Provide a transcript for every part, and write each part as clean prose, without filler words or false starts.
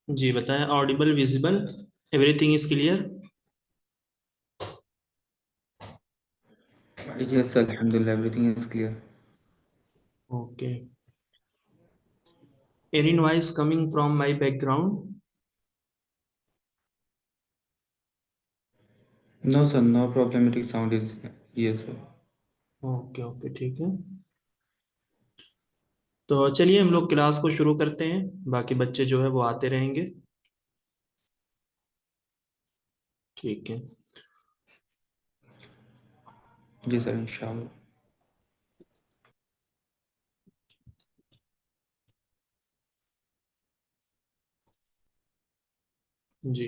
जी बताएं। Audible, visible, everything is clear. Yes, Alhamdulillah, everything is clear. Okay. Any noise coming from my background? No, sir, no problematic sound is here, sir. Okay okay, ठीक है। तो चलिए हम लोग class को शुरू करते हैं, बाकी बच्चे जो है वो आते रहेंगे। ठीक है। जी सर, इंशाल्लाह। जी।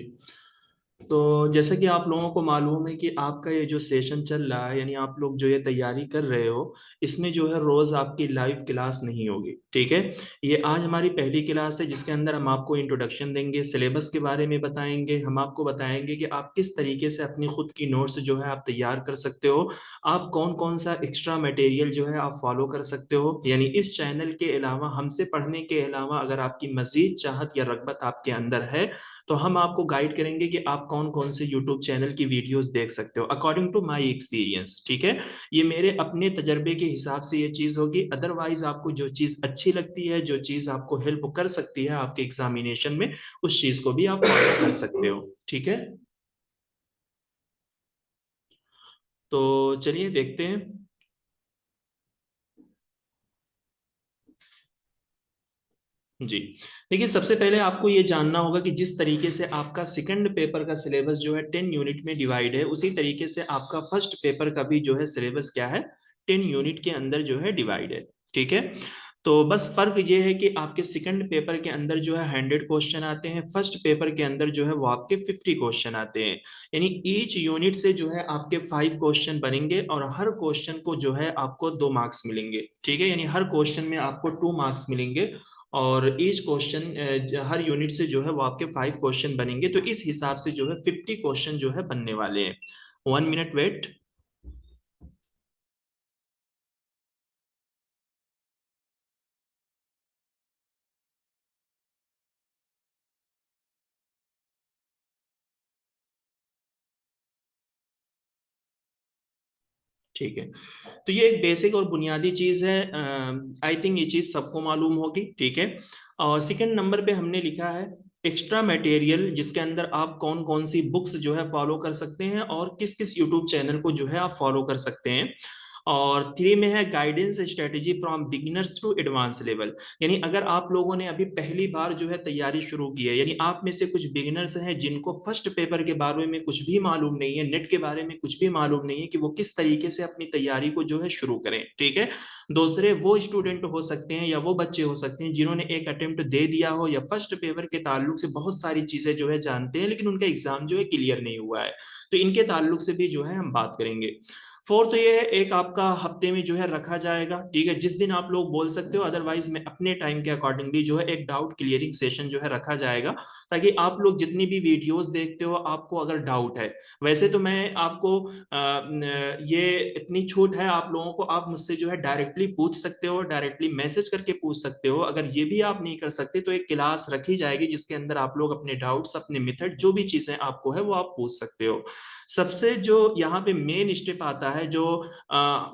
तो जैसा कि आप लोगों को मालूम है कि आपका ये जो सेशन चल रहा है, यानी आप लोग जो ये तैयारी कर रहे हो, इसमें जो है रोज आपकी लाइव क्लास नहीं होगी। ठीक है। ये आज हमारी पहली क्लास है जिसके अंदर हम आपको इंट्रोडक्शन देंगे, सिलेबस के बारे में बताएंगे, हम आपको बताएंगे कि आप किस तरीके से अपनी खुद की नोट्स जो है आप तैयार कर सकते हो, आप कौन कौन सा एक्स्ट्रा मटेरियल जो है आप फॉलो कर सकते हो। यानी इस चैनल के अलावा, हमसे पढ़ने के अलावा, अगर आपकी मजीद चाहत या रगबत आपके अंदर है तो हम आपको गाइड करेंगे कि आप कौन कौन से यूट्यूब चैनल की वीडियोस देख सकते हो अकॉर्डिंग टू माय एक्सपीरियंस। ठीक है। ये मेरे अपने तजर्बे के हिसाब से ये चीज़ होगी। अदरवाइज आपको जो चीज़ अच्छी लगती है, जो चीज़ आपको हेल्प कर सकती है आपके एग्जामिनेशन में, उस चीज़ को भी आप फॉलो कर सकते हो। ठीक है। तो चलिए देखते हैं। जी। देखिए, सबसे पहले आपको ये जानना होगा कि जिस तरीके से आपका सेकंड पेपर का सिलेबस जो है 10 यूनिट में डिवाइड है, उसी तरीके से आपका फर्स्ट पेपर का भी जो है सिलेबस क्या है, 10 यूनिट के अंदर जो है डिवाइड है। ठीक है। तो बस फर्क ये है कि आपके सेकंड पेपर के अंदर जो है 100 क्वेश्चन आते हैं, फर्स्ट पेपर के अंदर जो है वो आपके 50 क्वेश्चन आते हैं। यानी ईच यूनिट से जो है आपके 5 क्वेश्चन बनेंगे और हर क्वेश्चन को जो है आपको 2 मार्क्स मिलेंगे। ठीक है। यानी हर क्वेश्चन में आपको 2 मार्क्स मिलेंगे और ईच क्वेश्चन, हर यूनिट से जो है वो आपके 5 क्वेश्चन बनेंगे। तो इस हिसाब से जो है 50 क्वेश्चन जो है बनने वाले हैं। 1 मिनट वेट। ठीक है। तो ये एक बेसिक और बुनियादी चीज है। आई थिंक ये चीज सबको मालूम होगी। ठीक है। और सेकंड नंबर पे हमने लिखा है एक्स्ट्रा मटेरियल, जिसके अंदर आप कौन कौन सी बुक्स जो है फॉलो कर सकते हैं और किस किस यूट्यूब चैनल को जो है आप फॉलो कर सकते हैं। और 3 में है guidance strategy from beginners to advance level. यानी अगर आप लोगों ने अभी पहली बार जो है तैयारी शुरू की है, यानी आप में से कुछ बिगिनर्स हैं जिनको फर्स्ट पेपर के बारे में कुछ भी मालूम नहीं है, नेट के बारे में कुछ भी मालूम नहीं है कि वो किस तरीके से अपनी तैयारी को जो है शुरू करें। ठीक है। दूसरे वो स्टूडेंट हो सकते हैं या वो बच्चे हो सकते हैं जिन्होंने एक अटेम्प्ट दे दिया हो या फर्स्ट पेपर के ताल्लुक से बहुत सारी चीजें जो है जानते हैं, लेकिन उनका एग्जाम जो है क्लियर नहीं हुआ है। तो इनके ताल्लुक से भी जो है हम बात करेंगे। फोर्थ ये है, एक आपका हफ्ते में जो है रखा जाएगा। ठीक है। जिस दिन आप लोग बोल सकते हो, अदरवाइज में अपने टाइम के अकॉर्डिंगली जो है एक डाउट क्लियरिंग सेशन जो है रखा जाएगा, ताकि आप लोग जितनी भी वीडियोस देखते हो, आपको अगर डाउट है, वैसे तो मैं आपको ये इतनी छूट है आप लोगों को, आप मुझसे जो है डायरेक्टली पूछ सकते हो, डायरेक्टली मैसेज करके पूछ सकते हो। अगर ये भी आप नहीं कर सकते तो एक क्लास रखी जाएगी जिसके अंदर आप लोग अपने डाउट्स, अपने मेथड, जो भी चीजें आपको है वो आप पूछ सकते हो। सबसे जो यहाँ पे मेन स्टेप आता है, जो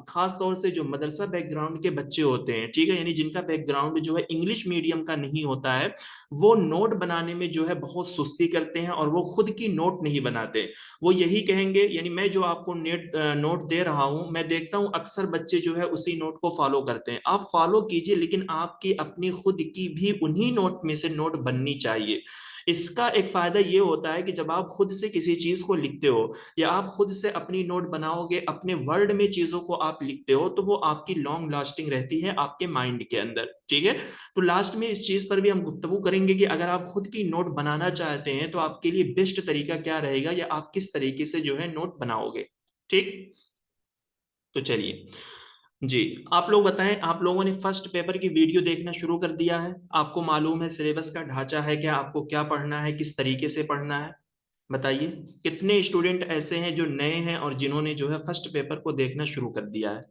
खास तौर से जो मदरसा बैकग्राउंड के बच्चे होते हैं, ठीक है, यानी जिनका बैकग्राउंड जो है इंग्लिश मीडियम का नहीं होता है, वो नोट बनाने में जो है बहुत सुस्ती करते हैं और वो खुद की नोट नहीं बनाते। वो यही कहेंगे, यानी मैं जो आपको नोट दे रहा हूं, मैं देखता हूं अक्सर बच्चे जो है उसी नोट को फॉलो करते हैं। आप फॉलो कीजिए, लेकिन आपकी अपनी खुद की भी उन्हीं नोट में से नोट बननी चाहिए। इसका एक फायदा ये होता है कि जब आप खुद से किसी चीज को लिखते हो या आप खुद से अपनी नोट बनाओगे, अपने वर्ड में चीजों को आप लिखते हो, तो वो आपकी लॉन्ग लास्टिंग रहती है आपके माइंड के अंदर। ठीक है। तो लास्ट में इस चीज पर भी हम गुफ्तगू करेंगे कि अगर आप खुद की नोट बनाना चाहते हैं तो आपके लिए बेस्ट तरीका क्या रहेगा या आप किस तरीके से जो है नोट बनाओगे। ठीक। तो चलिए। जी। आप लोग बताएं, आप लोगों ने फर्स्ट पेपर की वीडियो देखना शुरू कर दिया है? आपको मालूम है सिलेबस का ढांचा है क्या, आपको क्या पढ़ना है, किस तरीके से पढ़ना है? बताइए। कितने स्टूडेंट ऐसे हैं जो नए हैं और जिन्होंने जो है फर्स्ट पेपर को देखना शुरू कर दिया है?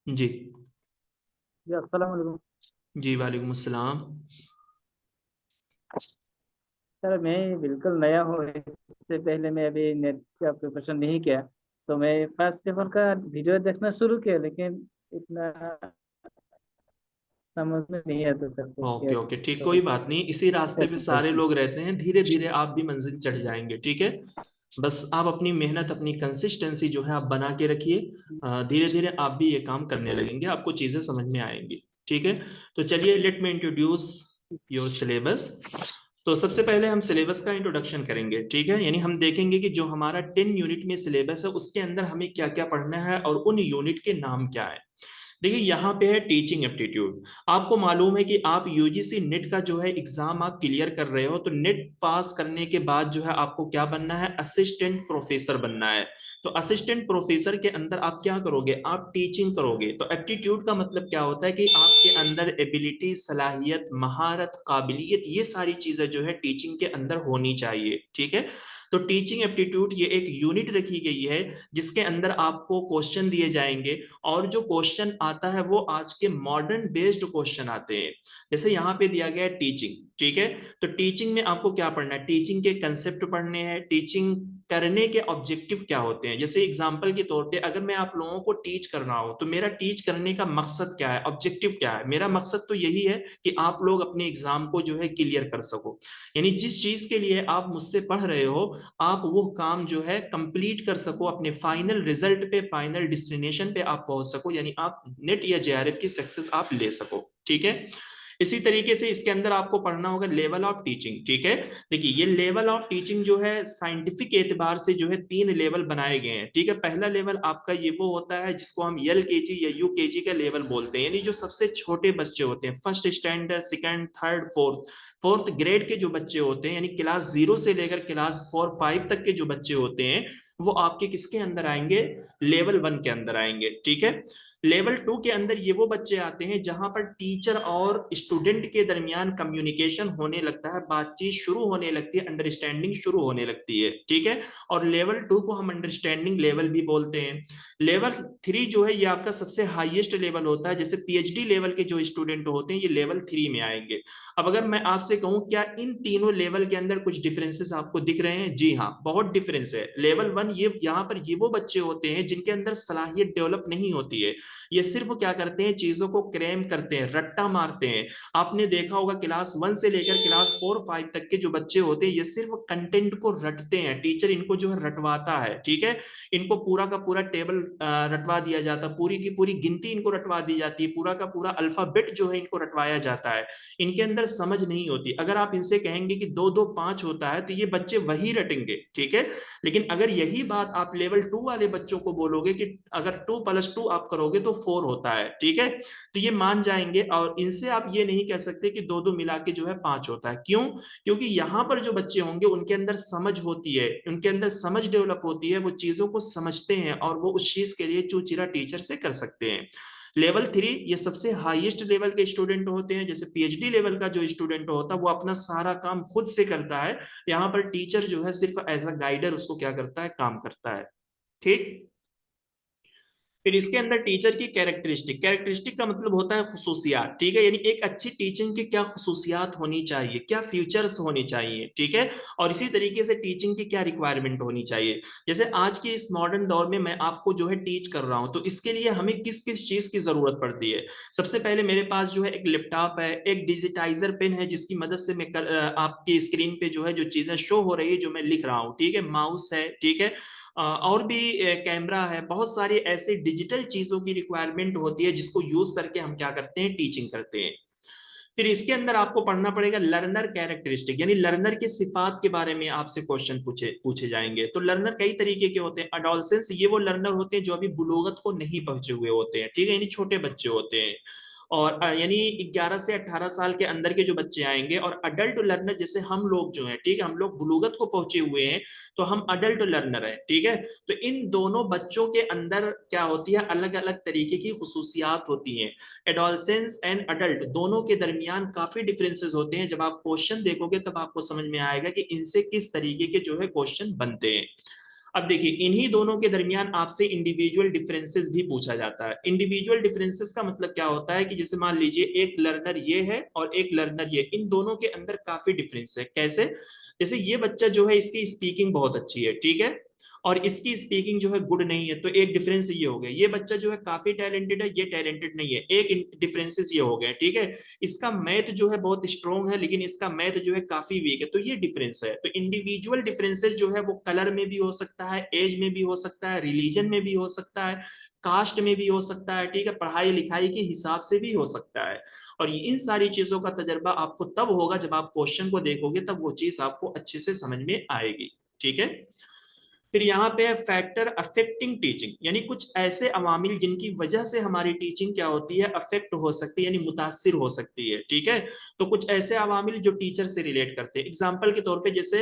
जी। जी अस्सलाम वालेकुम। जी वालेकुम अस्सलाम। सर मैं बिल्कुल नया हूँ, इससे पहले मैं अभी नेट का प्रिपरेशन नहीं किया। तो मैं फर्स्ट पेपर का वीडियो देखना शुरू किया, लेकिन इतना समझ में नहीं आता सर तो ओके क्या ओके, ठीक, कोई करूँ, बात नहीं, इसी रास्ते पे कैसे सारे पढ़ूँ। लोग रहते हैं, धीरे धीरे आप भी मंजिल चढ़ जाएंगे, ठीक है। बस आप अपनी मेहनत, अपनी कंसिस्टेंसी जो है आप बना के रखिए। धीरे धीरे आप भी ये काम करने लगेंगे, आपको चीजें समझ में आएंगी, ठीक है। तो चलिए, let me introduce your syllabus. तो सबसे पहले हम सिलेबस का इंट्रोडक्शन करेंगे, ठीक है। यानी हम देखेंगे कि जो हमारा 10 यूनिट में सिलेबस है उसके अंदर हमें क्या क्या पढ़ना है और उन यूनिट के नाम क्या है। देखिए यहाँ पे है टीचिंग एप्टीट्यूड। आपको मालूम है कि आप यूजीसी नेट का जो है एग्जाम आप क्लियर कर रहे हो, तो नेट पास करने के बाद जो है आपको क्या बनना है, असिस्टेंट प्रोफेसर बनना है। तो असिस्टेंट प्रोफेसर के अंदर आप क्या करोगे, आप टीचिंग करोगे। तो एप्टीट्यूड का मतलब क्या होता है कि आपके अंदर एबिलिटी, सलाहियत, महारत, काबिलियत, ये सारी चीजें जो है टीचिंग के अंदर होनी चाहिए, ठीक है। तो टीचिंग एप्टीट्यूड ये एक यूनिट रखी गई है जिसके अंदर आपको क्वेश्चन दिए जाएंगे, और जो क्वेश्चन आता है वो आज के मॉडर्न बेस्ड क्वेश्चन आते हैं। जैसे यहाँ पे दिया गया है टीचिंग, ठीक है। तो टीचिंग में आपको क्या पढ़ना है, टीचिंग के कंसेप्ट पढ़ने हैं, टीचिंग करने के ऑब्जेक्टिव क्या होते हैं। जैसे एग्जांपल के तौर पे अगर मैं आप लोगों को टीच कर रहा हूं, तो मेरा टीच करने का मकसद क्या है, ऑब्जेक्टिव क्या है। मेरा मकसद तो यही है कि आप लोग अपने एग्जाम को जो है क्लियर कर सको। यानी जिस चीज के लिए आप मुझसे पढ़ रहे हो, आप वो काम जो है कंप्लीट कर सको, अपने फाइनल रिजल्ट पे, फाइनल डेस्टिनेशन पे आप पहुंच सको, यानी आप नेट या जेआरएफ की सक्सेस आप ले सको, ठीक है। इसी तरीके से इसके अंदर आपको पढ़ना होगा लेवल ऑफ टीचिंग, ठीक है। देखिए ये लेवल ऑफ टीचिंग जो है साइंटिफिक एतबार से जो है 3 लेवल बनाए गए हैं, ठीक है। पहला लेवल आपका ये वो होता है जिसको हम एलकेजी या यूकेजी का लेवल बोलते हैं, यानी जो सबसे छोटे बच्चे होते हैं, first standard, second, third, fourth, fourth grade के जो बच्चे होते हैं, यानी क्लास 0 से लेकर क्लास 4 5 तक के जो बच्चे होते हैं, वो आपके किसके अंदर आएंगे, लेवल 1 के अंदर आएंगे, ठीक है। लेवल 2 के अंदर ये वो बच्चे आते हैं जहां पर टीचर और स्टूडेंट के दरमियान कम्युनिकेशन होने लगता है, बातचीत शुरू होने लगती है, अंडरस्टैंडिंग शुरू होने लगती है, ठीक है। और लेवल 2 को हम अंडरस्टैंडिंग लेवल भी बोलते हैं। लेवल 3 जो है ये आपका सबसे हाईएस्ट लेवल होता है, जैसे पीएचडी लेवल के जो स्टूडेंट होते हैं ये लेवल 3 में आएंगे। अब अगर मैं आपसे कहूं क्या इन तीनों लेवल के अंदर कुछ डिफरेंसेस आपको दिख रहे हैं, जी हाँ, बहुत डिफरेंस है। लेवल 1 ये यहाँ पर ये वो बच्चे होते हैं जिनके अंदर सलाहियत डेवलप नहीं होती है, ये सिर्फ क्या करते हैं, चीजों को क्रेम करते हैं, रट्टा मारते हैं। आपने देखा होगा क्लास 1 से लेकर क्लास 4 5 तक के जो बच्चे होते हैं ये सिर्फ कंटेंट को रटते हैं, टीचर इनको जो है रटवाता है, ठीक है। इनको पूरा का पूरा टेबल रटवा दिया जाता है, पूरी की पूरी गिनती इनको रटवा दी जाती है, पूरा का पूरा अल्फाबेट जो है इनको रटवाया जाता है। इनके अंदर समझ नहीं होती। अगर आप इनसे कहेंगे कि 2 2 5 होता है तो ये बच्चे वही रटेंगे, ठीक है। लेकिन अगर यही बात आप लेवल 2 वाले बच्चों को बोलोगे कि अगर 2 + 2 आप करोगे तो 4 होता है, ठीक है, तो ये मान जाएंगे। और इनसे आप ये नहीं कह सकते कि 2 2 मिला के जो है 5 होता है। क्यों? क्योंकि यहाँ पर जो बच्चे होंगे उनके अंदर समझ होती है, उनके अंदर समझ डेवलप होती है, वो चीजों को समझते हैं और वो उस चीज के लिए चूचिरा टीचर से कर सकते हैं। लेवल 3 ये सबसे हाईएस्ट लेवल के स्टूडेंट होते हैं, जैसे पीएचडी लेवल का जो स्टूडेंट होता है वो अपना सारा काम खुद से करता है, यहाँ पर टीचर जो है सिर्फ एज अ गाइडर उसको क्या करता है, काम करता है, ठीक। फिर इसके अंदर टीचर की कैरेक्टरिस्टिक, कैरेक्टरिस्टिक का मतलब होता है खसूसियात, ठीक है। यानी एक अच्छी टीचिंग की क्या खसूसियात होनी चाहिए, क्या फीचर्स होने चाहिए, ठीक है। और इसी तरीके से टीचिंग की क्या रिक्वायरमेंट होनी चाहिए। जैसे आज के इस मॉडर्न दौर में मैं आपको जो है टीच कर रहा हूं, तो इसके लिए हमें किस किस चीज की जरूरत पड़ती है। सबसे पहले मेरे पास जो है एक लैपटॉप है, एक डिजिटाइजर पेन है जिसकी मदद से मैं आपकी स्क्रीन पे जो है जो चीजें शो हो रही है, जो मैं लिख रहा हूँ, ठीक है, माउस है, ठीक है। और भी कैमरा है, बहुत सारी ऐसी डिजिटल चीजों की रिक्वायरमेंट होती है जिसको यूज करके हम क्या करते हैं, टीचिंग करते हैं। फिर इसके अंदर आपको पढ़ना पड़ेगा लर्नर कैरेक्टरिस्टिक, यानी लर्नर की सिफात के बारे में आपसे क्वेश्चन पूछे पूछे जाएंगे। तो लर्नर कई तरीके के होते हैं। अडोलसेंस ये वो लर्नर होते हैं जो अभी बुलूगत को नहीं पहुंचे हुए होते हैं, ठीक है, यानी छोटे बच्चे होते हैं। और यानी 11 से 18 साल के अंदर के जो बच्चे आएंगे। और अडल्ट लर्नर जैसे हम लोग जो हैं, ठीक है, हम लोग बुलूगत को पहुंचे हुए हैं, तो हम अडल्ट लर्नर हैं, ठीक है। तो इन दोनों बच्चों के अंदर क्या होती है, अलग अलग तरीके की खुसूसियात होती हैं। एडोलसेंस एंड अडल्ट दोनों के दरमियान काफी डिफरेंसेस होते हैं। जब आप क्वेश्चन देखोगे तब आपको समझ में आएगा कि इनसे किस तरीके के जो है क्वेश्चन बनते हैं। अब देखिए इन्हीं दोनों के दरमियान आपसे इंडिविजुअल डिफरेंसेस भी पूछा जाता है। इंडिविजुअल डिफरेंसेस का मतलब क्या होता है कि जैसे मान लीजिए एक लर्नर ये है और एक लर्नर ये, इन दोनों के अंदर काफी डिफरेंस है। कैसे? जैसे ये बच्चा जो है इसकी स्पीकिंग बहुत अच्छी है, ठीक है, और इसकी स्पीकिंग जो है गुड नहीं है, तो एक डिफरेंस ये हो गया। ये बच्चा जो है काफी टैलेंटेड है, ये टैलेंटेड नहीं है, एक डिफरेंसेस ये हो गए, ठीक है। इसका मैथ जो है बहुत स्ट्रॉन्ग है लेकिन इसका मैथ जो है काफी वीक है, तो ये डिफरेंस है। तो इंडिविजुअल डिफरेंसेस जो है वो कलर में भी हो सकता है, एज में भी हो सकता है, रिलीजन में भी हो सकता है, कास्ट में भी हो सकता है, ठीक है, पढ़ाई लिखाई के हिसाब से भी हो सकता है। और इन सारी चीजों का तजर्बा आपको तब होगा जब आप क्वेश्चन को देखोगे, तब वो चीज आपको अच्छे से समझ में आएगी, ठीक है। फिर यहाँ पे है फैक्टर अफेक्टिंग टीचिंग, यानी कुछ ऐसे अवामिल जिनकी वजह से हमारी टीचिंग क्या होती है, अफेक्ट हो सकती है, यानी मुतासिर हो सकती है, ठीक है। तो कुछ ऐसे अवामिल जो टीचर से रिलेट करते हैं। एग्जाम्पल के तौर पे जैसे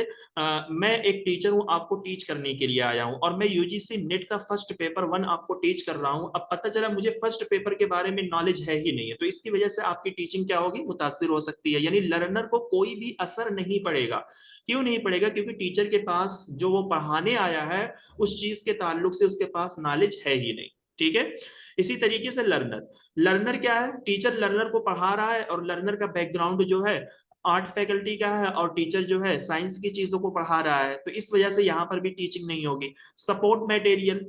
मैं एक टीचर हूँ, आपको टीच करने के लिए आया हूँ और मैं यूजीसी नेट का फर्स्ट पेपर 1 आपको टीच कर रहा हूँ। अब पता चला मुझे फर्स्ट पेपर के बारे में नॉलेज है ही नहीं है, तो इसकी वजह से आपकी टीचिंग क्या होगी, मुतासिर हो सकती है, यानी लर्नर को कोई भी असर नहीं पड़ेगा। क्यों नहीं पड़ेगा? क्योंकि टीचर के पास जो वो पढ़ाने आया है उस चीज के ताल्लुक से उसके पास नॉलेज है ही नहीं, ठीक है। इसी तरीके से लर्नर, लर्नर क्या है, टीचर लर्नर को पढ़ा रहा है और लर्नर का बैकग्राउंड जो है आर्ट फैकल्टी का है और टीचर जो है साइंस की चीजों को पढ़ा रहा है, तो इस वजह से यहां पर भी टीचिंग नहीं होगी। सपोर्ट मटेरियल,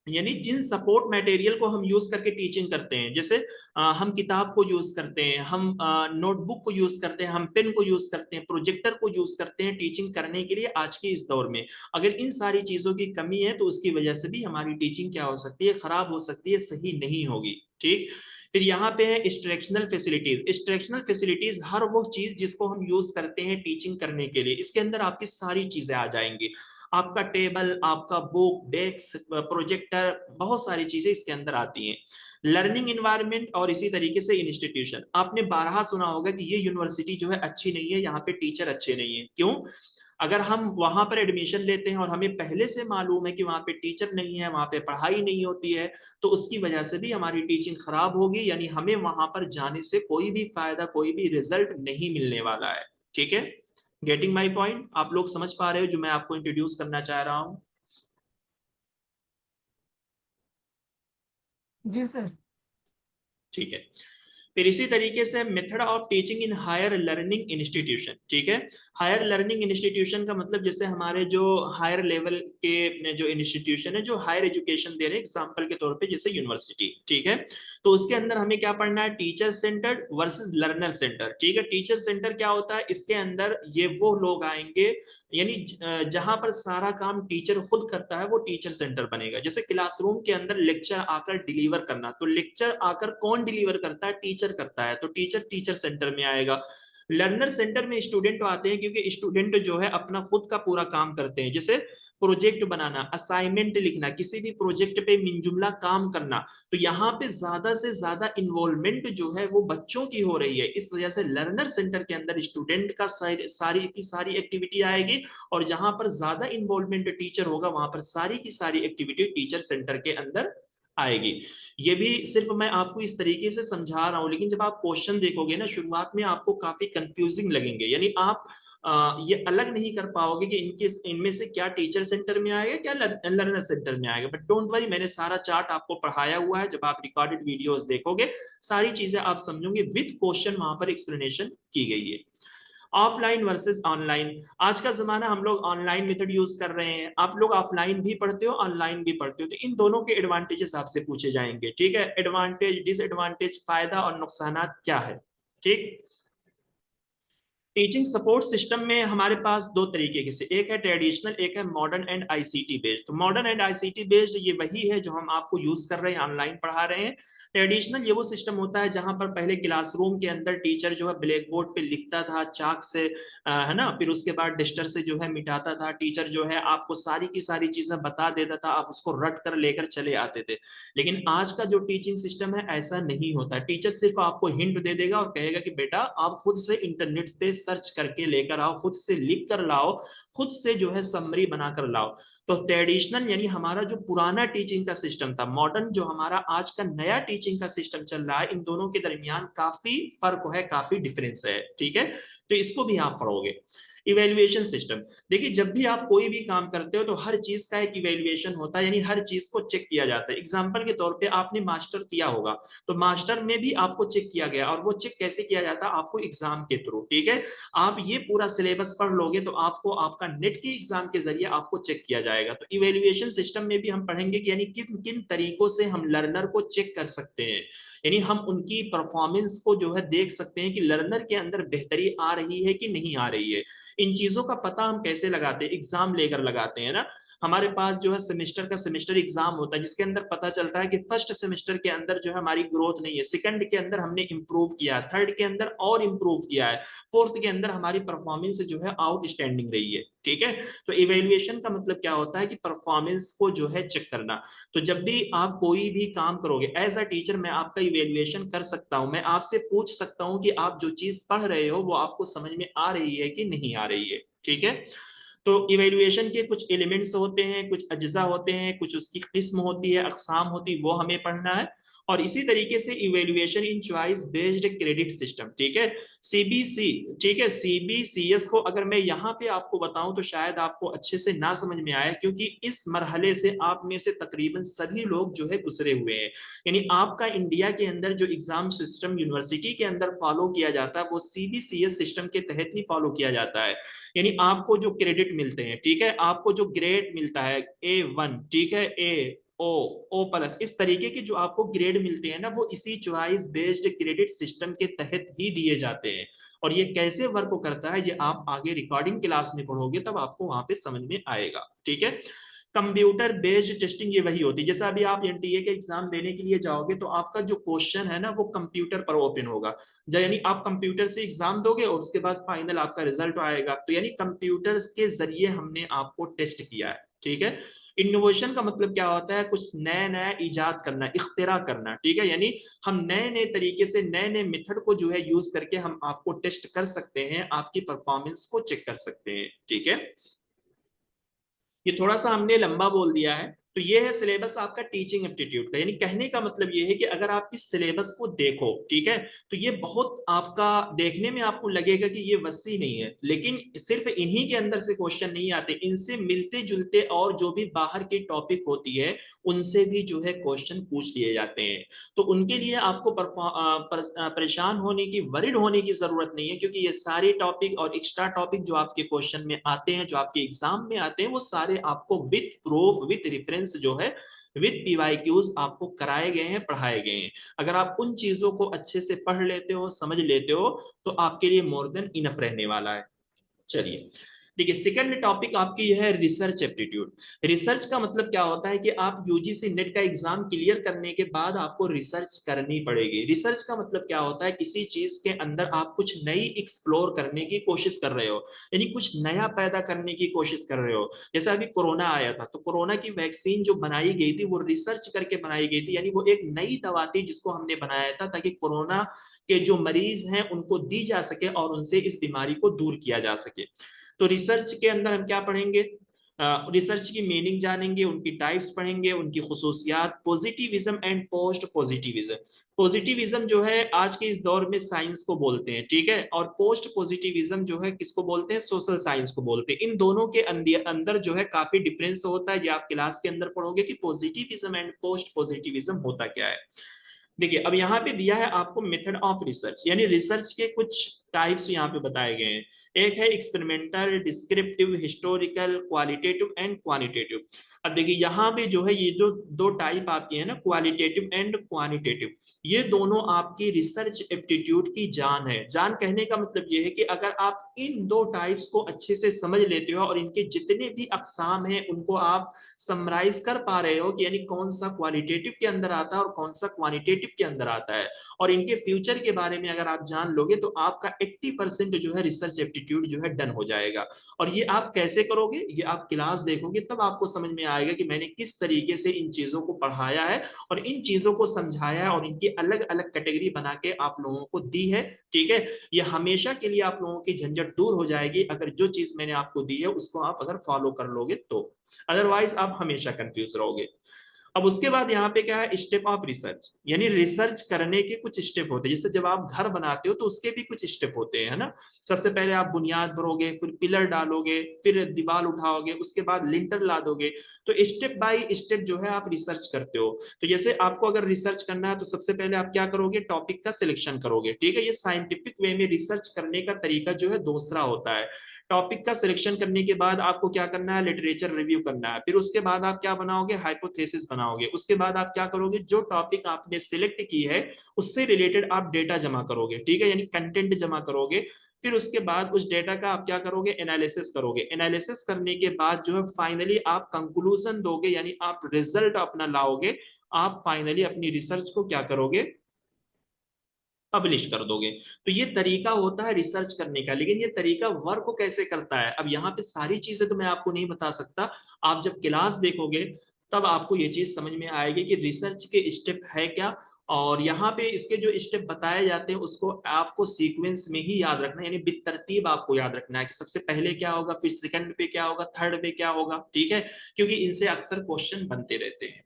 यानी जिन सपोर्ट मटेरियल को हम यूज करके टीचिंग करते हैं, जैसे हम किताब को यूज करते हैं, हम नोटबुक को यूज करते हैं, हम पेन को यूज करते हैं, प्रोजेक्टर को यूज करते हैं टीचिंग करने के लिए आज के इस दौर में, अगर इन सारी चीजों की कमी है तो उसकी वजह से भी हमारी टीचिंग क्या हो सकती है, खराब हो सकती है, सही नहीं होगी, ठीक। फिर यहाँ पे है इंस्ट्रक्शनल फैसिलिटीज। इंस्ट्रक्शनल फैसिलिटीज हर वो चीज जिसको हम यूज करते हैं टीचिंग करने के लिए, इसके अंदर आपकी सारी चीजें आ जाएंगी। आपका टेबल, आपका बुक, डेस्क, प्रोजेक्टर, बहुत सारी चीजें इसके अंदर आती हैं। लर्निंग इन्वायरमेंट और इसी तरीके से इंस्टीट्यूशन, आपने बारहा सुना होगा कि ये यूनिवर्सिटी जो है अच्छी नहीं है, यहाँ पे टीचर अच्छे नहीं है। क्यों? अगर हम वहां पर एडमिशन लेते हैं और हमें पहले से मालूम है कि वहां पे टीचर नहीं है, वहां पे पढ़ाई नहीं होती है, तो उसकी वजह से भी हमारी टीचिंग खराब होगी, यानी हमें वहां पर जाने से कोई भी फायदा, कोई भी रिजल्ट नहीं मिलने वाला है, ठीक है। Getting my point? आप लोग समझ पा रहे हो जो मैं आपको इंट्रोड्यूस करना चाह रहा हूं? जी सर। ठीक है। फिर इसी तरीके से method of teaching in higher learning institution, ठीक है। हायर लर्निंग इंस्टीट्यूशन का मतलब जैसे हमारे जो हायर लेवल के जो इंस्टीट्यूशन है, जो हायर एजुकेशन दे रहे हैं, एग्जांपल के तौर पे जैसे यूनिवर्सिटी, ठीक है। तो उसके अंदर हमें क्या पढ़ना है, teacher centred versus learner centre, ठीक है। टीचर सेंटर क्या होता है, इसके अंदर ये वो लोग आएंगे, यानी जहां पर सारा काम टीचर खुद करता है वो टीचर सेंटर बनेगा। जैसे क्लासरूम के अंदर लेक्चर आकर डिलीवर करना, तो लेक्चर आकर कौन डिलीवर करता है, टीचर करता है, तो टीचर टीचर सेंटर में आएगा। लर्नर सेंटर में स्टूडेंट आते हैं क्योंकि स्टूडेंट जो है अपना खुद का पूरा काम करते हैं, जैसे प्रोजेक्ट बनाना, असाइनमेंट लिखना, किसी भी प्रोजेक्ट पे मिनजुमला काम करना, तो यहाँ पे ज्यादा से ज्यादा इन्वॉल्वमेंट जो है वो बच्चों की हो रही है। इस वजह से लर्नर सेंटर के अंदर स्टूडेंट का सारी की सारी एक्टिविटी आएगी, और जहां पर ज्यादा इन्वॉल्वमेंट टीचर होगा वहां पर सारी की सारी एक्टिविटी टीचर सेंटर के अंदर आएगी। ये भी सिर्फ मैं आपको इस तरीके से समझा रहा हूं, लेकिन जब आप क्वेश्चन देखोगे ना शुरुआत में आपको काफी कंफ्यूजिंग लगेंगे, यानी आप ये अलग नहीं कर पाओगे कि इनके इनमें से क्या टीचर सेंटर में आएगा, क्या लर्नर सेंटर में आएगा। बट डोंट वरी, मैंने सारा चार्ट आपको पढ़ाया हुआ है, जब आप रिकॉर्डेड वीडियोस देखोगे सारी चीजें आप समझोगे, विद क्वेश्चन वहां पर एक्सप्लेनेशन की गई है। ऑफलाइन वर्सेस ऑनलाइन, आज का जमाना हम लोग ऑनलाइन मेथड यूज कर रहे हैं, आप लोग ऑफलाइन भी पढ़ते हो ऑनलाइन भी पढ़ते हो, तो इन दोनों के एडवांटेजेस आपसे पूछे जाएंगे, ठीक है। एडवांटेज, डिसएडवांटेज, फायदा और नुकसान क्या है, ठीक। टीचिंग सपोर्ट सिस्टम में हमारे पास दो तरीके के से, एक है ट्रेडिशनल, एक है मॉडर्न एंड आईसीटी बेस्ड। तो मॉडर्न एंड आईसीटी बेस्ड ये वही है जो हम आपको यूज कर रहे हैं, ऑनलाइन पढ़ा रहे हैं। ट्रेडिशनल ये वो सिस्टम होता है जहां पर पहले क्लासरूम के अंदर टीचर जो है ब्लैक बोर्ड पे लिखता था चाक से, है ना, फिर उसके बाद डस्टर से जो है मिटाता था, टीचर जो है आपको सारी की सारी चीजें बता देता था, आप उसको रट कर लेकर चले आते थे। लेकिन आज का जो टीचिंग सिस्टम है ऐसा नहीं होता, टीचर सिर्फ आपको हिंट दे देगा और कहेगा कि बेटा आप खुद से इंटरनेट पे सर्च करके लेकर आओ, खुद से लिख कर लाओ, खुद से जो है समरी बनाकर लाओ। तो ट्रेडिशनल यानी हमारा जो पुराना टीचिंग का सिस्टम था, मॉडर्न जो हमारा आज का नया टीचिंग का सिस्टम चल रहा है, इन दोनों के दरमियान काफी फर्क है, काफी डिफरेंस है, ठीक है। तो इसको भी आप पढ़ोगे। इवेल्युएशन सिस्टम, देखिए जब भी आप कोई भी काम करते हो तो हर चीज का एक इवेल्युएशन होता है, यानी हर चीज को चेक किया जाता है। एग्जाम्पल के तौर पे आपने मास्टर किया होगा, तो मास्टर में भी आपको चेक किया गया, और वो चेक कैसे किया जाता है, आपको एग्जाम के थ्रू, ठीक है। आप ये पूरा सिलेबस पढ़ लोगे तो आपको आपका नेट की एग्जाम के जरिए आपको चेक किया जाएगा। तो इवेल्युएशन सिस्टम में भी हम पढ़ेंगे कि यानी किन किन तरीकों से हम लर्नर को चेक कर सकते हैं, यानी हम उनकी परफॉर्मेंस को जो है देख सकते हैं कि लर्नर के अंदर बेहतरी आ रही है कि नहीं आ रही है। इन चीजों का पता हम कैसे लगाते हैं, एग्जाम लेकर लगाते हैं ना। हमारे पास जो है सेमेस्टर का सेमेस्टर एग्जाम होता है, जिसके अंदर पता चलता है कि फर्स्ट सेमेस्टर के अंदर जो है हमारी ग्रोथ नहीं है, सेकंड के अंदर हमने इंप्रूव किया, थर्ड के अंदर और इंप्रूव किया है, फोर्थ के अंदर हमारी परफॉर्मेंस जो है आउटस्टैंडिंग रही है, ठीक है। तो इवेल्युएशन का मतलब क्या होता है कि परफॉर्मेंस को जो है चेक करना। तो जब भी आप कोई भी काम करोगे, एज अ टीचर मैं आपका इवेल्युएशन कर सकता हूं, मैं आपसे पूछ सकता हूं कि आप जो चीज पढ़ रहे हो वो आपको समझ में आ रही है कि नहीं आ रही है, ठीक है। तो इवेल्युएशन के कुछ एलिमेंट्स होते हैं, कुछ अज्जा होते हैं, कुछ उसकी किस्म होती है, अकसाम होती है, वो हमें पढ़ना है। और इसी तरीके से इवेल्युएशन इन चॉइस बेस्ड क्रेडिट सिस्टम, ठीक है, सीबीसी, ठीक है, सीबीसीएस को अगर मैं यहाँ पे आपको बताऊं तो शायद आपको अच्छे से ना समझ में आए, क्योंकि इस मरहले से आप में से तकरीबन सभी लोग जो है गुजरे हुए हैं। यानी आपका इंडिया के अंदर जो एग्जाम सिस्टम यूनिवर्सिटी के अंदर फॉलो किया जाता है वो सीबीसीएस सिस्टम के तहत ही फॉलो किया जाता है। यानी आपको जो क्रेडिट मिलते हैं, ठीक है, आपको जो ग्रेड मिलता है A1, ठीक है, ओ प्लस, इस तरीके के जो आपको ग्रेड मिलते हैं ना, वो इसी चॉइस बेस्ड क्रेडिट सिस्टम के तहत ही दिए जाते हैं। और ये कैसे वर्क करता है ये आप आगे रिकॉर्डिंग क्लास में पढ़ोगे तब आपको वहां पे समझ में आएगा, ठीक है। कंप्यूटर बेस्ड टेस्टिंग ये वही होती है, जैसे अभी आप एनटीए के एग्जाम देने के लिए जाओगे तो आपका जो क्वेश्चन है ना वो कंप्यूटर पर ओपन होगा, यानी आप कंप्यूटर से एग्जाम दोगे और उसके बाद फाइनल आपका रिजल्ट आएगा। तो यानी कंप्यूटर के जरिए हमने आपको टेस्ट किया है, ठीक है। इनोवेशन का मतलब क्या होता है, कुछ नया नया इजाद करना, इख्तिरा करना, ठीक है, यानी हम नए नए तरीके से नए नए मेथड को जो है यूज करके हम आपको टेस्ट कर सकते हैं, आपकी परफॉर्मेंस को चेक कर सकते हैं, ठीक है। ये थोड़ा सा हमने लंबा बोल दिया है। तो ये है सिलेबस आपका टीचिंग एप्टीट्यूड का, यानी कहने का मतलब ये है कि अगर आप इस सिलेबस को देखो, ठीक है, तो ये बहुत आपका देखने में आपको लगेगा कि ये वसी नहीं है, लेकिन सिर्फ इन्हीं के अंदर से क्वेश्चन नहीं आते, इनसे मिलते जुलते और जो भी बाहर की टॉपिक होती है उनसे भी जो है क्वेश्चन पूछ लिए जाते हैं। तो उनके लिए आपको परेशान होने की, वरिड होने की जरूरत नहीं है, क्योंकि ये सारे टॉपिक और एक्स्ट्रा टॉपिक जो आपके क्वेश्चन में आते हैं, जो आपके एग्जाम में आते हैं, वो सारे आपको विथ प्रूफ विथ रेफरेंस जो है विथ पीवाईक्यूज आपको कराए गए हैं, पढ़ाए गए हैं। अगर आप उन चीजों को अच्छे से पढ़ लेते हो, समझ लेते हो, तो आपके लिए मोर देन इनफ रहने वाला है। चलिए, देखिए सेकंड टॉपिक आपकी यह है रिसर्च एप्टीट्यूड। रिसर्च का मतलब क्या होता है कि आप यूजीसी नेट का एग्जाम क्लियर करने के बाद आपको रिसर्च करनी पड़ेगी। रिसर्च का मतलब क्या होता है, किसी चीज के अंदर आप कुछ नई एक्सप्लोर करने की कोशिश कर रहे हो, यानी कुछ नया पैदा करने की कोशिश कर रहे हो। जैसे अभी कोरोना आया था, तो कोरोना की वैक्सीन जो बनाई गई थी वो रिसर्च करके बनाई गई थी, यानी वो एक नई दवा थी जिसको हमने बनाया था ताकि कोरोना के जो मरीज हैं उनको दी जा सके और उनसे इस बीमारी को दूर किया जा सके। तो रिसर्च के अंदर हम क्या पढ़ेंगे, रिसर्च की मीनिंग जानेंगे, उनकी टाइप्स पढ़ेंगे, उनकी खुसूसियात, positivism and post positivism. Positivism जो है आज के इस दौर में साइंस को बोलते हैं, ठीक है, और पोस्ट पॉजिटिविज्म जो है किसको बोलते हैं, सोशल साइंस को बोलते हैं। इन दोनों के अंदर जो है काफी डिफरेंस होता है, जो आप क्लास के अंदर पढ़ोगे कि पॉजिटिविज्म एंड पोस्ट पॉजिटिविज्म होता क्या है। देखिए अब यहाँ पे दिया है आपको मेथड ऑफ रिसर्च, यानी रिसर्च के कुछ टाइप्स यहाँ पे बताए गए हैं। एक है experimental, descriptive, historical, qualitative and quantitative. अब देखिए यहाँ पे जो है ये जो दो टाइप आपकी है ना, क्वालिटेटिव एंड क्वांटिटेटिव, ये दोनों आपकी रिसर्च एप्टीट्यूड की जान है। जान कहने का मतलब ये है कि अगर आप इन दो टाइप्स को अच्छे से समझ लेते हो और इनके जितने भी अकसाम हैं उनको आप समराइज कर पा रहे हो कि यानी कौन सा क्वालिटेटिव के अंदर आता है और कौन सा क्वांटिटेटिव के अंदर आता है, और इनके फ्यूचर के बारे में अगर आप जान लोगे तो आपका 80% जो है रिसर्च एप्टीट्यूड जो है डन हो जाएगा। और ये आप कैसे करोगे, ये आप क्लास देखोगे तब आपको समझ में आएगा कि मैंने किस तरीके से इन चीजों को पढ़ाया है और इन चीजों को समझाया है और इनकी अलग अलग कैटेगरी बना के आप लोगों को दी है, ठीक है। ये हमेशा के लिए आप लोगों की झंझट दूर हो जाएगी अगर जो चीज मैंने आपको दी है उसको आप अगर फॉलो कर लोगे तो, अदरवाइज आप हमेशा कंफ्यूज रहोगे। अब उसके बाद यहाँ पे क्या है, स्टेप ऑफ रिसर्च, यानी रिसर्च करने के कुछ स्टेप होते हैं। जैसे जब आप घर बनाते हो तो उसके भी कुछ स्टेप होते हैं, है ना। सबसे पहले आप बुनियाद भरोगे, फिर पिलर डालोगे, फिर दीवार उठाओगे, उसके बाद लिंटर ला दोगे। तो स्टेप बाय स्टेप जो है आप रिसर्च करते हो। तो जैसे आपको अगर रिसर्च करना है तो सबसे पहले आप क्या करोगे, टॉपिक का सिलेक्शन करोगे, ठीक है। ये साइंटिफिक वे में रिसर्च करने का तरीका जो है दूसरा होता है। टॉपिक का सिलेक्शन करने के बाद आपको क्या करना है, लिटरेचर रिव्यू करना है। फिर उसके बाद आप क्या बनाओगे, हाइपोथेसिस बनाओगे। उसके बाद आप क्या करोगे, जो टॉपिक आपने सिलेक्ट की है उससे रिलेटेड आप डेटा जमा करोगे, ठीक है, यानी कंटेंट जमा करोगे। फिर उसके बाद उस डेटा का आप क्या करोगे, एनालिसिस करोगे। एनालिसिस करने के बाद जो है फाइनली आप कंक्लूजन दोगे, यानी आप रिजल्ट अपना लाओगे। आप फाइनली अपनी रिसर्च को क्या करोगे, पब्लिश कर दोगे। तो ये तरीका होता है रिसर्च करने का। लेकिन ये तरीका वर्क को कैसे करता है, अब यहाँ पे सारी चीजें तो मैं आपको नहीं बता सकता। आप जब क्लास देखोगे तब आपको ये चीज समझ में आएगी कि रिसर्च के स्टेप है क्या। और यहाँ पे इसके जो स्टेप बताए जाते हैं उसको आपको सीक्वेंस में ही याद रखना है, यानी बितरतीब आपको याद रखना है कि सबसे पहले क्या होगा, फिर सेकंड पे क्या होगा, थर्ड पे क्या होगा, ठीक है। क्योंकि इनसे अक्सर क्वेश्चन बनते रहते हैं।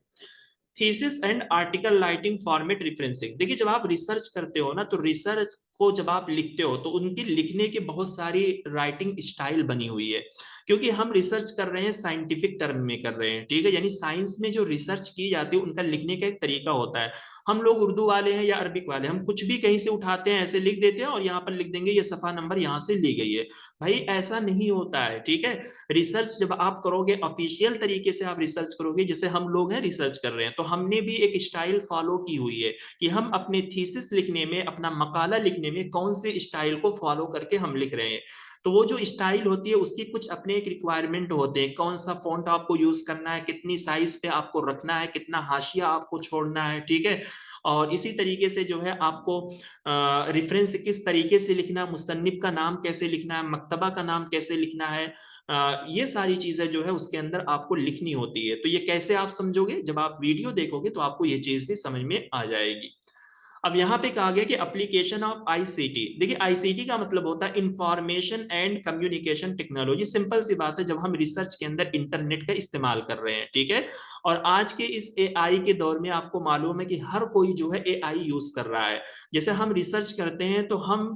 Thesis and article writing format referencing, देखिए जब आप रिसर्च करते हो ना तो रिसर्च को जब आप लिखते हो तो उनकी लिखने की बहुत सारी राइटिंग स्टाइल बनी हुई है। क्योंकि हम रिसर्च कर रहे हैं साइंटिफिक टर्म में कर रहे हैं, ठीक है, यानी साइंस में जो रिसर्च की जाती है उनका लिखने का एक तरीका होता है। हम लोग उर्दू वाले हैं या अरबिक वाले, हम कुछ भी कहीं से उठाते हैं ऐसे लिख देते हैं और यहाँ पर लिख देंगे ये सफा नंबर यहाँ से ली गई है। भाई ऐसा नहीं होता है, ठीक है। रिसर्च जब आप करोगे ऑफिशियल तरीके से आप रिसर्च करोगे, जैसे हम लोग हैं रिसर्च कर रहे हैं तो हमने भी एक स्टाइल फॉलो की हुई है कि हम अपने थीसिस लिखने में, अपना मकाला लिखने में कौन से स्टाइल को फॉलो करके हम लिख रहे हैं। तो वो जो स्टाइल होती है उसकी कुछ अपने एक रिक्वायरमेंट होते हैं, कौन सा फॉन्ट आपको यूज करना है, कितनी साइज पे आपको रखना है, कितना हाशिया आपको छोड़ना है, ठीक है। और इसी तरीके से जो है आपको रेफरेंस किस तरीके से लिखना, मुसन्निफ का नाम कैसे लिखना है, मक्तबा का नाम कैसे लिखना है, ये सारी चीजें जो है उसके अंदर आपको लिखनी होती है। तो ये कैसे आप समझोगे, जब आप वीडियो देखोगे तो आपको ये चीज भी समझ में आ जाएगी। अब यहाँ पे कहा गया कि एप्लीकेशन ऑफ आईसीटी, देखिए आईसीटी का मतलब होता है information and communication technology. Simple सी बात है, जब हम रिसर्च के अंदर इंटरनेट का इस्तेमाल कर रहे हैं, ठीक है। और आज के इस एआई के दौर में आपको मालूम है कि हर कोई जो है एआई यूज कर रहा है। जैसे हम रिसर्च करते हैं तो हम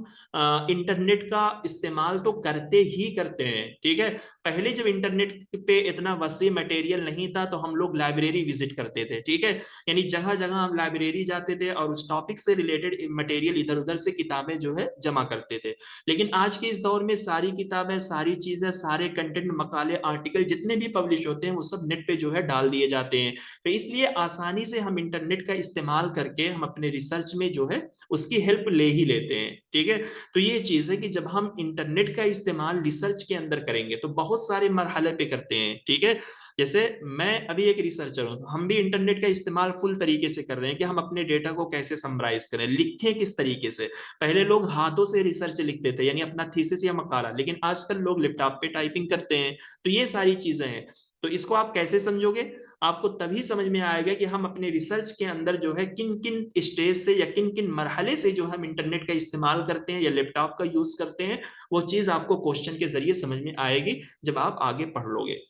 इंटरनेट का इस्तेमाल तो करते ही करते हैं, ठीक है। पहले जब इंटरनेट पे इतना वसी मटेरियल नहीं था तो हम लोग लाइब्रेरी विजिट करते थे, ठीक है। यानी जगह जगह हम लाइब्रेरी जाते थे और उस टॉपिक से रिलेटेड मटेरियल इधर उधर से किताबें जो है जमा करते थे। लेकिन आज के इस दौर में सारी किताबें, सारी चीजें, सारे कंटेंट, मकाले, आर्टिकल जितने भी पब्लिश होते हैं वो सब नेट पे जो है डाल दिए जाते हैं। तो इसलिए आसानी से हम इंटरनेट का इस्तेमाल करके हम अपने रिसर्च में जो है उसकी हेल्प ले ही लेते हैं, ठीक है। तो ये चीज है कि जब हम इंटरनेट का इस्तेमाल रिसर्च के अंदर करेंगे तो बहुत सारे मरहले पे करते हैं, ठीक है। जैसे मैं अभी एक रिसर्चर हूं, हम भी इंटरनेट का इस्तेमाल फुल तरीके से कर रहे हैं कि हम अपने डेटा को कैसे समराइज करें, लिखें किस तरीके से। पहले लोग हाथों से रिसर्च लिखते थे, यानी अपना थीसिस या मकाला, लेकिन आजकल लोग लैपटॉप पे टाइपिंग करते हैं। तो ये सारी चीजें हैं। तो इसको आप कैसे समझोगे, आपको तभी समझ में आएगा कि हम अपने रिसर्च के अंदर जो है किन किन स्टेज से या किन किन मरहले से जो हम इंटरनेट का इस्तेमाल करते हैं या लैपटॉप का यूज करते हैं। वो चीज आपको क्वेश्चन के जरिए समझ में आएगी जब आप आगे पढ़ लोगे।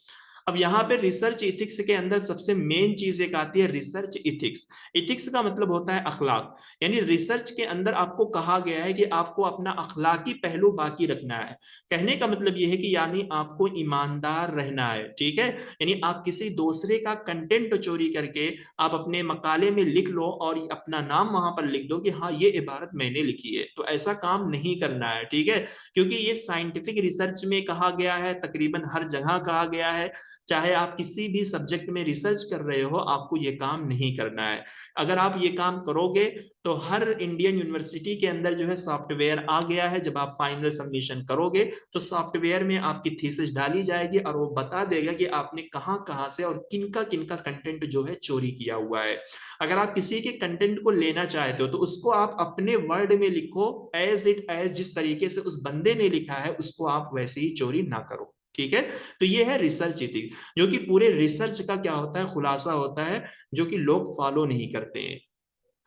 अब यहाँ पे रिसर्च इथिक्स के अंदर सबसे मेन चीज एक आती है, रिसर्च इथिक्स। इथिक्स का मतलब होता है अखलाक, यानी रिसर्च के अंदर आपको कहा गया है कि आपको अपना अखलाकी पहलू बाकी रखना है। कहने का मतलब यह है कि यानी आपको ईमानदार रहना है, ठीक है। यानी आप किसी दूसरे का कंटेंट चोरी करके आप अपने मकाले में लिख लो और अपना नाम वहां पर लिख दो कि हाँ ये इबारत मैंने लिखी है, तो ऐसा काम नहीं करना है, ठीक है। क्योंकि ये साइंटिफिक रिसर्च में कहा गया है, तकरीबन हर जगह कहा गया है। चाहे आप किसी भी सब्जेक्ट में रिसर्च कर रहे हो, आपको ये काम नहीं करना है। अगर आप ये काम करोगे तो हर इंडियन यूनिवर्सिटी के अंदर जो है सॉफ्टवेयर आ गया है, जब आप फाइनल सबमिशन करोगे तो सॉफ्टवेयर में आपकी थीसिस डाली जाएगी और वो बता देगा कि आपने कहाँ कहाँ से और किनका किनका कंटेंट जो है चोरी किया हुआ है। अगर आप किसी के कंटेंट को लेना चाहते हो तो उसको आप अपने वर्ड में लिखो, एज इट एज जिस तरीके से उस बंदे ने लिखा है उसको आप वैसे ही चोरी ना करो, ठीक है। तो ये है रिसर्च इथिक्स, जो कि पूरे रिसर्च का क्या होता है, खुलासा होता है, जो कि लोग फॉलो नहीं करते हैं।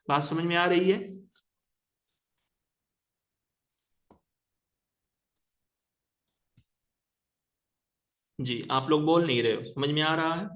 बात समझ में आ रही है। जी आप लोग बोल नहीं रहे हो, समझ में आ रहा है।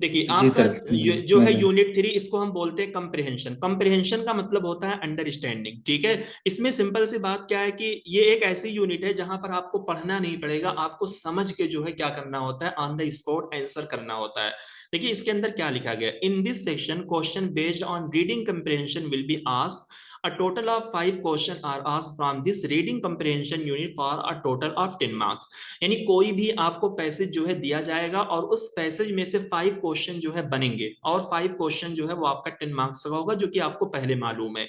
देखिए जी आपका सर, जो मैं है समझ। यूनिट 3, इसको हम बोलते हैं कंप्रिहेंशन। कंप्रिहेंशन का मतलब होता है अंडरस्टैंडिंग, ठीक है। इसमें सिंपल सी बात क्या है कि ये एक ऐसी यूनिट है जहां पर आपको पढ़ना नहीं पड़ेगा, आपको समझ के जो है क्या करना होता है, ऑन द स्पॉट आंसर करना होता है। देखिए इसके अंदर क्या लिखा गया, in this section question based on reading comprehension will be asked. A total of 5 questions are asked from this reading comprehension unit for a total of 10 marks। यानी कोई भी आपको पैसेज जो है दिया जाएगा और उस पैसेज में से 5 क्वेश्चन जो है बनेंगे, और 5 क्वेश्चन जो है वो आपका 10 मार्क्स का होगा, जो कि आपको पहले मालूम है।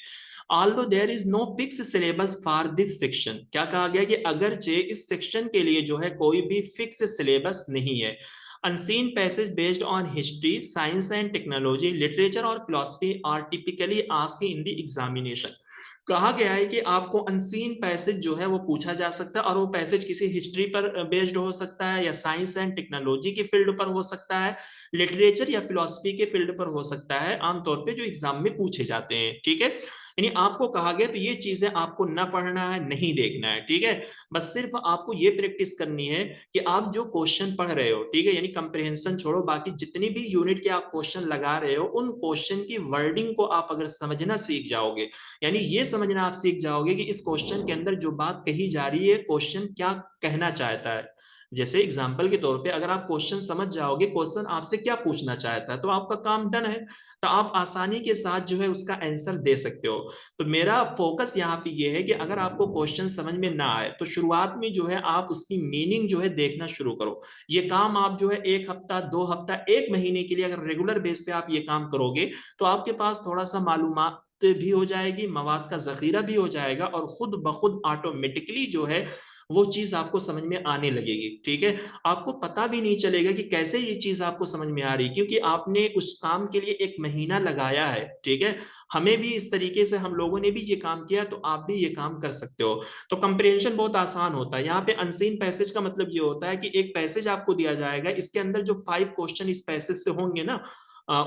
Although there is no fixed syllabus for this section, क्या कहा गया कि अगरचे इस सेक्शन के लिए जो है कोई भी फिक्स सिलेबस नहीं है। Unseen passage based on history, science and technology, literature और philosophy are typically asked in the examination। कहा गया है कि आपको अनसीन पैसेज जो है वो पूछा जा सकता है, और वो पैसेज किसी हिस्ट्री पर बेस्ड हो सकता है, या साइंस एंड टेक्नोलॉजी के फील्ड पर हो सकता है, लिटरेचर या फिलोसफी के फील्ड पर हो सकता है, आमतौर पे जो एग्जाम में पूछे जाते हैं, ठीक है। यानी आपको कहा गया तो ये चीजें आपको ना पढ़ना है, नहीं देखना है, ठीक है। बस सिर्फ आपको ये प्रैक्टिस करनी है कि आप जो क्वेश्चन पढ़ रहे हो, ठीक है, यानी कंप्रिहेंशन छोड़ो, बाकी जितनी भी यूनिट के आप क्वेश्चन लगा रहे हो, उन क्वेश्चन की वर्डिंग को आप अगर समझना सीख जाओगे, यानी ये समझना आप सीख जाओगे कि इस क्वेश्चन के अंदर जो बात कही जा रही है, क्वेश्चन क्या कहना चाहता है। जैसे एग्जाम्पल के तौर पे अगर आप क्वेश्चन समझ जाओगे, क्वेश्चन आपसे क्या पूछना चाहता है, तो आपका काम डन है, तो आप आसानी के साथ जो है उसका आंसर दे सकते हो। तो मेरा फोकस यहाँ पे ये है कि अगर आपको क्वेश्चन समझ में ना आए तो शुरुआत में जो है आप उसकी मीनिंग जो है देखना शुरू करो। ये काम आप जो है 1 हफ्ता, 2 हफ्ता, 1 महीने के लिए अगर रेगुलर बेस पे आप ये काम करोगे, तो आपके पास थोड़ा सा मालूमात भी हो जाएगी, मवाद का जखीरा भी हो जाएगा, और खुद ब खुद ऑटोमेटिकली जो है वो चीज आपको समझ में आने लगेगी, ठीक है। आपको पता भी नहीं चलेगा कि कैसे ये चीज आपको समझ में आ रही, क्योंकि आपने उस काम के लिए 1 महीना लगाया है, ठीक है। हमें भी इस तरीके से, हम लोगों ने भी ये काम किया, तो आप भी ये काम कर सकते हो। तो कंप्रिहेंशन बहुत आसान होता है। यहाँ पे अनसीन पैसेज का मतलब ये होता है कि एक पैसेज आपको दिया जाएगा, इसके अंदर जो 5 क्वेश्चन इस पैसेज से होंगे ना,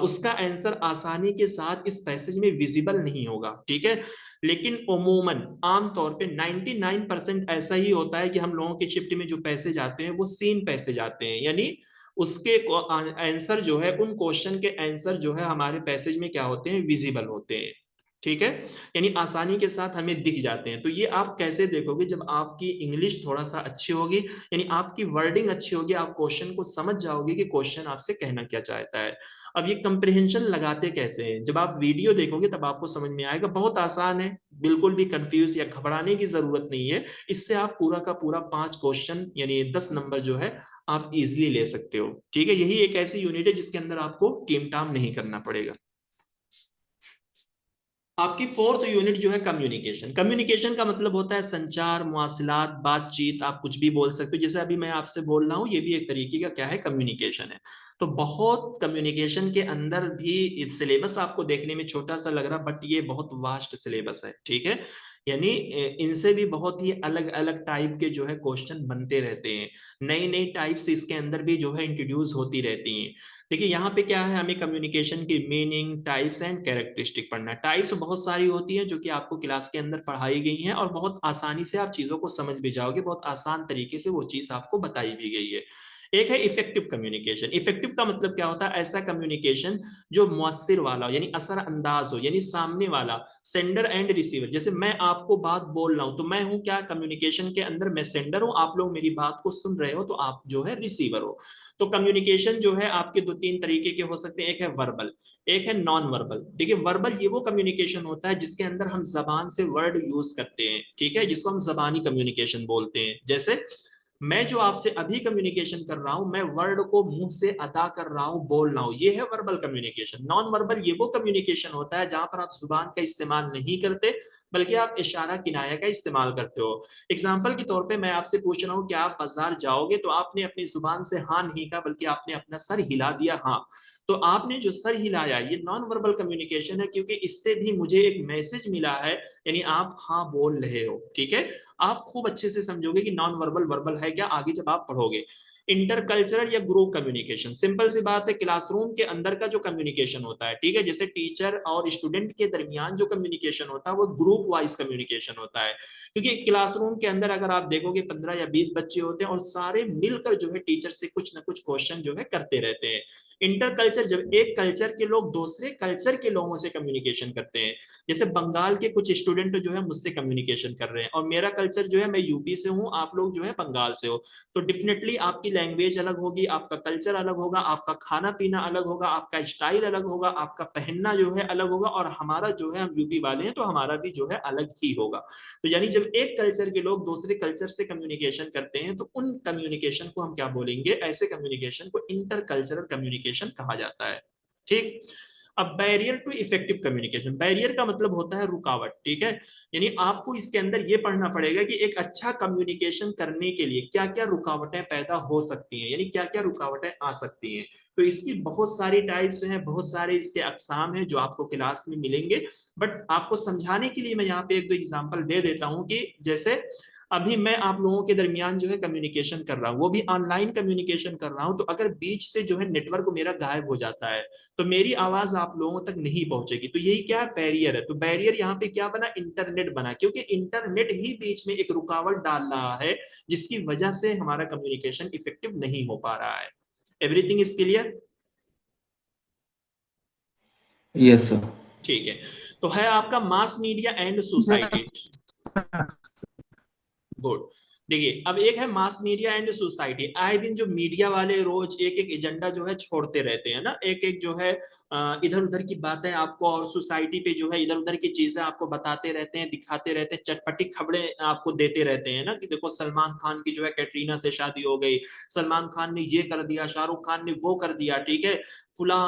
उसका आंसर आसानी के साथ इस पैसेज में विजिबल नहीं होगा, ठीक है। लेकिन उमूमन आमतौर पे 99% ऐसा ही होता है कि हम लोगों के शिफ्ट में जो पैसेज आते हैं वो सीन पैसेज आते हैं, यानी उसके आंसर जो है, उन क्वेश्चन के आंसर जो है हमारे पैसेज में क्या होते हैं, विजिबल होते हैं, ठीक है। यानी आसानी के साथ हमें दिख जाते हैं। तो ये आप कैसे देखोगे, जब आपकी इंग्लिश थोड़ा सा अच्छी होगी, यानी आपकी वर्डिंग अच्छी होगी, आप क्वेश्चन को समझ जाओगे कि क्वेश्चन आपसे कहना क्या चाहता है। अब ये कंप्रिहेंशन लगाते कैसे हैं, जब आप वीडियो देखोगे तब आपको समझ में आएगा, बहुत आसान है, बिल्कुल भी कंफ्यूज या घबराने की जरूरत नहीं है। इससे आप पूरा का पूरा 5 क्वेश्चन यानी 10 नंबर जो है आप इजिली ले सकते हो, ठीक है। यही एक ऐसी यूनिट है जिसके अंदर आपको टीम टाम नहीं करना पड़ेगा। आपकी फोर्थ यूनिट जो है कम्युनिकेशन। कम्युनिकेशन का मतलब होता है संचार, मवासिलात, बातचीत, आप कुछ भी बोल सकते हो। जैसे अभी मैं आपसे बोल रहा हूँ, ये भी एक तरीके का क्या है, कम्युनिकेशन है। तो बहुत कम्युनिकेशन के अंदर भी सिलेबस आपको देखने में छोटा सा लग रहा, बट ये बहुत वास्ट सिलेबस है, ठीक है। यानी इनसे भी बहुत ही अलग अलग टाइप के जो है क्वेश्चन बनते रहते हैं, नई नई टाइप्स इसके अंदर भी जो है इंट्रोड्यूस होती रहती हैं। देखिए यहाँ पे क्या है, हमें कम्युनिकेशन की मीनिंग, टाइप्स एंड कैरेक्टरिस्टिक पढ़ना है। टाइप्स बहुत सारी होती है जो कि आपको क्लास के अंदर पढ़ाई गई हैं, और बहुत आसानी से आप चीजों को समझ भी जाओगे, बहुत आसान तरीके से वो चीज आपको बताई भी गई है। एक है इफेक्टिव कम्युनिकेशन। इफेक्टिव का मतलब क्या होता है, ऐसा कम्युनिकेशन जो मुअस्सिर वाला हो, यानी असर अंदाज हो, यानी सामने वाला, सेंडर एंड रिसीवर। जैसे मैं आपको बात बोल रहा हूं, तो मैं हूं क्या, कम्युनिकेशन के अंदर मैं सेंडर हूं, आप लोग मेरी बात को सुन रहे हो, तो आप जो है रिसीवर हो। तो कम्युनिकेशन जो है आपके 2-3 तरीके के हो सकते हैं, एक है वर्बल, एक है नॉन वर्बल। देखिए वर्बल ये वो कम्युनिकेशन होता है जिसके अंदर हम जबान से वर्ड यूज करते हैं, ठीक है, जिसको हम जबानी कम्युनिकेशन बोलते हैं। जैसे मैं जो आपसे अभी कम्युनिकेशन कर रहा हूं, मैं वर्ड को मुंह से अदा कर रहा हूं, बोल रहा हूं, ये है वर्बल कम्युनिकेशन। नॉन वर्बल ये वो कम्युनिकेशन होता है जहां पर आप जुबान का इस्तेमाल नहीं करते, बल्कि आप इशारा किनाया का इस्तेमाल करते हो। एग्जाम्पल के तौर पे मैं आपसे पूछ रहा हूँ कि आप बाजार जाओगे, तो आपने अपनी जुबान से हाँ नहीं कहा, बल्कि आपने अपना सर हिला दिया, हाँ। तो आपने जो सर हिलाया, ये नॉन वर्बल कम्युनिकेशन है, क्योंकि इससे भी मुझे एक मैसेज मिला है, यानी आप हाँ बोल रहे हो, ठीक है। आप खूब अच्छे से समझोगे कि नॉन वर्बल वर्बल है क्या, आगे जब आप पढ़ोगे। इंटरकल्चरल या ग्रुप कम्युनिकेशन, सिंपल सी बात है, क्लासरूम के अंदर का जो कम्युनिकेशन होता है, ठीक है, जैसे टीचर और स्टूडेंट के दरमियान जो कम्युनिकेशन होता है वो ग्रुप वाइज कम्युनिकेशन होता है। क्योंकि क्लासरूम के अंदर अगर आप देखोगे 15 या 20 बच्चे होते हैं और सारे मिलकर जो है टीचर से कुछ ना कुछ क्वेश्चन जो है करते रहते हैं। इंटरकल्चर, जब एक कल्चर के लोग दूसरे कल्चर के लोगों से कम्युनिकेशन करते हैं, जैसे बंगाल के कुछ स्टूडेंट जो है मुझसे कम्युनिकेशन कर रहे हैं और मेरा कल्चर जो है, मैं यूपी से हूँ, आप लोग जो है बंगाल से हो, तो डेफिनेटली आपकी लैंग्वेज अलग होगी, आपका कल्चर अलग होगा, आपका खाना पीना अलग होगा, आपका स्टाइल अलग होगा, आपका पहनना जो है अलग होगा, और हमारा जो है, हम यूपी वाले हैं तो हमारा भी जो है अलग ही होगा। तो यानी जब एक कल्चर के लोग दूसरे कल्चर से कम्युनिकेशन करते हैं तो उन कम्युनिकेशन को हम क्या बोलेंगे, ऐसे कम्युनिकेशन को इंटर कल्चरल कम्युनिकेशन कहा जाता है। ठीक। अब barrier to effective communication, barrier का मतलब होता है रुकावट, ठीक है, यानी आपको इसके अंदर ये पढ़ना पड़ेगा कि एक अच्छा कम्युनिकेशन करने के लिए क्या क्या रुकावटें पैदा हो सकती हैं, यानी क्या क्या रुकावटें आ सकती हैं। तो इसकी बहुत सारी टाइप्स हैं, बहुत सारे इसके अकसाम हैं जो आपको क्लास में मिलेंगे, बट आपको समझाने के लिए मैं यहाँ पे एक दो एग्जांपल दे देता हूँ कि जैसे अभी मैं आप लोगों के दरमियान जो है कम्युनिकेशन कर रहा हूँ, वो भी ऑनलाइन कम्युनिकेशन कर रहा हूँ, तो अगर बीच से जो है नेटवर्क मेरा गायब हो जाता है तो मेरी आवाज आप लोगों तक नहीं पहुंचेगी, तो यही क्या है, बैरियर है। तो बैरियर यहाँ पे क्या बना, इंटरनेट बना, क्योंकि इंटरनेट ही बीच में एक रुकावट डाल रहा है जिसकी वजह से हमारा कम्युनिकेशन इफेक्टिव नहीं हो पा रहा है। Everything is clear? Yes sir. ठीक है। तो है आपका mass media and society. Good. देखिए, अब एक है मास मीडिया एंड सोसाइटी, आए दिन जो मीडिया वाले रोज एक एक एजेंडा जो है छोड़ते रहते हैं ना, एक एक जो है इधर उधर की बातें आपको, और सोसाइटी पे जो है इधर उधर की चीजें आपको बताते रहते हैं, दिखाते रहते हैं, चटपटी खबरें आपको देते रहते हैं ना, कि देखो सलमान खान की जो है कैटरीना से शादी हो गई, सलमान खान ने ये कर दिया, शाहरुख खान ने वो कर दिया, ठीक है, फुला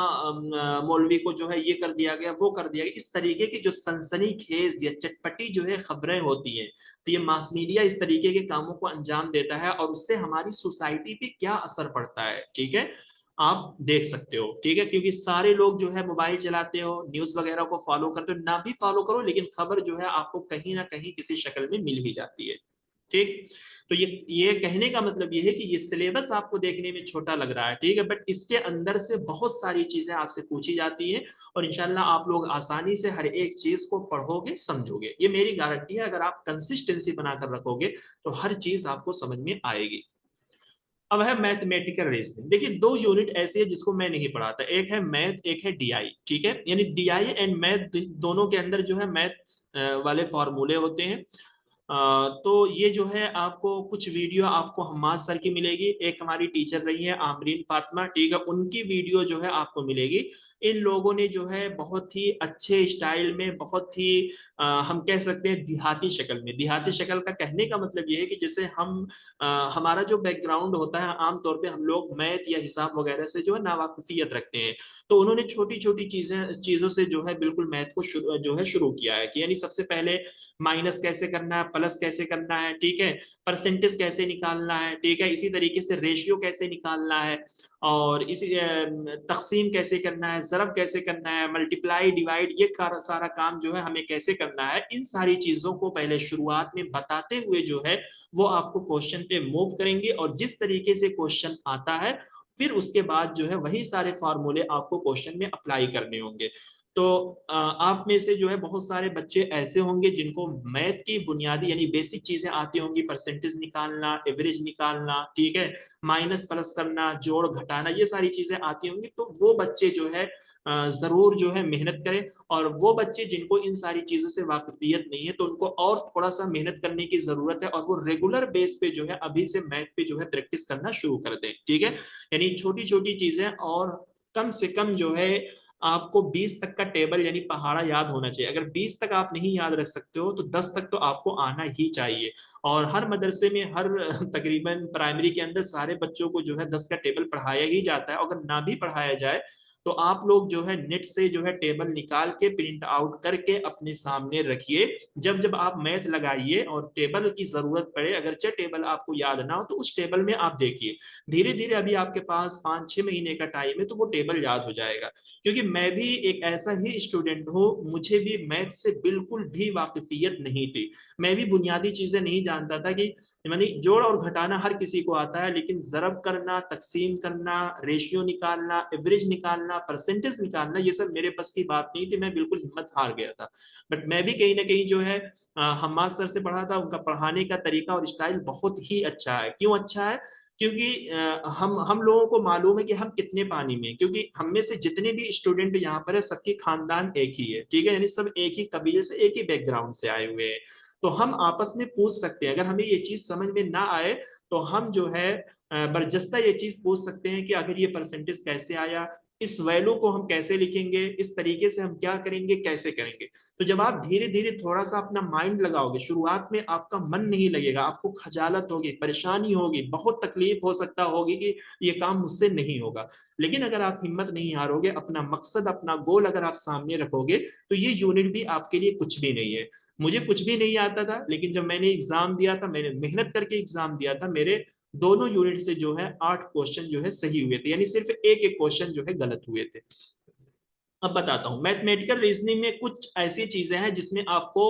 मौलवी को जो है ये कर दिया गया, वो कर दिया गया, इस तरीके की जो सनसनीखेज या चटपटी जो है खबरें होती हैं, तो ये मास मीडिया इस तरीके के कामों को अंजाम देता है और उससे हमारी सोसाइटी पे क्या असर पड़ता है, ठीक है, आप देख सकते हो, ठीक है, क्योंकि सारे लोग जो है मोबाइल चलाते हो, न्यूज वगैरह को फॉलो करते हो, ना भी फॉलो करो लेकिन खबर जो है आपको कहीं ना कहीं किसी शक्ल में मिल ही जाती है। ठीक। तो ये कहने का मतलब ये है कि ये सिलेबस आपको देखने में छोटा लग रहा है, ठीक है, बट इसके अंदर से बहुत सारी चीजें आपसे पूछी जाती हैं और इंशाल्लाह आप लोग आसानी से हर एक चीज को पढ़ोगे, समझोगे, ये मेरी गारंटी है। अगर आप कंसिस्टेंसी बनाकर रखोगे तो हर चीज आपको समझ में आएगी। अब है मैथमेटिकल रीजनिंग। देखिए, दो यूनिट ऐसी है जिसको मैं नहीं पढ़ाता, एक है मैथ, एक है डीआई, ठीक है, यानी डीआई एंड मैथ दोनों के अंदर जो है मैथ वाले फॉर्मूले होते हैं। तो ये जो है आपको कुछ वीडियो आपको हम्माद सर की मिलेगी, एक हमारी टीचर रही है आमरीन फातिमा, ठीक है, उनकी वीडियो जो है आपको मिलेगी। इन लोगों ने जो है बहुत ही अच्छे स्टाइल में, बहुत ही हम कह सकते हैं देहाती शक्ल में, देहाती शक्ल का कहने का मतलब ये है कि जैसे हम हमारा जो बैकग्राउंड होता है, आमतौर पे हम लोग मैथ या हिसाब वगैरह से जो है नावाकिफियत रखते हैं, तो उन्होंने छोटी छोटी चीजों से जो है बिल्कुल मैथ को जो है शुरू किया है, कि यानी सबसे पहले माइनस कैसे करना है, प्लस कैसे करना है, ठीक है, परसेंटेज कैसे निकालना है, ठीक है, इसी तरीके से रेशियो कैसे निकालना है, और इसी तकसीम कैसे करना है, ज़रब कैसे करना है, मल्टीप्लाई डिवाइड, ये सारा काम जो है हमें कैसे करना है, इन सारी चीजों को पहले शुरुआत में बताते हुए जो है वो आपको क्वेश्चन पे मूव करेंगे, और जिस तरीके से क्वेश्चन आता है फिर उसके बाद जो है वही सारे फॉर्मूले आपको क्वेश्चन में अप्लाई करने होंगे। तो आप में से जो है बहुत सारे बच्चे ऐसे होंगे जिनको मैथ की बुनियादी यानी बेसिक चीजें आती होंगी, परसेंटेज निकालना, एवरेज निकालना, ठीक है, माइनस प्लस करना, जोड़ घटाना, ये सारी चीजें आती होंगी, तो वो बच्चे जो है जरूर जो है मेहनत करें। और वो बच्चे जिनको इन सारी चीजों से वाकिफियत नहीं है तो उनको और थोड़ा सा मेहनत करने की जरूरत है, और वो रेगुलर बेस पे जो है अभी से मैथ पे जो है प्रैक्टिस करना शुरू कर दें, ठीक है, यानी छोटी छोटी चीजें, और कम से कम जो है आपको 20 तक का टेबल यानी पहाड़ा याद होना चाहिए। अगर 20 तक आप नहीं याद रख सकते हो तो 10 तक तो आपको आना ही चाहिए। और हर मदरसे में, हर तकरीबन प्राइमरी के अंदर सारे बच्चों को जो है 10 का टेबल पढ़ाया ही जाता है। अगर ना भी पढ़ाया जाए तो आप लोग जो है नेट से जो है टेबल निकाल के प्रिंट आउट करके अपने सामने रखिए। जब जब आप मैथ लगाइए और टेबल की जरूरत पड़े, अगरचे टेबल आपको याद ना हो तो उस टेबल में आप देखिए, धीरे धीरे अभी आपके पास 5-6 महीने का टाइम है तो वो टेबल याद हो जाएगा। क्योंकि मैं भी एक ऐसा ही स्टूडेंट हूँ, मुझे भी मैथ से बिल्कुल भी वाकिफियत नहीं थी, मैं भी बुनियादी चीजें नहीं जानता था कि यानी जोड़ और घटाना हर किसी को आता है, लेकिन ज़रब करना, तकसीम करना, रेशियो निकालना, एवरेज निकालना, परसेंटेज निकालना, ये सब मेरे बस की बात नहीं थी। मैं बिल्कुल हिम्मत हार गया था। बट मैं भी कहीं ना कहीं जो है हम्माद सर से पढ़ा था। उनका पढ़ाने का तरीका और स्टाइल बहुत ही अच्छा है। क्यों अच्छा है? क्योंकि हम लोगों को मालूम है कि हम कितने पानी में, क्योंकि हम में से जितने भी स्टूडेंट यहाँ पर है सबकी खानदान एक ही है, ठीक है, यानी सब एक ही कबीले से, एक ही बैकग्राउंड से आए हुए हैं। तो हम आपस में पूछ सकते हैं। अगर हमें ये चीज समझ में ना आए तो हम जो है बरजस्ता ये चीज पूछ सकते हैं कि आखिर ये परसेंटेज कैसे आया, इस वैल्यू को हम कैसे लिखेंगे, इस तरीके से हम क्या करेंगे, कैसे करेंगे। तो जब आप धीरे धीरे थोड़ा सा अपना माइंड लगाओगे, शुरुआत में आपका मन नहीं लगेगा, आपको खजालत होगी, परेशानी होगी, बहुत तकलीफ हो सकता होगी कि ये काम मुझसे नहीं होगा। लेकिन अगर आप हिम्मत नहीं हारोगे, अपना मकसद, अपना गोल अगर आप सामने रखोगे, तो ये यूनिट भी आपके लिए कुछ भी नहीं है। मुझे कुछ भी नहीं आता था, लेकिन जब मैंने एग्जाम दिया था, मैंने मेहनत करके एग्जाम दिया था, मेरे दोनों यूनिट से जो है 8 क्वेश्चन जो है सही हुए थे, यानी सिर्फ एक एक क्वेश्चन जो है गलत हुए थे। अब बताता हूँ, मैथमेटिकल रीजनिंग में कुछ ऐसी चीजें हैं जिसमें आपको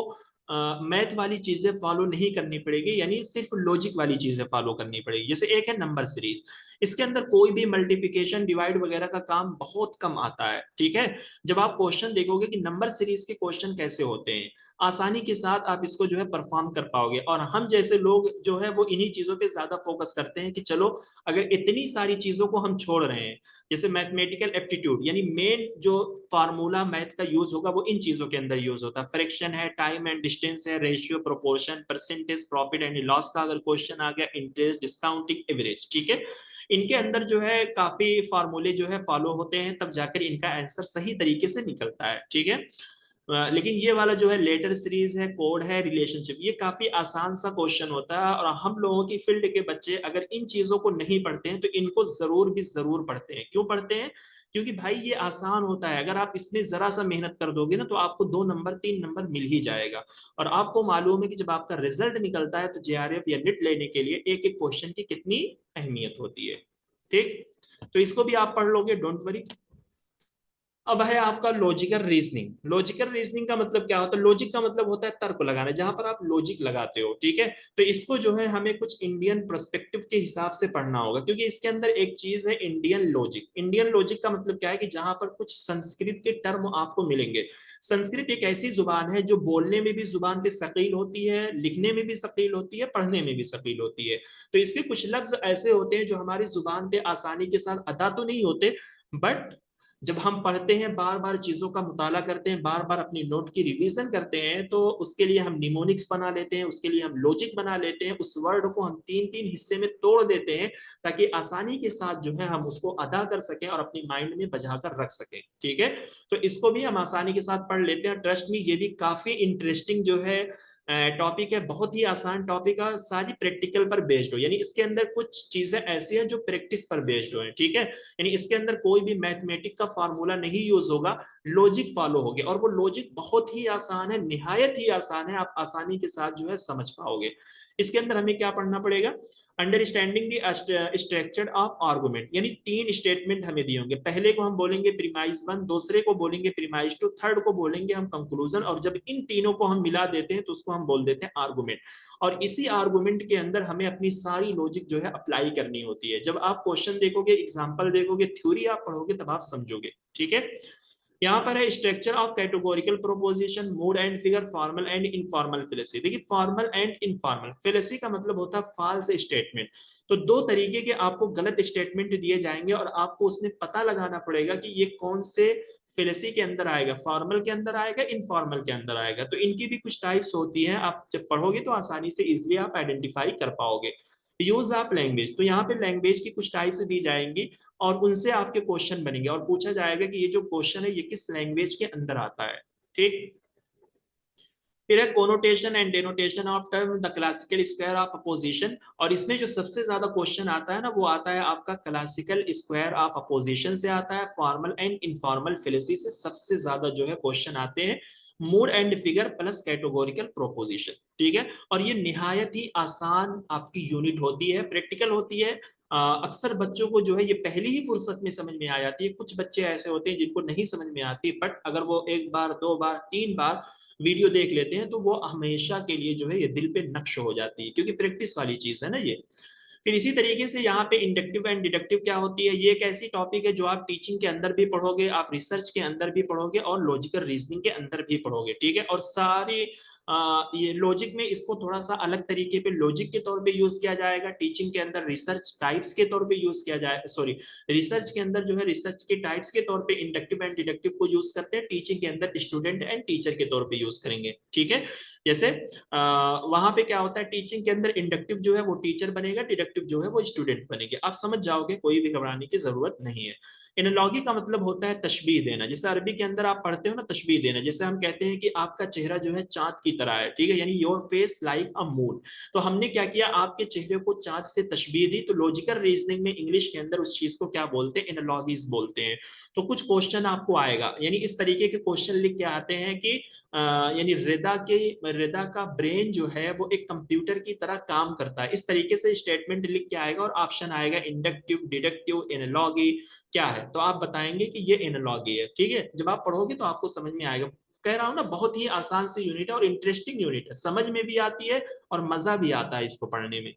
मैथ वाली चीजें फॉलो नहीं करनी पड़ेगी, यानी सिर्फ लॉजिक वाली चीजें फॉलो करनी पड़ेगी। जैसे एक है नंबर सीरीज, इसके अंदर कोई भी मल्टीप्लिकेशन, डिवाइड वगैरह का काम बहुत कम आता है, ठीक है। जब आप क्वेश्चन देखोगे कि नंबर सीरीज के क्वेश्चन कैसे होते हैं, आसानी के साथ आप इसको जो है परफॉर्म कर पाओगे। और हम जैसे लोग जो है वो इन्हीं चीजों पे ज्यादा फोकस करते हैं कि चलो, अगर इतनी सारी चीजों को हम छोड़ रहे हैं, जैसे मैथमेटिकल एप्टीट्यूड, यानी मेन जो फार्मूला मैथ का यूज होगा वो इन चीजों के अंदर यूज होता है। फ्रैक्शन है, टाइम एंड डिस्टेंस है, ratio, proportion, percentage, profit and loss का अगर क्वेश्चन आ गया, इंटरेस्ट, डिस्काउंटिंग, एवरेज, ठीक है। इनके अंदर जो है काफी फार्मूले जो है फॉलो होते हैं, तब जाकर इनका आंसर सही तरीके से निकलता है, ठीक है। लेकिन ये वाला जो है लेटर सीरीज है, कोड है, रिलेशनशिप, ये काफी आसान सा क्वेश्चन होता है। और हम लोगों की फील्ड के बच्चे अगर इन चीजों को नहीं पढ़ते हैं तो इनको जरूर भी जरूर पढ़ते हैं। क्यों पढ़ते हैं? क्योंकि भाई ये आसान होता है। अगर आप इसमें जरा सा मेहनत कर दोगे ना, तो आपको 2 नंबर 3 नंबर मिल ही जाएगा। और आपको मालूम है कि जब आपका रिजल्ट निकलता है तो जेआरएफ या निट लेने के लिए एक एक क्वेश्चन की कितनी अहमियत होती है, ठीक। तो इसको भी आप पढ़ लोगे, डोंट वरी। अब है आपका लॉजिकल रीजनिंग। लॉजिकल रीजनिंग का मतलब क्या होता है? लॉजिक का मतलब होता है तर्क लगाना, जहां पर आप लॉजिक लगाते हो, ठीक है। तो इसको जो है हमें कुछ इंडियन पर्सपेक्टिव के हिसाब से पढ़ना होगा, क्योंकि इसके अंदर एक चीज है इंडियन लॉजिक। इंडियन लॉजिक का मतलब क्या है कि जहां पर कुछ संस्कृत के टर्म आपको मिलेंगे। संस्कृत एक ऐसी जुबान है जो बोलने में भी जुबान पे सकील होती है, लिखने में भी सकील होती है, पढ़ने में भी सकील होती है। तो इसके कुछ लफ्ज ऐसे होते हैं जो हमारी जुबान पे आसानी के साथ अदा तो नहीं होते, बट जब हम पढ़ते हैं, बार बार चीजों का मुताला करते हैं, बार बार अपनी नोट की रिवीजन करते हैं, तो उसके लिए हम निमोनिक्स बना लेते हैं, उसके लिए हम लॉजिक बना लेते हैं, उस वर्ड को हम 3 3 हिस्से में तोड़ देते हैं, ताकि आसानी के साथ जो है हम उसको अदा कर सकें और अपनी माइंड में बजा कर रख सकें, ठीक है। तो इसको भी हम आसानी के साथ पढ़ लेते हैं। ट्रस्ट में ये भी काफी इंटरेस्टिंग जो है टॉपिक है, बहुत ही आसान टॉपिक है, सारी प्रैक्टिकल पर बेस्ड हो, यानी इसके अंदर कुछ चीजें ऐसी हैं जो प्रैक्टिस पर बेस्ड हो, ठीक है। यानी इसके अंदर कोई भी मैथमेटिक का फार्मूला नहीं यूज होगा, लॉजिक फॉलो होगे, और वो लॉजिक बहुत ही आसान है, निहायत ही आसान है, आप आसानी के साथ जो है समझ पाओगे। इसके अंदर हमें क्या पढ़ना पड़ेगा? Understanding the structure of argument, यानी 3 स्टेटमेंट हमें दिए होंगे। पहले को हम बोलेंगे प्रीमाइज 1, दूसरे को बोलेंगे प्रीमाइज 2, थर्ड को बोलेंगे हम कंक्लूजन। और जब इन तीनों को हम मिला देते हैं तो उसको हम बोल देते हैं आर्गुमेंट। और इसी आर्गुमेंट के अंदर हमें अपनी सारी लॉजिक जो है अप्लाई करनी होती है। जब आप क्वेश्चन देखोगे, एग्जांपल देखोगे, थ्योरी आप पढ़ोगे, तब आप समझोगे, ठीक है। यहाँ पर है structure of categorical proposition, mood and figure, formal and informal fallacy. देखिए, फॉर्मल एंड इनफॉर्मल फेलेसी का मतलब होता है फॉल्स स्टेटमेंट। तो 2 तरीके के आपको गलत स्टेटमेंट दिए जाएंगे और आपको उसमें पता लगाना पड़ेगा कि ये कौन से फेलेसी के अंदर आएगा, फॉर्मल के अंदर आएगा, इनफॉर्मल के अंदर आएगा। तो इनकी भी कुछ टाइप्स होती हैं, आप जब पढ़ोगे तो आसानी से इजिली आप आइडेंटिफाई कर पाओगे। यूज ऑफ लैंग्वेज, तो यहाँ पे लैंग्वेज की कुछ टाइप्स दी जाएंगी और उनसे आपके क्वेश्चन बनेंगे और पूछा जाएगा कि ये जो क्वेश्चन है ये किस लैंग्वेज के अंदर आता है, ठीक। फिर है connotation and denotation of term, the classical square of opposition. और इसमें जो सबसे ज्यादा क्वेश्चन आता है ना, वो आता है आपका क्लासिकल स्क्वायर ऑफ अपोजिशन से आता है, फॉर्मल एंड इनफॉर्मल फेलेसी से सबसे ज्यादा जो है क्वेश्चन आते हैं। Mood and figure plus categorical proposition, ठीक है। और ये निहायत ही आसान आपकी यूनिट होती है, प्रैक्टिकल होती है, अक्सर बच्चों को जो है ये पहली ही फुर्सत में समझ में आ जाती है। कुछ बच्चे ऐसे होते हैं जिनको नहीं समझ में आती, बट अगर वो एक बार, दो बार, तीन बार वीडियो देख लेते हैं तो वो हमेशा के लिए जो है ये दिल पे नक्श हो जाती है, क्योंकि प्रैक्टिस वाली चीज है ना ये। फिर इसी तरीके से यहाँ पे इंडक्टिव एंड डिडक्टिव क्या होती है, ये एक ऐसी टॉपिक है जो आप टीचिंग के अंदर भी पढ़ोगे, आप रिसर्च के अंदर भी पढ़ोगे और लॉजिकल रीजनिंग के अंदर भी पढ़ोगे, ठीक है। और सारी ये लॉजिक में इसको थोड़ा सा अलग तरीके पे लॉजिक के तौर पे यूज किया जाएगा, टीचिंग के अंदर रिसर्च टाइप्स के तौर पे यूज किया जाए, सॉरी, रिसर्च के अंदर जो है रिसर्च के टाइप्स के तौर पे इंडक्टिव एंड डिडक्टिव को यूज करते हैं, टीचिंग के अंदर स्टूडेंट एंड टीचर के तौर पे यूज करेंगे, ठीक है। जैसे वहां पे क्या होता है, टीचिंग के अंदर इंडक्टिव जो है वो टीचर बनेगा, डिडक्टिव जो है वो स्टूडेंट बनेंगे, आप समझ जाओगे, कोई भी घबराने की जरूरत नहीं है। एनालॉगी का मतलब होता है तशबीह देना, जैसे अरबी के अंदर आप पढ़ते हो ना तशबीह देना, जैसे हम कहते हैं कि आपका चेहरा जो है चांद की तरह है, ठीक है, यानी your face like a moon. तो हमने क्या किया, आपके चेहरे को चांद से तशबीह दी। तो लॉजिकल रीजनिंग में इंग्लिश के अंदर उस चीज को क्या बोलते हैं, एनालॉगीज बोलते हैं। तो कुछ क्वेश्चन आपको आएगा, यानी इस तरीके के क्वेश्चन लिख के आते हैं कि यानी रिदा का ब्रेन जो है वो एक कंप्यूटर की तरह काम करता है, इस तरीके से स्टेटमेंट लिख के आएगा और ऑप्शन आएगा इंडक्टिव, डिडक्टिव, एनालॉगी क्या है, तो आप बताएंगे कि ये एनालॉगी है, ठीक है। जब आप पढ़ोगे तो आपको समझ में आएगा। कह रहा हूं ना, बहुत ही आसान सी यूनिट है और इंटरेस्टिंग यूनिट है, समझ में भी आती है और मजा भी आता है इसको पढ़ने में।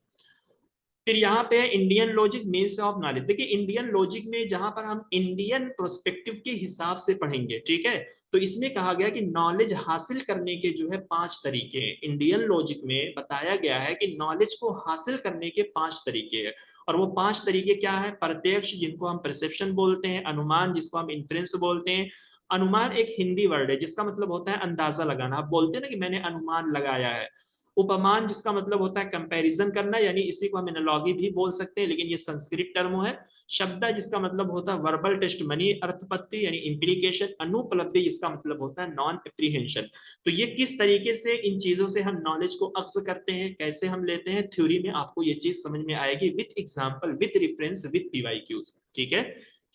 फिर यहाँ पे है Indian logic means of knowledge. देखिए इंडियन लॉजिक में जहां पर हम इंडियन प्रोस्पेक्टिव के हिसाब से पढ़ेंगे, ठीक है, तो इसमें कहा गया कि नॉलेज हासिल करने के जो है 5 तरीके हैं। इंडियन लॉजिक में बताया गया है कि नॉलेज को हासिल करने के 5 तरीके हैं, और वो 5 तरीके क्या है, प्रत्यक्ष जिनको हम परसेप्शन बोलते हैं, अनुमान जिसको हम इन्फ्रेंस बोलते हैं। अनुमान एक हिंदी वर्ड है जिसका मतलब होता है अंदाजा लगाना, आप बोलते हैं ना कि मैंने अनुमान लगाया है। उपमान जिसका मतलब होता है कंपैरिजन करना, यानी इसी को हम एनालॉगी भी बोल सकते हैं, लेकिन ये संस्कृत टर्म है। शब्द जिसका मतलब होता है वर्बल टेस्टमनी, अर्थपत्ति यानी इंप्लीकेशन। अनुपलब्धि जिसका मतलब होता है नॉन एप्रीहेंशन। तो ये किस तरीके से इन चीजों से हम नॉलेज को अक्स करते हैं, कैसे हम लेते हैं, थ्योरी में आपको ये चीज समझ में आएगी, with example, with reference, with PYQs, ठीक है।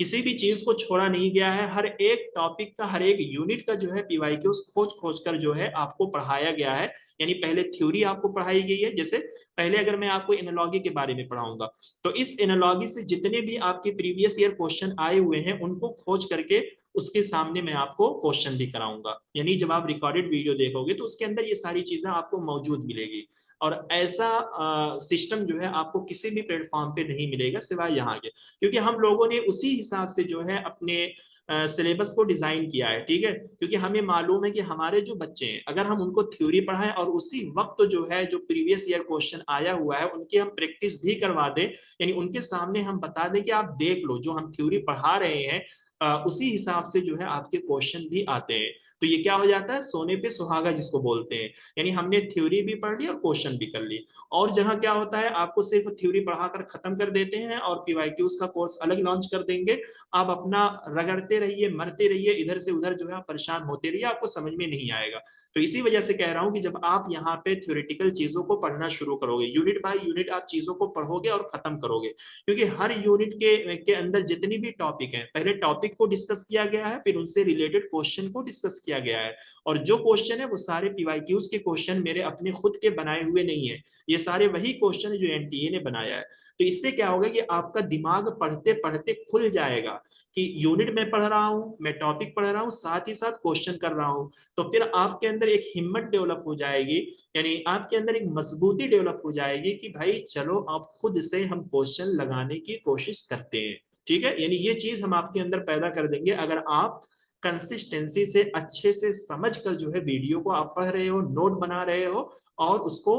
किसी भी चीज को छोड़ा नहीं गया है, हर एक टॉपिक का, हर एक यूनिट का जो है पीवाईक्यूज खोज खोज कर जो है आपको पढ़ाया गया है। यानी पहले थ्योरी आपको पढ़ाई गई है, जैसे पहले अगर मैं आपको एनालॉगी के बारे में पढ़ाऊंगा तो इस एनालॉगी से जितने भी आपके प्रीवियस ईयर क्वेश्चन आए हुए हैं उनको खोज करके उसके सामने मैं आपको क्वेश्चन भी कराऊंगा। यानी जब आप रिकॉर्डेड वीडियो देखोगे तो उसके अंदर ये सारी चीजें आपको मौजूद मिलेगी, और ऐसा सिस्टम जो है आपको किसी भी प्लेटफॉर्म पे नहीं मिलेगा सिवाय यहाँ के, क्योंकि हम लोगों ने उसी हिसाब से जो है अपने सिलेबस को डिजाइन किया है, ठीक है। क्योंकि हमें मालूम है कि हमारे जो बच्चे हैं अगर हम उनको थ्योरी पढ़ाएं और उसी वक्त जो है जो प्रीवियस ईयर क्वेश्चन आया हुआ है उनकी हम प्रैक्टिस भी करवा दें, यानी उनके सामने हम बता दें कि आप देख लो जो हम थ्योरी पढ़ा रहे हैं उसी हिसाब से जो है आपके क्वेश्चन भी आते हैं। तो ये क्या हो जाता है, सोने पे सुहागा जिसको बोलते हैं, यानी हमने थ्योरी भी पढ़ ली और क्वेश्चन भी कर ली। और जहां क्या होता है, आपको सिर्फ थ्योरी पढ़ाकर खत्म कर देते हैं और पीवाईक्यूज का कोर्स अलग लॉन्च कर देंगे, आप अपना रगड़ते रहिए, मरते रहिए, इधर से उधर जो है आप परेशान होते रहिए, आपको समझ में नहीं आएगा। तो इसी वजह से कह रहा हूं कि जब आप यहाँ पे थ्योरेटिकल चीजों को पढ़ना शुरू करोगे, यूनिट बाय यूनिट आप चीजों को पढ़ोगे और खत्म करोगे, क्योंकि हर यूनिट के अंदर जितनी भी टॉपिक है, पहले टॉपिक को डिस्कस किया गया है, फिर उनसे रिलेटेड क्वेश्चन को डिस्कस किया गया है। और जो क्वेश्चन है वो सारे पीवाईक्यूज के क्वेश्चन मेरे अपने खुद के बनाए हुए नहीं है, ये सारे वही क्वेश्चन जो एनटीए ने बनाया है। तो इससे क्या होगा कि आपका दिमाग पढ़ते पढ़ते खुल जाएगा कि यूनिट में पढ़ रहा हूं, मैं टॉपिक पढ़ रहा हूं, साथ ही साथ क्वेश्चन कर रहा हूं। तो फिर आपके अंदर एक हिम्मत डेवलप हो जाएगी, यानी आपके अंदर एक मजबूती डेवलप हो जाएगी कि भाई चलो आप खुद से हम क्वेश्चन लगाने की कोशिश करते हैं, ठीक है। यानी ये चीज हम आपके अंदर पैदा कर देंगे अगर आप कंसिस्टेंसी से अच्छे से समझ कर जो है वीडियो को आप पढ़ रहे हो, नोट बना रहे हो और उसको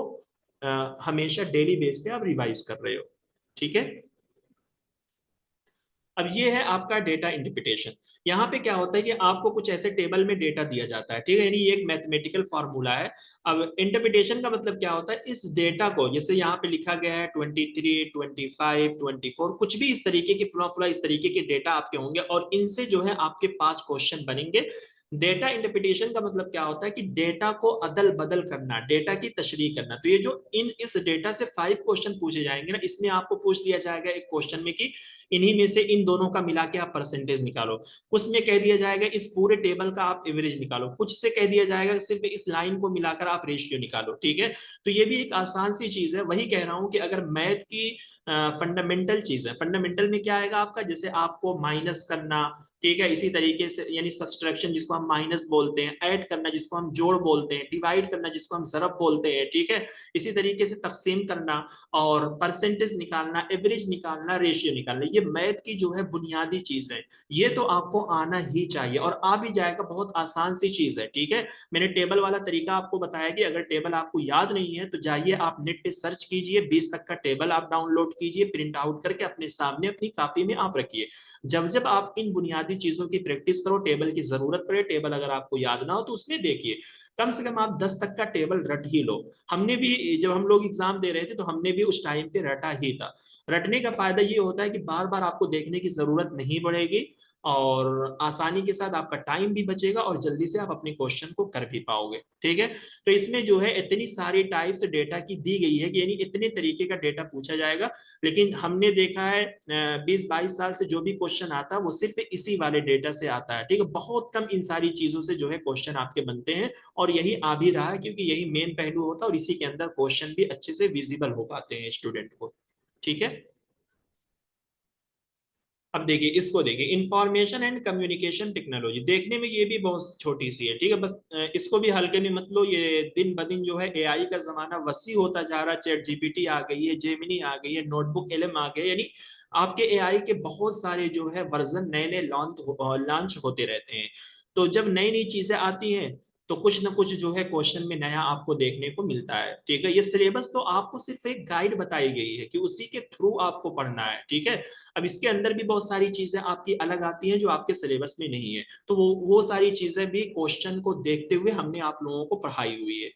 हमेशा डेली बेस पे आप रिवाइज कर रहे हो, ठीक है। अब ये है आपका डेटा इंटरप्रिटेशन। यहाँ पे क्या होता है कि आपको कुछ ऐसे टेबल में डेटा दिया जाता है, ठीक है, यानी ये एक मैथमेटिकल फॉर्मूला है। अब इंटरप्रिटेशन का मतलब क्या होता है, इस डेटा को जैसे यहाँ पे लिखा गया है 23, 25, 24, कुछ भी इस तरीके के फ्लॉ इस तरीके के डेटा आपके होंगे और इनसे जो है आपके 5 क्वेश्चन बनेंगे। डेटा इंटरप्रिटेशन का मतलब क्या होता है कि डेटा को अदल बदल करना, डेटा की तशरीह करना। तो ये जो इस डेटा से 5 क्वेश्चन पूछे जाएंगे ना, इसमें आपको पूछ लिया जाएगा एक क्वेश्चन में कि इन्हीं में से इन दोनों का मिला के आप परसेंटेज निकालो, कुछ में कह दिया जाएगा इस पूरे टेबल का आप एवरेज निकालो, कुछ से कह दिया जाएगा सिर्फ इस लाइन को मिलाकर आप रेशियो निकालो, ठीक है। तो ये भी एक आसान सी चीज है, वही कह रहा हूं कि अगर मैथ की फंडामेंटल चीज है। फंडामेंटल में क्या आएगा आपका, जैसे आपको माइनस करना, ठीक है, इसी तरीके से यानी सब्सट्रैक्शन जिसको हम माइनस बोलते हैं, ऐड करना जिसको हम जोड़ बोलते हैं, डिवाइड करना जिसको हम ज़रब बोलते हैं, ठीक है, इसी तरीके से तकसीम करना और परसेंटेज निकालना, एवरेज निकालना, रेशियो निकालना, ये मैथ की जो है बुनियादी चीज है। ये तो आपको आना ही चाहिए और आ भी जाएगा, बहुत आसान सी चीज है, ठीक है। मैंने टेबल वाला तरीका आपको बताया कि अगर टेबल आपको याद नहीं है तो जाइए आप नेट पे सर्च कीजिए, 20 तक का टेबल आप डाउनलोड कीजिए, प्रिंट आउट करके अपने सामने अपनी कॉपी में आप रखिए। जब जब आप इन बुनियादी चीजों की प्रैक्टिस करो, टेबल की जरूरत पड़े, टेबल अगर आपको याद ना हो तो उसमें देखिए, कम से कम आप 10 तक का टेबल रट ही लो। हमने भी जब हम लोग एग्जाम दे रहे थे तो हमने भी उस टाइम पे रटा ही था। रटने का फायदा ये होता है कि बार बार आपको देखने की जरूरत नहीं पड़ेगी और आसानी के साथ आपका टाइम भी बचेगा और जल्दी से आप अपने क्वेश्चन को कर भी पाओगे, ठीक है। तो इसमें जो है इतनी सारी टाइप्स डेटा की दी गई है कि यानी इतने तरीके का डेटा पूछा जाएगा, लेकिन हमने देखा है 20-22 साल से जो भी क्वेश्चन आता है वो सिर्फ इसी वाले डेटा से आता है, ठीक है। बहुत कम इन सारी चीजों से जो है क्वेश्चन आपके बनते हैं और यही आ भी रहा है क्योंकि यही मेन पहलू होता है और इसी के अंदर क्वेश्चन भी अच्छे से विजिबल हो पाते हैं स्टूडेंट को, ठीक है। अब देखिए, इसको देखिए, इंफॉर्मेशन एंड कम्युनिकेशन टेक्नोलॉजी, देखने में ये भी बहुत छोटी सी है, ठीक है, बस इसको भी हल्के में मत लो। ये दिन ब दिन जो है एआई का जमाना वसी होता जा रहा है, चैट जीपीटी आ गई है, जेमिनी आ गई है, नोटबुक एलएम आ गए, यानी आपके एआई के बहुत सारे जो है वर्जन नए नए लॉन्च होते रहते हैं। तो जब नई नई चीजें आती हैं तो कुछ ना कुछ जो है क्वेश्चन में नया आपको देखने को मिलता है, ठीक है। ये सिलेबस तो आपको सिर्फ एक गाइड बताई गई है कि उसी के थ्रू आपको पढ़ना है, ठीक है। अब इसके अंदर भी बहुत सारी चीजें आपकी अलग आती हैं जो आपके सिलेबस में नहीं है, तो वो सारी चीजें भी क्वेश्चन को देखते हुए हमने आप लोगों को पढ़ाई हुई है।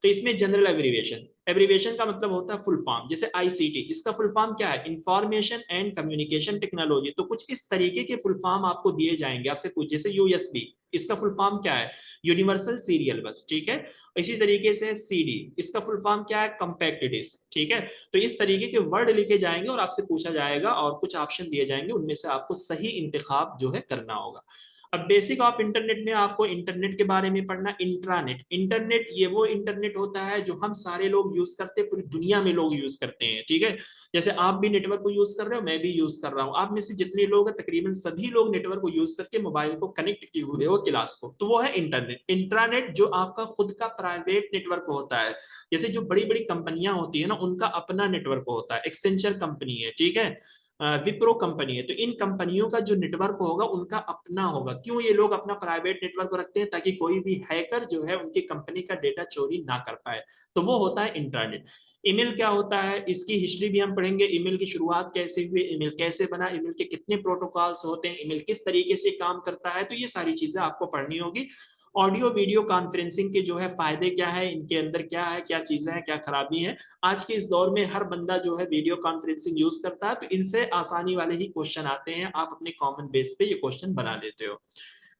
तो इसमें जनरल एब्रीविएशन, एब्रीविएशन का मतलब होता है फुल फॉर्म, जैसे आईसीटी, इसका फुल फॉर्म क्या है, इंफॉर्मेशन एंड कम्युनिकेशन टेक्नोलॉजी। तो कुछ इस तरीके के फुल फॉर्म आपको दिए जाएंगे, आपसे कुछ जैसे यूएसबी, इसका फुल फॉर्म क्या है, यूनिवर्सल सीरियल बस, ठीक है। इसी तरीके से सीडी, इसका फुल फॉर्म क्या है, कंपैक्ट डिस्क, ठीक है। तो इस तरीके के वर्ड लिखे जाएंगे और आपसे पूछा जाएगा और कुछ ऑप्शन दिए जाएंगे, उनमें से आपको सही इंतखाब जो है करना होगा। अब बेसिक ऑफ इंटरनेट में आपको इंटरनेट के बारे में पढ़ना, इंट्रानेट, इंटरनेट ये वो इंटरनेट होता है जो हम सारे लोग यूज करते हैं, पूरी दुनिया में लोग यूज करते हैं, ठीक है। जैसे आप भी नेटवर्क को यूज कर रहे हो, मैं भी यूज कर रहा हूँ, आप में से जितने लोग हैं तकरीबन सभी लोग नेटवर्क को यूज करके मोबाइल को कनेक्ट किए हुए हो क्लास को, तो वो है इंटरनेट। इंट्रानेट जो आपका खुद का प्राइवेट नेटवर्क होता है, जैसे जो बड़ी बड़ी कंपनियां होती है ना उनका अपना नेटवर्क होता है, एक्सेंचर कंपनी है, ठीक है, विप्रो कंपनी है, तो इन कंपनियों का जो नेटवर्क होगा उनका अपना होगा। क्यों ये लोग अपना प्राइवेट नेटवर्क रखते हैं, ताकि कोई भी हैकर जो है उनकी कंपनी का डेटा चोरी ना कर पाए, तो वो होता है इंटरनेट। ईमेल क्या होता है, इसकी हिस्ट्री भी हम पढ़ेंगे, ईमेल की शुरुआत कैसे हुई, ईमेल कैसे बना, ईमेल के कितने प्रोटोकॉल्स होते हैं, ईमेल किस तरीके से काम करता है, तो ये सारी चीजें आपको पढ़नी होगी। ऑडियो वीडियो कॉन्फ्रेंसिंग के जो है फायदे क्या है, इनके अंदर क्या है, क्या चीजें हैं, क्या खराबी है। आज के इस दौर में हर बंदा जो है वीडियो कॉन्फ्रेंसिंग यूज करता है, तो इनसे आसानी वाले ही क्वेश्चन आते हैं, आप अपने कॉमन बेस पे ये क्वेश्चन बना लेते हो।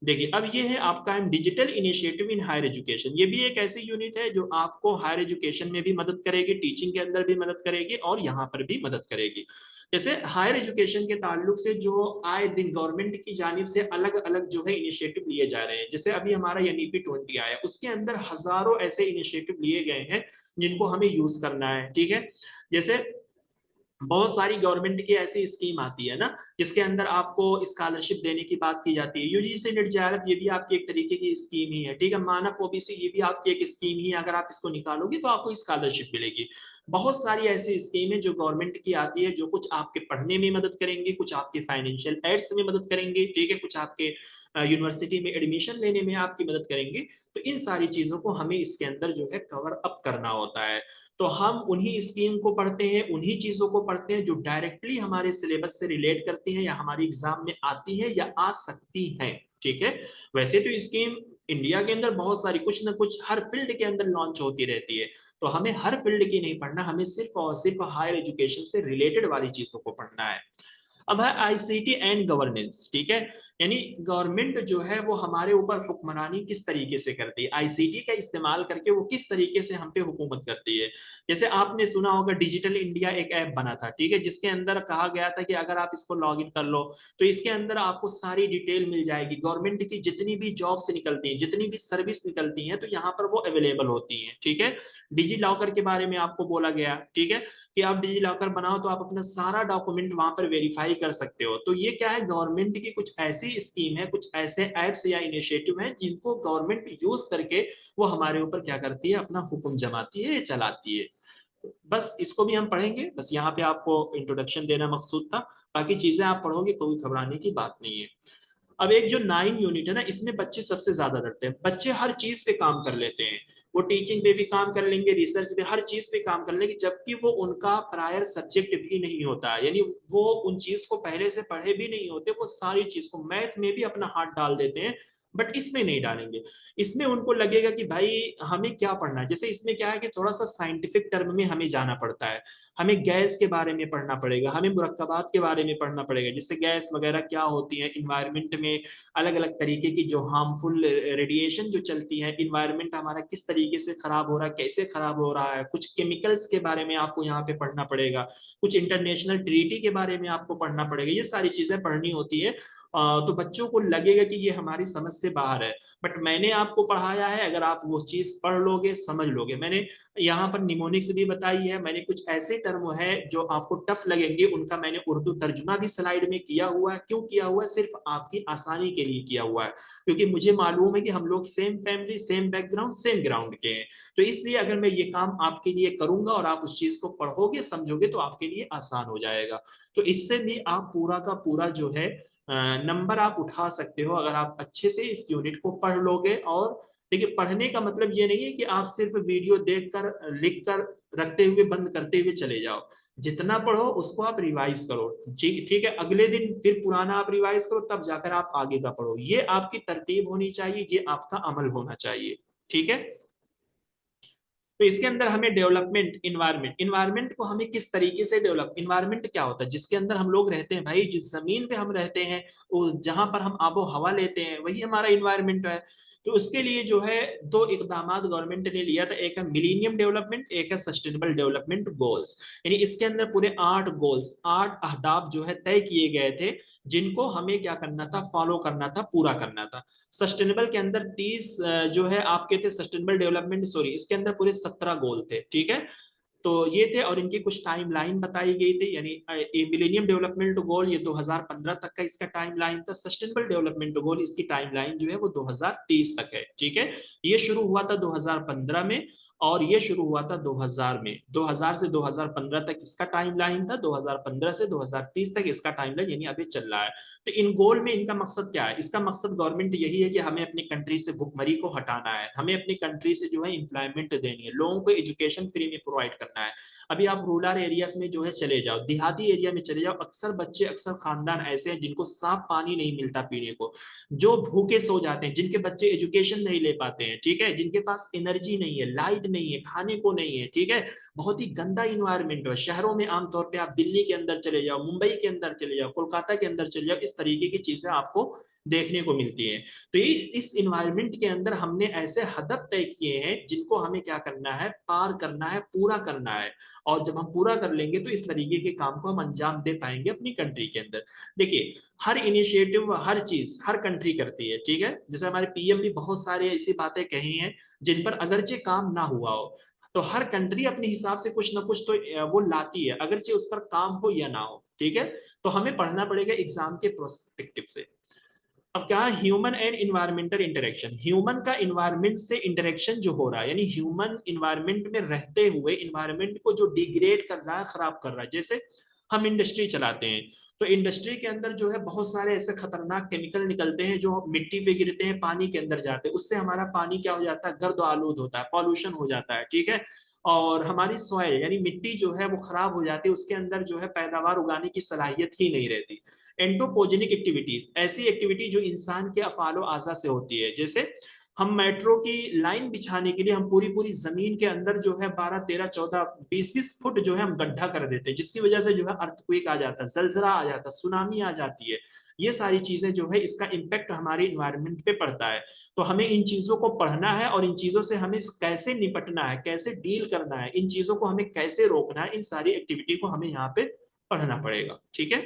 देखिए, अब ये है आपका digital initiative in higher education, ये भी एक ऐसी यूनिट है जो आपको हायर एजुकेशन में भी मदद करेगी, टीचिंग के अंदर भी मदद करेगी और यहाँ पर भी मदद करेगी। जैसे हायर एजुकेशन के ताल्लुक से जो आए दिन गवर्नमेंट की जानिब से अलग अलग जो है इनिशिएटिव लिए जा रहे हैं, जैसे अभी हमारा एनईपी 20 आया, उसके अंदर हजारों ऐसे इनिशिएटिव लिए गए हैं जिनको हमें यूज करना है, ठीक है। जैसे बहुत सारी गवर्नमेंट की ऐसी स्कीम आती है ना जिसके अंदर आपको स्कॉलरशिप देने की बात की जाती है, यूजीसी नेट जेआरएफ ये भी आपकी एक तरीके की स्कीम ही है, ठीक है। मानव ओबीसी ये भी आपकी एक स्कीम ही है, अगर आप इसको निकालोगे तो आपको स्कॉलरशिप मिलेगी। बहुत सारी ऐसी स्कीम है जो गवर्नमेंट की आती है, जो कुछ आपके पढ़ने में मदद करेंगे, कुछ आपके फाइनेंशियल एड्स में मदद करेंगे, ठीक है, कुछ आपके यूनिवर्सिटी में एडमिशन लेने में आपकी मदद करेंगे। तो इन सारी चीजों को हमें इसके अंदर जो है कवर अप करना होता है। तो हम उन्हीं स्कीम को पढ़ते हैं, उन्हीं चीजों को पढ़ते हैं जो डायरेक्टली हमारे सिलेबस से रिलेट करती हैं या हमारी एग्जाम में आती है या आ सकती हैं, ठीक है। वैसे तो स्कीम इंडिया के अंदर बहुत सारी कुछ ना कुछ हर फील्ड के अंदर लॉन्च होती रहती है, तो हमें हर फील्ड की नहीं पढ़ना, हमें सिर्फ और सिर्फ हायर एजुकेशन से रिलेटेड वाली चीजों को पढ़ना है। अब है आईसीटी एंड गवर्नेंस, ठीक है, यानी गवर्नमेंट जो है वो हमारे ऊपर हुक्मरानी किस तरीके से करती है, आईसीटी का इस्तेमाल करके वो किस तरीके से हम पे हुकूमत करती है। जैसे आपने सुना होगा डिजिटल इंडिया एक ऐप बना था, ठीक है, जिसके अंदर कहा गया था कि अगर आप इसको लॉग इन कर लो तो इसके अंदर आपको सारी डिटेल मिल जाएगी, गवर्नमेंट की जितनी भी जॉब्स निकलती हैं, जितनी भी सर्विस निकलती हैं, तो यहाँ पर वो अवेलेबल होती हैं, ठीक है। डिजी लॉकर के बारे में आपको बोला गया, ठीक है, कि आप डिजी लॉकर बनाओ तो आप अपना सारा डॉक्यूमेंट वहां पर वेरीफाई कर सकते हो। तो ये क्या है, गवर्नमेंट की कुछ ऐसी स्कीम है, कुछ ऐसे एप्स या इनिशिएटिव हैं जिनको गवर्नमेंट यूज करके वो हमारे ऊपर क्या करती है, अपना हुक्म जमाती है, चलाती है। बस इसको भी हम पढ़ेंगे, बस यहाँ पे आपको इंट्रोडक्शन देना मकसूद था, बाकी चीजें आप पढ़ोगे, कोई घबराने की बात नहीं है। अब एक जो 9 यूनिट है ना, इसमें बच्चे सबसे ज्यादा डरते हैं, बच्चे हर चीज पे काम कर लेते हैं, वो टीचिंग पे भी काम कर लेंगे, रिसर्च पे, हर चीज पे काम कर लेंगे, जबकि वो उनका प्रायर सब्जेक्ट भी नहीं होता है, यानी वो उन चीज को पहले से पढ़े भी नहीं होते, वो सारी चीज को मैथ में भी अपना हाथ डाल देते हैं, बट इसमें नहीं डालेंगे। इसमें उनको लगेगा कि भाई हमें क्या पढ़ना है, जैसे इसमें क्या है कि थोड़ा सा साइंटिफिक टर्म में हमें जाना पड़ता है, हमें गैस के बारे में पढ़ना पड़ेगा, हमें मुरक्कबात के बारे में पढ़ना पड़ेगा, जैसे गैस वगैरह क्या होती है, इन्वायरमेंट में अलग अलग तरीके की जो हार्मफुल रेडिएशन जो चलती है, इन्वायरमेंट हमारा किस तरीके से खराब हो रहा है, कैसे खराब हो रहा है, कुछ केमिकल्स के बारे में आपको यहाँ पे पढ़ना पड़ेगा, कुछ इंटरनेशनल ट्रीटी के बारे में आपको पढ़ना पड़ेगा, ये सारी चीजें पढ़नी होती है। तो बच्चों को लगेगा कि ये हमारी समझ से बाहर है, बट मैंने आपको पढ़ाया है, अगर आप वो चीज पढ़ लोगे, समझ लोगे। मैंने यहाँ पर निमोनिक्स भी बताई है, मैंने कुछ ऐसे टर्म है जो आपको टफ लगेंगे, उनका मैंने उर्दू तर्जुमा भी स्लाइड में किया हुआ है। क्यों किया हुआ है? सिर्फ आपकी आसानी के लिए किया हुआ है, क्योंकि मुझे मालूम है कि हम लोग same family, same background, same ground के हैं, तो इसलिए अगर मैं ये काम आपके लिए करूंगा और आप उस चीज को पढ़ोगे, समझोगे, तो आपके लिए आसान हो जाएगा। तो इससे भी आप पूरा का पूरा जो है नंबर आप उठा सकते हो, अगर आप अच्छे से इस यूनिट को पढ़ लोगे। और देखिए, पढ़ने का मतलब ये नहीं है कि आप सिर्फ वीडियो देखकर, लिख कर, रखते हुए, बंद करते हुए चले जाओ। जितना पढ़ो उसको आप रिवाइज करो, ठीक ठीक है, अगले दिन फिर पुराना आप रिवाइज करो, तब जाकर आप आगे का पढ़ो। ये आपकी तरतीब होनी चाहिए, ये आपका अमल होना चाहिए, ठीक है। तो इसके अंदर हमें डेवलपमेंट, इन्वायरमेंट, इन्वायरमेंट को हमें किस तरीके से डेवलप, इन्वायरमेंट क्या होता है, जिसके अंदर हम लोग रहते हैं भाई, जिस जमीन पे हम रहते हैं, जहां पर हम आबो हवा लेते हैं, वही हमारा इन्वायरमेंट है। तो उसके लिए जो है दो इकदाम गवर्नमेंट ने लिया था, एक है मिलीनियम डेवलपमेंट, एक है सस्टेनेबल डेवलपमेंट गोल्स। यानी इसके अंदर पूरे 8 गोल्स, 8 अहदाफ जो है तय किए गए थे, जिनको हमें क्या करना था, फॉलो करना था, पूरा करना था। सस्टेनेबल के अंदर 30 जो है आपके थे, सस्टेनेबल डेवलपमेंट, सॉरी, इसके अंदर पूरे 17 गोल थे, ठीक है। तो ये थे, और इनकी कुछ टाइम लाइन बताई गई थी, यानी मिलेनियम डेवलपमेंट गोल ये 2015 तक का इसका टाइम लाइन था, सस्टेनेबल डेवलपमेंट गोल इसकी टाइम लाइन जो है वो 2030 तक है, ठीक है। ये शुरू हुआ था 2015 में, और ये शुरू हुआ था 2000 में, 2000 से 2015 तक इसका टाइम लाइन था, 2015 से 2030 तक इसका टाइम लाइन यानी अभी चल रहा है। तो इन गोल में इनका मकसद क्या है? इसका मकसद गवर्नमेंट यही है कि हमें अपनी कंट्री से भुखमरी को हटाना है, हमें अपनी कंट्री से जो है एम्प्लॉयमेंट देनी है, लोगों को एजुकेशन फ्री में प्रोवाइड करना है। अभी आप रूरल एरियाज में जो है चले जाओ, देहाती एरिया में चले जाओ, अक्सर बच्चे, अक्सर खानदान ऐसे हैं जिनको साफ पानी नहीं मिलता पीने को, जो भूखे सो जाते हैं, जिनके बच्चे एजुकेशन नहीं ले पाते हैं, ठीक है, जिनके पास एनर्जी नहीं है, लाइट नहीं है, खाने को नहीं है, ठीक है, बहुत ही गंदा इन्वायरमेंट है। शहरों में आमतौर पर आप दिल्ली के अंदर चले जाओ, मुंबई के अंदर चले जाओ, कोलकाता के अंदर चले जाओ, इस तरीके की चीजें आपको देखने को मिलती हैं। तो ये इस इन्वायरमेंट के अंदर हमने ऐसे हदफ तय किए हैं जिनको हमें क्या करना है, पार करना है, पूरा करना है। और जब हम पूरा कर लेंगे तो इस तरीके के काम को हम अंजाम दे पाएंगे अपनी कंट्री के अंदर। देखिए, हर इनिशिएटिव, हर चीज हर कंट्री करती है, ठीक है, जैसे हमारे पीएम भी बहुत सारे ऐसी बातें कही हैं जिन पर अगरचे काम ना हुआ हो, तो हर कंट्री अपने हिसाब से कुछ ना कुछ तो वो लाती है, अगरचे उस पर काम हो या ना हो, ठीक है। तो हमें पढ़ना पड़ेगा एग्जाम के प्रोस्पेक्टिव से। अब क्या है, human and environmental interaction, human का इन्वायरमेंट से इंटरेक्शन जो हो रहा है, यानी ह्यूमन इन्वायरमेंट में रहते हुए इन्वायरमेंट को जो डिग्रेड कर रहा है, खराब कर रहा है। जैसे हम इंडस्ट्री चलाते हैं, तो इंडस्ट्री के अंदर जो है बहुत सारे ऐसे खतरनाक केमिकल निकलते हैं जो मिट्टी पे गिरते हैं, पानी के अंदर जाते हैं, उससे हमारा पानी क्या हो जाता है, गर्द आलूद होता है, पॉल्यूशन हो जाता है, ठीक है। और हमारी सॉइल यानी मिट्टी जो है वो खराब हो जाती है, उसके अंदर जो है पैदावार उगाने की सलाहियत ही नहीं रहती। एंट्रोपोजेनिक एक्टिविटीज, ऐसी एक्टिविटी जो इंसान के अफालो आजा से होती है, जैसे हम मेट्रो की लाइन बिछाने के लिए हम पूरी पूरी जमीन के अंदर जो है 12 13 14 20 फुट जो है हम गड्ढा कर देते हैं, जिसकी वजह से जो है अर्थक्वेक आ जाता है, जलजला आ जाता है, सुनामी आ जाती है। ये सारी चीजें जो है इसका इम्पैक्ट हमारे इन्वायरमेंट पे पड़ता है। तो हमें इन चीजों को पढ़ना है और इन चीजों से हमें कैसे निपटना है, कैसे डील करना है, इन चीजों को हमें कैसे रोकना है, इन सारी एक्टिविटी को हमें यहाँ पे पढ़ना पड़ेगा। ठीक है।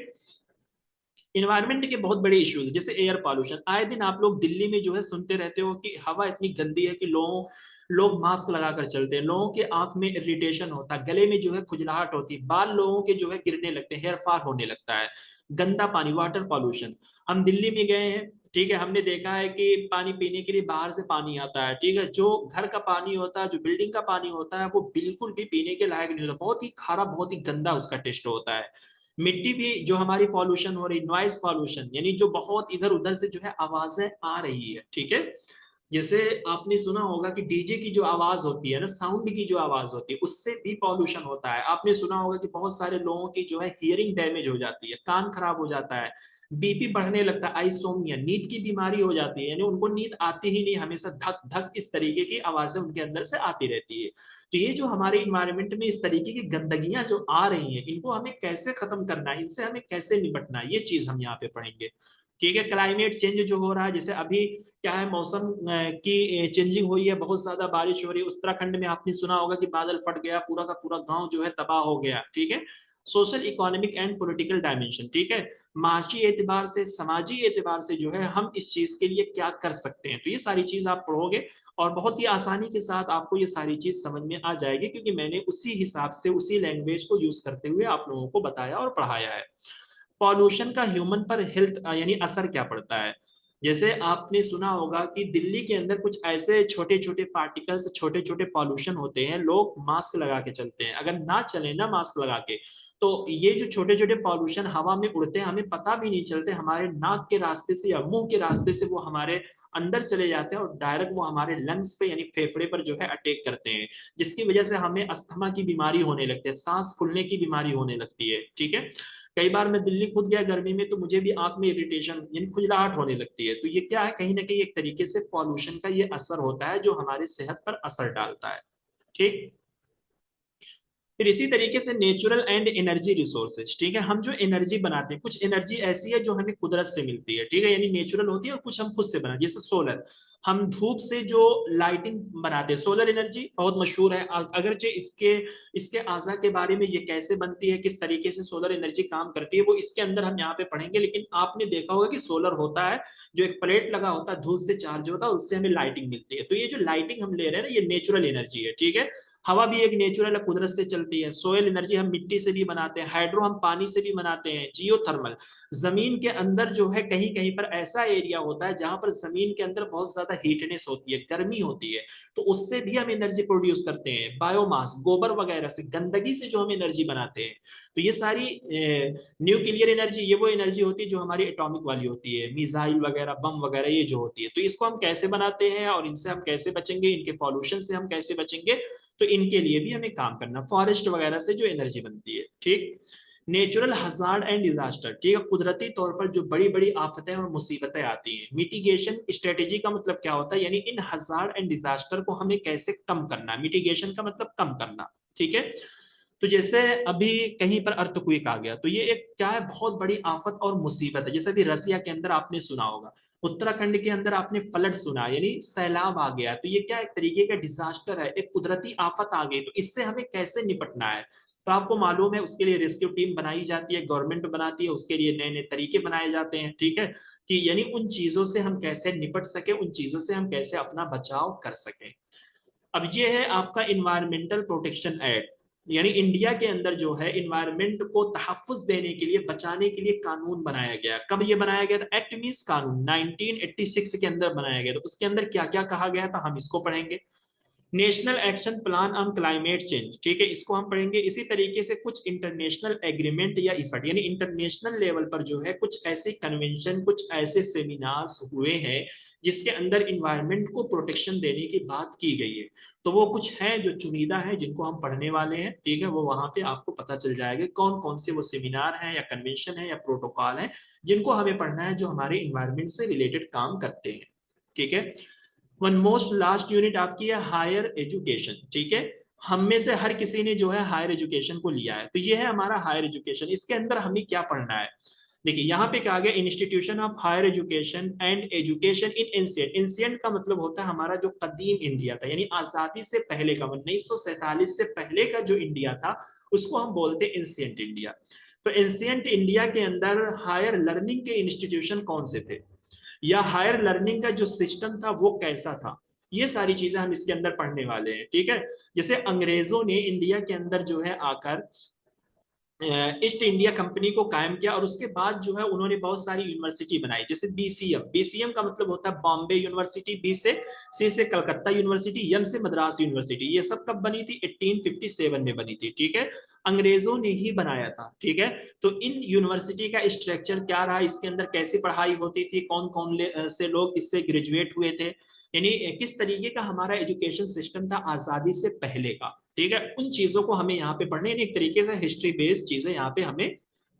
इन्वायरमेंट के बहुत बड़े इश्यूज जैसे एयर पॉल्यूशन, आए दिन आप लोग दिल्ली में जो है सुनते रहते हो कि हवा इतनी गंदी है कि लोग मास्क लगाकर चलते हैं, लोगों के आंख में इरिटेशन होता है, गले में जो है खुजलाहट होती है, बाल लोगों के जो है गिरने लगते हैं, हेयर फॉल होने लगता है। गंदा पानी, वाटर पॉल्यूशन, हम दिल्ली में गए हैं, ठीक है, हमने देखा है कि पानी पीने के लिए बाहर से पानी आता है, ठीक है, जो घर का पानी होता है, जो बिल्डिंग का पानी होता है, वो बिल्कुल भी पीने के लायक नहीं होता, बहुत ही खारा, बहुत ही गंदा उसका टेस्ट होता है। मिट्टी भी जो हमारी पॉल्यूशन हो रही, नॉइस पॉल्यूशन, यानी जो बहुत इधर उधर से जो है आवाजें आ रही है, ठीक है। जैसे आपने सुना होगा कि डीजे की जो आवाज होती है ना, साउंड की जो आवाज होती है, उससे भी पॉल्यूशन होता है। आपने सुना होगा कि बहुत सारे लोगों की जो है हियरिंग डैमेज हो जाती है, कान खराब हो जाता है, बीपी बढ़ने लगता है, आइसोमिया, नींद की बीमारी हो जाती है, यानी उनको नींद आती ही नहीं, हमेशा धक धक इस तरीके की आवाजें उनके अंदर से आती रहती है। तो ये जो हमारे इन्वायरमेंट में इस तरीके की गंदगियां जो आ रही हैं, इनको हमें कैसे खत्म करना है, इनसे हमें कैसे निपटना है, ये चीज हम यहाँ पे पढ़ेंगे। ठीक है। क्लाइमेट चेंज जो हो रहा है, जैसे अभी क्या है, मौसम की चेंजिंग हुई है, बहुत ज्यादा बारिश हो रही है, उत्तराखंड में आपने सुना होगा कि बादल फट गया, पूरा का पूरा गांव जो है तबाह हो गया। ठीक है। Social economic and political dimension, ठीक है, माशी एतबार से, समाजी एतबार से जो है हम इस चीज के लिए क्या कर सकते हैं, तो ये सारी चीज आप पढ़ोगे और बहुत ही आसानी के साथ आपको ये सारी चीज समझ में आ जाएगी, क्योंकि मैंने उसी हिसाब से उसी लैंग्वेज को यूज करते हुए आप लोगों को बताया और पढ़ाया है। पॉल्यूशन का ह्यूमन पर हेल्थ यानी असर क्या पड़ता है। जैसे आपने सुना होगा कि दिल्ली के अंदर कुछ ऐसे छोटे छोटे पार्टिकल्स, छोटे छोटे पॉल्यूशन होते हैं, लोग मास्क लगा के चलते हैं, अगर ना चले ना मास्क लगा के, तो ये जो छोटे छोटे पॉल्यूशन हवा में उड़ते हैं, हमें पता भी नहीं चलते, हमारे नाक के रास्ते से या मुंह के रास्ते से वो हमारे अंदर चले जाते हैं और डायरेक्ट वो हमारे लंग्स पे यानी फेफड़े पर जो है अटैक करते हैं, जिसकी वजह से हमें अस्थमा की बीमारी होने लगती है, सांस फूलने की बीमारी होने लगती है। ठीक है। कई बार मैं दिल्ली खुद गया गर्मी में, तो मुझे भी आंख में इरिटेशन यानी खुजलाहट होने लगती है, तो ये क्या है, कहीं ना कहीं एक तरीके से पॉल्यूशन का ये असर होता है जो हमारे सेहत पर असर डालता है। ठीक। फिर इसी तरीके से नेचुरल एंड एनर्जी रिसोर्सेज, ठीक है, हम जो एनर्जी बनाते हैं, कुछ एनर्जी ऐसी है जो हमें कुदरत से मिलती है, ठीक है, यानी नेचुरल होती है, और कुछ हम खुद से बनाते हैं, जैसे सोलर, हम धूप से जो लाइटिंग बनाते हैं, सोलर एनर्जी बहुत मशहूर है, अगरचे इसके इसके आजा के बारे में, ये कैसे बनती है, किस तरीके से सोलर एनर्जी काम करती है, वो इसके अंदर हम यहाँ पे पढ़ेंगे। लेकिन आपने देखा होगा कि सोलर होता है जो एक प्लेट लगा होता है, धूप से चार्ज होता है, उससे हमें लाइटिंग मिलती है, तो ये जो लाइटिंग हम ले रहे हैं ना, ये नेचुरल एनर्जी है। ठीक है। हवा भी एक नेचुरल है, कुदरत से चलती है। सोयल एनर्जी हम मिट्टी से भी बनाते हैं, हाइड्रो हम पानी से भी बनाते हैं, जियो थर्मल, जमीन के अंदर जो है कहीं कहीं पर ऐसा एरिया होता है जहां पर जमीन के अंदर बहुत ज्यादा हीटनेस होती है, गर्मी होती है, तो उससे भी हम एनर्जी प्रोड्यूस करते हैं। बायोमास, गोबर वगैरह से, गंदगी से जो हम एनर्जी बनाते हैं, तो ये सारी न्यूक्लियर एनर्जी, ये वो एनर्जी होती है जो हमारी एटॉमिक वाली होती है, मिसाइल वगैरह, बम वगैरह, ये जो होती है, तो इसको हम कैसे बनाते हैं और इनसे हम कैसे बचेंगे, इनके पॉल्यूशन से हम कैसे बचेंगे, तो इनके लिए भी हमें काम करना, फॉरेस्ट वगैरह से जो एनर्जी बनती है। ठीक। नेचुरल हजार्ड एंड डिजास्टर, ठीक है, कुदरती तौर पर जो बड़ी बड़ी आफतें और मुसीबतें आती हैं, मिटिगेशन स्ट्रेटेजी का मतलब क्या होता है, यानी इन हजार्ड एंड डिजास्टर को हमें कैसे कम करना, मिटिगेशन का मतलब कम करना। ठीक है। तो जैसे अभी कहीं पर अर्थक्वेक आ गया, तो ये एक क्या है, बहुत बड़ी आफत और मुसीबत है। जैसे अभी रसिया के अंदर आपने सुना होगा, उत्तराखंड के अंदर आपने फ्लड सुना, यानी सैलाब आ गया, तो ये क्या एक तरीके का डिजास्टर है, एक कुदरती आफत आ गई, तो इससे हमें कैसे निपटना है। तो आपको मालूम है उसके लिए रेस्क्यू टीम बनाई जाती है, गवर्नमेंट बनाती है, उसके लिए नए नए तरीके बनाए जाते हैं। ठीक है। कि यानी उन चीजों से हम कैसे निपट सके, उन चीजों से हम कैसे अपना बचाव कर सके। अब ये है आपका इन्वायरमेंटल प्रोटेक्शन एक्ट, यानी इंडिया के अंदर जो है इन्वायरमेंट को तहफ्फुज देने के लिए, बचाने के लिए कानून बनाया गया। कब ये बनाया गया था, एक्ट मींस कानून, 1986 के अंदर बनाया गया। तो उसके अंदर क्या क्या कहा गया था हम इसको पढ़ेंगे। National action plan on climate change, ठीक है, इसको हम पढ़ेंगे। इसी तरीके से कुछ इंटरनेशनल एग्रीमेंट या इफर्ट, यानी इंटरनेशनल लेवल पर जो है कुछ ऐसे कन्वेंशन, कुछ ऐसे सेमिनार्स हुए हैं जिसके अंदर इन्वायरमेंट को प्रोटेक्शन देने की बात की गई है। तो वो कुछ है जो चुनिंदा है जिनको हम पढ़ने वाले हैं। ठीक है। वो वहां पे आपको पता चल जाएगा कौन कौन से वो सेमिनार हैं या कन्वेंशन है या प्रोटोकॉल है जिनको हमें पढ़ना है, जो हमारे इन्वायरमेंट से रिलेटेड काम करते हैं। ठीक है। वन मोस्ट लास्ट यूनिट आपकी है हायर एजुकेशन, ठीक है। हम में से हर किसी ने जो है हायर एजुकेशन को लिया है, तो ये है हमारा हायर एजुकेशन। इसके अंदर हमें क्या पढ़ना है, देखिए यहाँ पे क्या आ गया, institution of higher education and education in ancient. Ancient का मतलब होता है हमारा जो कदीम इंडिया था, यानी आजादी से पहले का, 1947 से पहले का जो इंडिया था उसको हम बोलते हैं एंशिएंट इंडिया। तो एंशिएंट इंडिया के अंदर हायर लर्निंग के इंस्टीट्यूशन कौन से थे, या हायर लर्निंग का जो सिस्टम था वो कैसा था, ये सारी चीजें हम इसके अंदर पढ़ने वाले हैं, ठीक है। जैसे अंग्रेजों ने इंडिया के अंदर जो है आकर ईस्ट इंडिया कंपनी को कायम किया, और उसके बाद जो है उन्होंने बहुत सारी यूनिवर्सिटी बनाई, जैसे बीसीएम। बीसीएम का मतलब होता है बॉम्बे यूनिवर्सिटी, बी से सी से कलकत्ता यूनिवर्सिटी, एम से मद्रास यूनिवर्सिटी। ये सब कब बनी थी, 1857 में बनी थी, ठीक है। अंग्रेजों ने ही बनाया था, ठीक है। तो इन यूनिवर्सिटी का स्ट्रक्चर क्या रहा, इसके अंदर कैसी पढ़ाई होती थी, कौन कौन से लोग इससे ग्रेजुएट हुए थे, यानी किस तरीके का हमारा एजुकेशन सिस्टम था आजादी से पहले का, ठीक है। उन चीजों को हमें यहाँ पे पढ़ने, एक तरीके से हिस्ट्री बेस्ड चीजें यहाँ पे हमें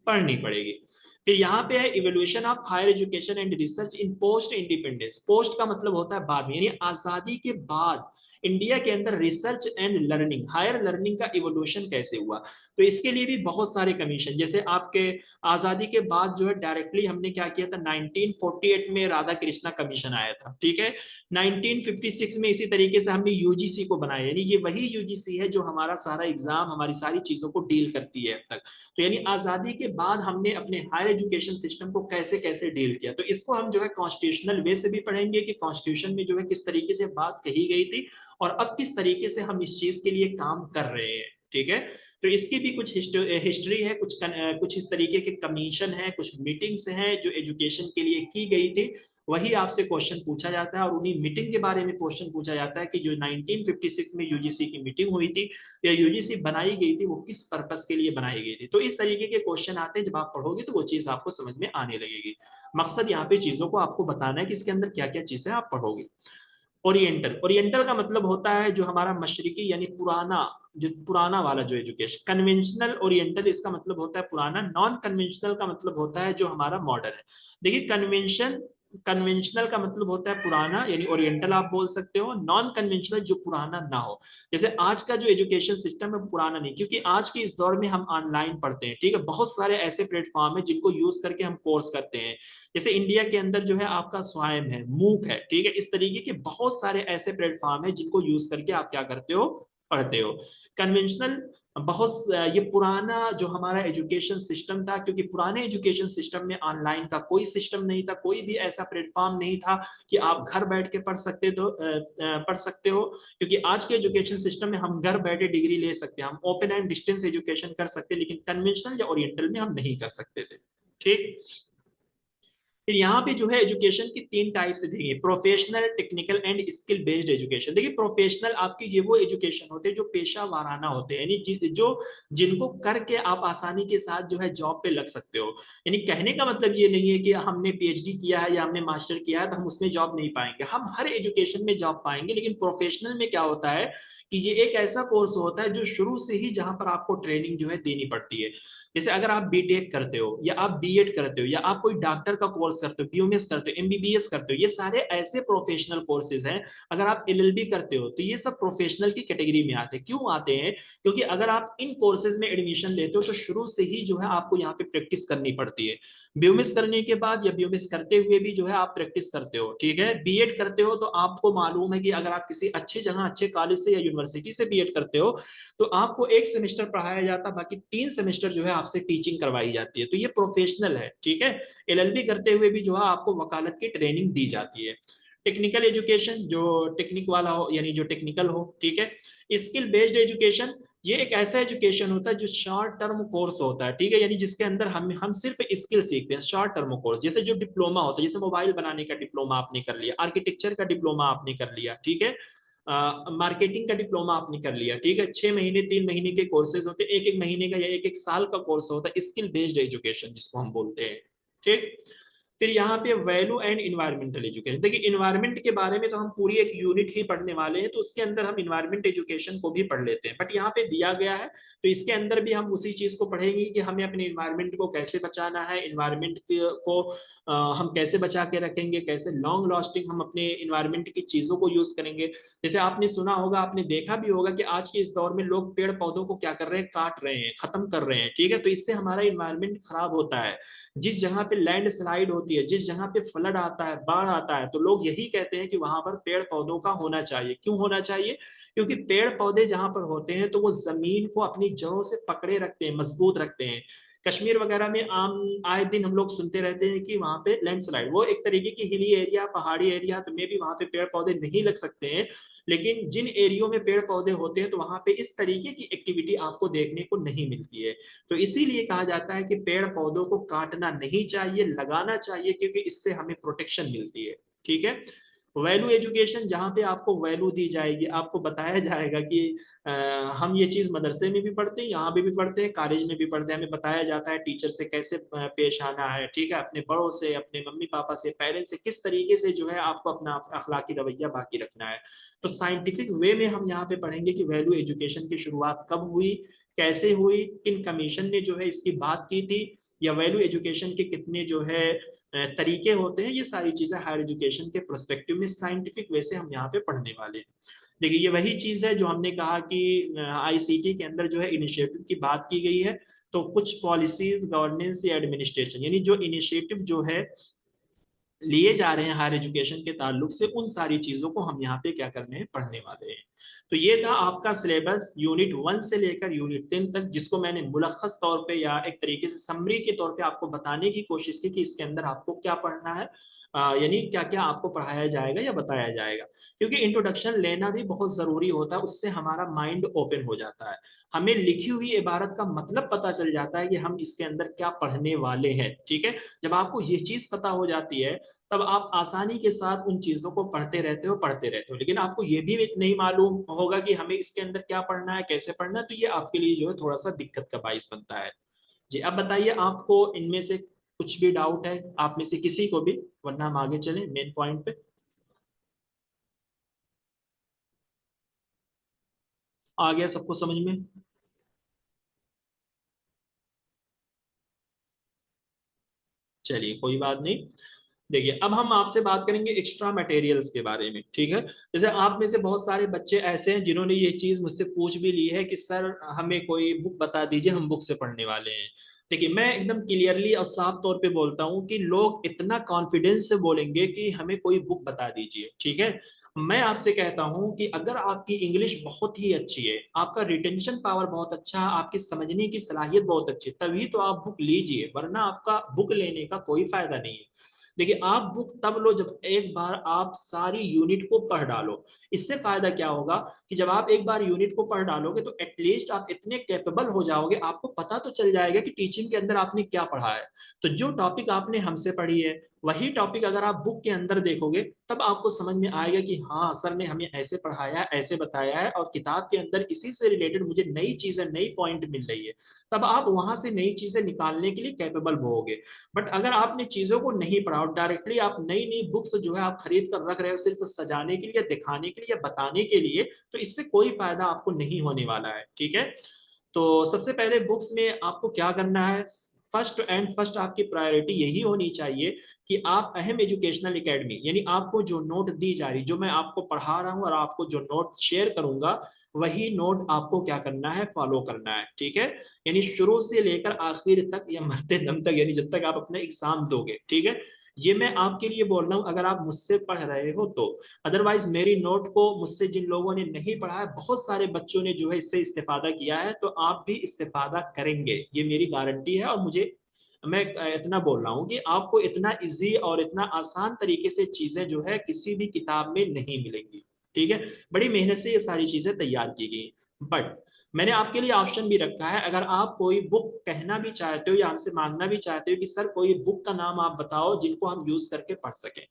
पढ़नी पड़ेगी। फिर यहाँ पे है evolution of higher education and research in post independence. Post का मतलब होता है बाद में, यानी आजादी के बाद इंडिया के अंदर research and learning, higher learning का इवोल्यूशन कैसे हुआ। तो इसके लिए भी बहुत सारे कमीशन, जैसे आपके आजादी के बाद जो है डायरेक्टली हमने क्या किया था, 1948 में राधा कृष्णा कमीशन आया था, ठीक है। 1956 में इसी तरीके से हमने यूजीसी को बनाया, यानी ये वही यूजीसी है जो हमारा सारा एग्जाम, हमारी सारी चीजों को डील करती है अब तक। तो यानी आजादी के बाद हमने अपने हायर एजुकेशन सिस्टम को कैसे कैसे डील किया, तो इसको हम जो है कॉन्स्टिट्यूशनल वे से भी पढ़ेंगे कि कॉन्स्टिट्यूशन में जो है किस तरीके से बात कही गई थी, और अब किस तरीके से हम इस चीज के लिए काम कर रहे हैं, ठीक है। तो इसकी भी कुछ हिस्ट्री है, कुछ इस तरीके के कमीशन है, कुछ मीटिंग्स हैं जो एजुकेशन के लिए की गई थी, वही आपसे क्वेश्चन पूछा जाता है। और उन्हीं मीटिंग के बारे में क्वेश्चन पूछा जाता है कि जो 1956 में यूजीसी की मीटिंग हुई थी या यूजीसी बनाई गई थी, वो किस पर्पस के लिए बनाई गई थी। तो इस तरीके के क्वेश्चन आते हैं, जब आप पढ़ोगे तो वो चीज आपको समझ में आने लगेगी। मकसद यहाँ पे चीजों को आपको बताना है कि इसके अंदर क्या क्या चीजें आप पढ़ोगे। ओरिएंटल, ओरिएंटल का मतलब होता है जो हमारा मशरिकी, यानी पुराना, जो पुराना वाला जो एजुकेशन। कन्वेंशनल ओरिएंटल इसका मतलब होता है पुराना। नॉन कन्वेंशनल का मतलब होता है जो हमारा मॉडर्न है। देखिए कन्वेंशनल का मतलब होता है पुराना, यानी ओरिएंटल आप बोल सकते हो। नॉन कन्वेंशनल जो पुराना ना हो, जैसे आज का जो एजुकेशन सिस्टम है पुराना नहीं, क्योंकि आज के इस दौर में हम ऑनलाइन पढ़ते हैं, ठीक है। बहुत सारे ऐसे प्लेटफॉर्म है जिनको यूज करके हम कोर्स करते हैं, जैसे इंडिया के अंदर जो है आपका स्वायम है, मूक है, ठीक है। इस तरीके के बहुत सारे ऐसे प्लेटफॉर्म है जिनको यूज करके आप क्या करते हो, पढ़ते हो। कन्वेंशनल बहुत, ये पुराना जो हमारा एजुकेशन सिस्टम था, क्योंकि पुराने एजुकेशन सिस्टम में ऑनलाइन का कोई सिस्टम नहीं था, कोई भी ऐसा प्लेटफॉर्म नहीं था कि आप घर बैठ के पढ़ सकते हो। क्योंकि आज के एजुकेशन सिस्टम में हम घर बैठे डिग्री ले सकते हैं, हम ओपन एंड डिस्टेंस एजुकेशन कर सकते हैं, लेकिन कन्वेंशनल या ओरिएंटल में हम नहीं कर सकते थे, ठीक। फिर यहाँ पे जो है एजुकेशन की तीन टाइप से देंगे, professional, technical and skill based education. देखिए प्रोफेशनल आपकी ये वो एजुकेशन होते हैं जो पेशा वाराना होते हैं, यानी जो जिनको करके आप आसानी के साथ जो है जॉब पे लग सकते हो। यानी कहने का मतलब ये नहीं है कि हमने पीएचडी किया है या हमने मास्टर किया है तो हम उसमें जॉब नहीं पाएंगे, हम हर एजुकेशन में जॉब पाएंगे। लेकिन प्रोफेशनल में क्या होता है कि ये एक ऐसा कोर्स होता है जो शुरू से ही, जहां पर आपको ट्रेनिंग जो है देनी पड़ती है। जैसे अगर आप बीटेक करते हो, या आप बीएड करते हो, या आप कोई डॉक्टर का कोर्स करते हो, बीओएमएस करते हो, एमबीबीएस करते हो, ये सारे ऐसे प्रोफेशनल कोर्सेज हैं। अगर आप एलएलबी करते हो तो ये सब प्रोफेशनल की कैटेगरी में आते हैं। क्यों आते हैं, क्योंकि अगर आप इन कोर्सेज में एडमिशन लेते हो तो शुरू से ही जो है आपको यहाँ पे प्रैक्टिस करनी पड़ती है। बीओएमएस करने के बाद या बीओएमएस करते हुए भी जो है आप प्रैक्टिस करते हो, ठीक है। बीएड करते हो तो आपको मालूम है कि अगर आप किसी अच्छी जगह, अच्छे कॉलेज से या यूनिवर्सिटी से बीएड करते हो तो आपको एक सेमेस्टर पढ़ाया जाता है, बाकी 3 सेमेस्टर जो है आपसे टीचिंग करवाई जाती है। तो ये प्रोफेशनल है, ठीक है। एलएलबी करते हुए भी जो है आपको वकालत की ट्रेनिंग दी जाती है। टेक्निकल एजुकेशन, जो टेक्निक वाला हो, यानी जो टेक्निकल हो, ठीक है। स्किल बेस्ड एजुकेशन, ये एक ऐसा एजुकेशन होता है जो शॉर्ट टर्म कोर्स होता है, ठीक है। यानी जिसके अंदर हम सिर्फ स्किल सीखते हैं, शॉर्ट टर्म कोर्स। जैसे जो डिप्लोमा होता है, जैसे मोबाइल बनाने का डिप्लोमा आपने कर लिया, आर्किटेक्चर का डिप्लोमा आपने कर लिया, ठीक है। मार्केटिंग का डिप्लोमा आपने कर लिया, ठीक है। 6 महीने 3 महीने के कोर्सेज होते हैं, एक एक महीने का या एक एक साल का कोर्स होता है, स्किल बेस्ड एजुकेशन जिसको हम बोलते हैं, ठीक। फिर यहाँ पे वैल्यू एंड इन्वायरमेंटल एजुकेशन। देखिए इन्वायरमेंट के बारे में तो हम पूरी एक यूनिट ही पढ़ने वाले हैं, तो उसके अंदर हम इन्वायरमेंट एजुकेशन को भी पढ़ लेते हैं, बट यहाँ पे दिया गया है तो इसके अंदर भी हम उसी चीज को पढ़ेंगे कि हमें अपने इन्वायरमेंट को कैसे बचाना है, इन्वायरमेंट को हम कैसे बचा के रखेंगे, कैसे लॉन्ग लास्टिंग हम अपने इन्वायरमेंट की चीजों को यूज करेंगे। जैसे आपने सुना होगा, आपने देखा भी होगा कि आज के इस दौर में लोग पेड़ पौधों को क्या कर रहे हैं, काट रहे हैं, खत्म कर रहे हैं, ठीक है। तो इससे हमारा इन्वायरमेंट खराब होता है। जिस जगह पे लैंड स्लाइड होती है, जिस जगह पे फ्लड आता है, बाढ़ आता है, तो लोग यही कहते हैं कि वहां पर पेड़ पौधों का होना चाहिए। क्यों होना चाहिए? क्योंकि पेड़ पौधे जहां पर होते हैं तो वो जमीन को अपनी जड़ों से पकड़े रखते हैं, मजबूत रखते हैं। कश्मीर वगैरह में आम आए दिन हम लोग सुनते रहते हैं कि वहां पे लैंडस्लाइड, वो एक तरीके की हिली एरिया, पहाड़ी एरिया, तो मे भी वहां पे पेड़ पौधे नहीं लग सकते हैं, लेकिन जिन एरियो में पेड़ पौधे होते हैं तो वहां पे इस तरीके की एक्टिविटी आपको देखने को नहीं मिलती है। तो इसीलिए कहा जाता है कि पेड़ पौधों को काटना नहीं चाहिए, लगाना चाहिए, क्योंकि इससे हमें प्रोटेक्शन मिलती है, ठीक है। वैल्यू एजुकेशन, जहाँ पे आपको वैल्यू दी जाएगी, आपको बताया जाएगा कि हम ये चीज मदरसे में भी पढ़ते हैं, यहाँ भी पढ़ते हैं, कॉलेज में भी पढ़ते हैं, हमें बताया जाता है टीचर से कैसे पेश आना है, ठीक है, अपने बड़ों से, अपने मम्मी पापा से, पेरेंट्स से किस तरीके से जो है आपको अपना अखलाकी रवैया बाकी रखना है। तो साइंटिफिक वे में हम यहाँ पे पढ़ेंगे कि वैल्यू एजुकेशन की शुरुआत कब हुई, कैसे हुई, किन कमीशन ने जो है इसकी बात की थी, या वैल्यू एजुकेशन के कितने जो है तरीके होते हैं। ये सारी चीजें हायर एजुकेशन के प्रोस्पेक्टिव में साइंटिफिक वे से हम यहाँ पे पढ़ने वाले हैं। देखिए ये वही चीज है जो हमने कहा कि आईसीटी के अंदर जो है इनिशिएटिव की बात की गई है। तो कुछ पॉलिसीज, गवर्नेंस या एडमिनिस्ट्रेशन, यानी जो इनिशिएटिव जो है लिए जा रहे हैं हायर एजुकेशन के ताल्लुक से, उन सारी चीजों को हम यहाँ पे क्या करने हैं, पढ़ने वाले हैं। तो ये था आपका सिलेबस यूनिट 1 से लेकर यूनिट 10 तक, जिसको मैंने मुलख्खस तौर पे या एक तरीके से समरी के तौर पे आपको बताने की कोशिश की कि इसके अंदर आपको क्या पढ़ना है, यानी क्या क्या आपको पढ़ाया जाएगा या बताया जाएगा। क्योंकि इंट्रोडक्शन लेना भी बहुत जरूरी होता है, उससे हमारा माइंड ओपन हो जाता है, हमें लिखी हुई इबारत का मतलब पता चल जाता है कि हम इसके अंदर क्या पढ़ने वाले हैं, ठीक है। जब आपको ये चीज पता हो जाती है तब आप आसानी के साथ उन चीजों को पढ़ते रहते हो। लेकिन आपको ये भी नहीं मालूम होगा कि हमें इसके अंदर क्या पढ़ना है, कैसे पढ़ना है, तो ये आपके लिए जो है थोड़ा सा दिक्कत का बाइस बनता है। जी अब बताइए, आपको इनमें से कुछ भी डाउट है, आप में से किसी को भी, वरना हम आगे चलें मेन पॉइंट पे। आ गया सबको समझ में? चलिए कोई बात नहीं। देखिए अब हम आपसे बात करेंगे एक्स्ट्रा मटेरियल्स के बारे में, ठीक है। जैसे आप में से बहुत सारे बच्चे ऐसे हैं जिन्होंने ये चीज मुझसे पूछ भी ली है कि सर हमें कोई बुक बता दीजिए, हम बुक से पढ़ने वाले हैं। देखिए मैं एकदम क्लियरली और साफ तौर पे बोलता हूँ कि लोग इतना कॉन्फिडेंस से बोलेंगे कि हमें कोई बुक बता दीजिए, ठीक है। मैं आपसे कहता हूं कि अगर आपकी इंग्लिश बहुत ही अच्छी है, आपका रिटेंशन पावर बहुत अच्छा है, आपकी समझने की सलाहियत बहुत अच्छी है, तभी तो आप बुक लीजिए, वरना आपका बुक लेने का कोई फायदा नहीं है। देखिए आप बुक तब लो जब एक बार आप सारी यूनिट को पढ़ डालो। इससे फायदा क्या होगा कि जब आप एक बार यूनिट को पढ़ डालोगे तो एटलीस्ट आप इतने कैपेबल हो जाओगे, आपको पता तो चल जाएगा कि टीचिंग के अंदर आपने क्या पढ़ा है। तो जो टॉपिक आपने हमसे पढ़ी है वही टॉपिक अगर आप बुक के अंदर देखोगे तब आपको समझ में आएगा कि हाँ सर ने हमें ऐसे पढ़ाया है, ऐसे बताया है, और किताब के अंदर इसी से रिलेटेड मुझे नई चीजें, नई पॉइंट मिल रही है। तब आप वहां से नई चीजें निकालने के लिए कैपेबल होगे। बट अगर आपने चीजों को नहीं पढ़ा और डायरेक्टली आप नई नई बुक्स जो है आप खरीद कर रख रहे हो सिर्फ सजाने के लिए, दिखाने के लिए या बताने के लिए, तो इससे कोई फायदा आपको नहीं होने वाला है, ठीक है। तो सबसे पहले बुक्स में आपको क्या करना है, फर्स्ट आपकी प्रायोरिटी यही होनी चाहिए कि आप अहम एजुकेशनल एकेडमी, यानी आपको जो नोट दी जा रही, जो मैं आपको पढ़ा रहा हूं और आपको जो नोट शेयर करूंगा, वही नोट आपको क्या करना है, फॉलो करना है, ठीक है। यानी शुरू से लेकर आखिर तक या मरते दम तक, यानी जब तक आप अपना एग्जाम दोगे, ठीक है। ये मैं आपके लिए बोल रहा हूं अगर आप मुझसे पढ़ रहे हो तो। अदरवाइज मेरी नोट को मुझसे जिन लोगों ने नहीं पढ़ा है, बहुत सारे बच्चों ने जो है इससे इस्तेफादा किया है, तो आप भी इस्तेफादा करेंगे, ये मेरी गारंटी है। और मुझे, मैं इतना बोल रहा हूँ कि आपको इतना इजी और इतना आसान तरीके से चीजें जो है किसी भी किताब में नहीं मिलेंगी, ठीक है। बड़ी मेहनत से ये सारी चीजें तैयार की गई। बट मैंने आपके लिए ऑप्शन भी रखा है, अगर आप कोई बुक कहना भी चाहते हो या हमसे मांगना भी चाहते हो कि सर कोई बुक का नाम आप बताओ जिनको हम यूज करके पढ़ सकें,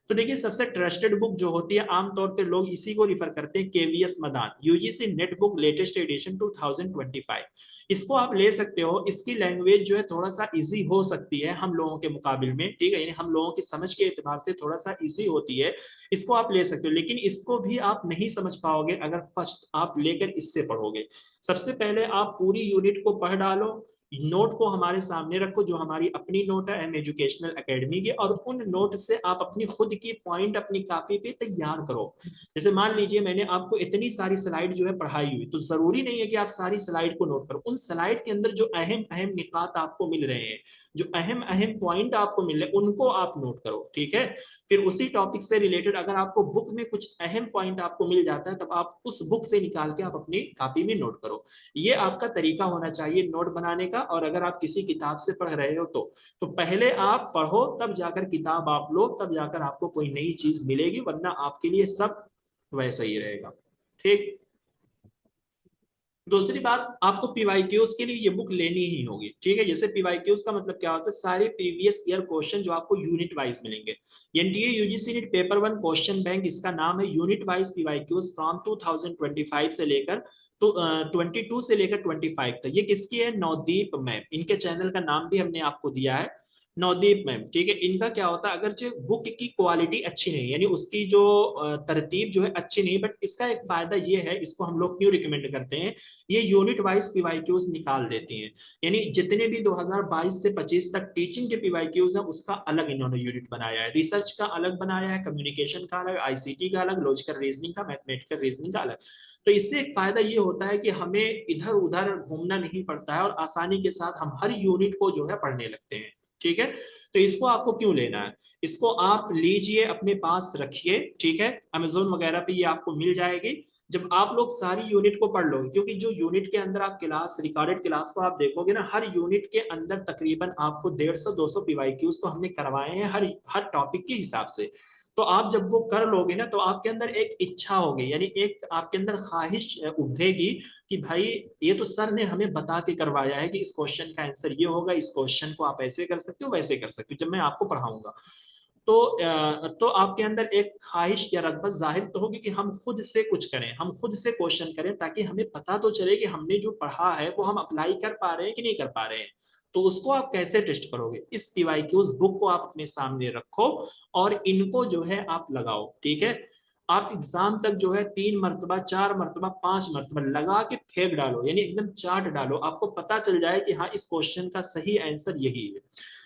तो देखिए सबसे ट्रस्टेड बुक जो होती है आमतौर पे लोग इसी को रिफर करते हैं, KVS Madan UGC net book latest edition 2025। इसको आप ले सकते हो। इसकी लैंग्वेज जो है थोड़ा सा इजी हो सकती है हम लोगों के मुकाबले में, ठीक है, यानी हम लोगों की समझ के एतबार से थोड़ा सा इजी होती है। इसको आप ले सकते हो, लेकिन इसको भी आप नहीं समझ पाओगे अगर फर्स्ट आप लेकर इससे पढ़ोगे। सबसे पहले आप पूरी यूनिट को पढ़ डालो, नोट को हमारे सामने रखो जो हमारी अपनी नोट है एम एजुकेशनल एकेडमी की, और उन नोट से आप अपनी खुद की पॉइंट अपनी कॉपी पे तैयार करो। जैसे मान लीजिए मैंने आपको इतनी सारी स्लाइड जो है पढ़ाई हुई, तो जरूरी नहीं है कि आप सारी स्लाइड को नोट करो। उन स्लाइड के अंदर जो अहम अहम निकात आपको मिल रहे हैं, जो अहम अहम पॉइंट आपको मिल रहे हैं, उनको आप नोट करो, ठीक है। फिर उसी टॉपिक से रिलेटेड अगर आपको बुक में कुछ अहम पॉइंट आपको मिल जाता है, तब आप उस बुक से निकाल के आप अपनी कॉपी में नोट करो। ये आपका तरीका होना चाहिए नोट बनाने का। और अगर आप किसी किताब से पढ़ रहे हो तो पहले आप पढ़ो, तब जाकर किताब आप लो, तब जाकर आपको कोई नई चीज मिलेगी, वरना आपके लिए सब वैसा ही रहेगा, ठीक। दूसरी बात, आपको पीवाईक्यूज के लिए ये बुक लेनी ही होगी, ठीक है। जैसे पीवाईक्यूज का मतलब क्या होता है, सारे प्रीवियस ईयर क्वेश्चन जो आपको यूनिट वाइज मिलेंगे। NTA UGC NEET paper 1 question bank इसका नाम है, यूनिट वाइज पीवाईक्यूज फ्रॉम 2025 से लेकर तो 22 से लेकर 25 तक। ये किसकी है, नवदीप मैम, इनके चैनल का नाम भी हमने आपको दिया है, नवदीप मैम, ठीक है। इनका क्या होता है, अगर जो बुक की क्वालिटी अच्छी नहीं, यानी उसकी जो तरतीब जो है अच्छी नहीं, बट इसका एक फायदा ये है, इसको हम लोग क्यों रिकमेंड करते हैं, ये यूनिट वाइज पीवाईक्यूज निकाल देती हैं। यानी जितने भी 2022 से 25 तक टीचिंग के पीवाईक्यूज है, उसका अलग इन्होंने यूनिट बनाया है, रिसर्च का अलग बनाया है, कम्युनिकेशन का अलग, आईसीटी का अलग, लॉजिकल रीजनिंग का, मैथमेटिकल रीजनिंग का अलग। तो इससे एक फायदा ये होता है कि हमें इधर उधर घूमना नहीं पड़ता है, और आसानी के साथ हम हर यूनिट को जो है पढ़ने लगते हैं, ठीक है। तो इसको आपको क्यों लेना है, इसको आप लीजिए, अपने पास रखिए, ठीक है। अमेजोन वगैरह पे ये आपको मिल जाएगी। जब आप लोग सारी यूनिट को पढ़ लोगे, क्योंकि जो यूनिट के अंदर आप क्लास रिकॉर्डेड क्लास को आप देखोगे ना, हर यूनिट के अंदर तकरीबन आपको 150-200 पीवाईक्यूज तो हमने करवाए हैं हर हर टॉपिक के हिसाब से। तो आप जब वो कर लोगे ना, तो आपके अंदर एक इच्छा होगी, यानी एक आपके अंदर ख्वाहिश उभरेगी कि भाई ये तो सर ने हमें बता के करवाया है कि इस क्वेश्चन का आंसर ये होगा, इस क्वेश्चन को आप ऐसे कर सकते हो, वैसे कर सकते हो, जब मैं आपको पढ़ाऊंगा। तो आपके अंदर एक ख्वाहिश या रग़बत जाहिर तो होगी कि हम खुद से कुछ करें, हम खुद से क्वेश्चन करें, ताकि हमें पता तो चले कि हमने जो पढ़ा है वो हम अप्लाई कर पा रहे हैं कि नहीं कर पा रहे हैं। तो उसको आप कैसे टेस्ट करोगे, इस पीवाईक्यूज बुक को आप अपने सामने रखो और इनको जो है आप लगाओ, ठीक है। आप एग्जाम तक जो है 3 मरतबा 4 मरतबा 5 मरतबा लगा के फेंक डालो, यानी एकदम चाट डालो, आपको पता चल जाए कि हाँ इस क्वेश्चन का सही आंसर यही है।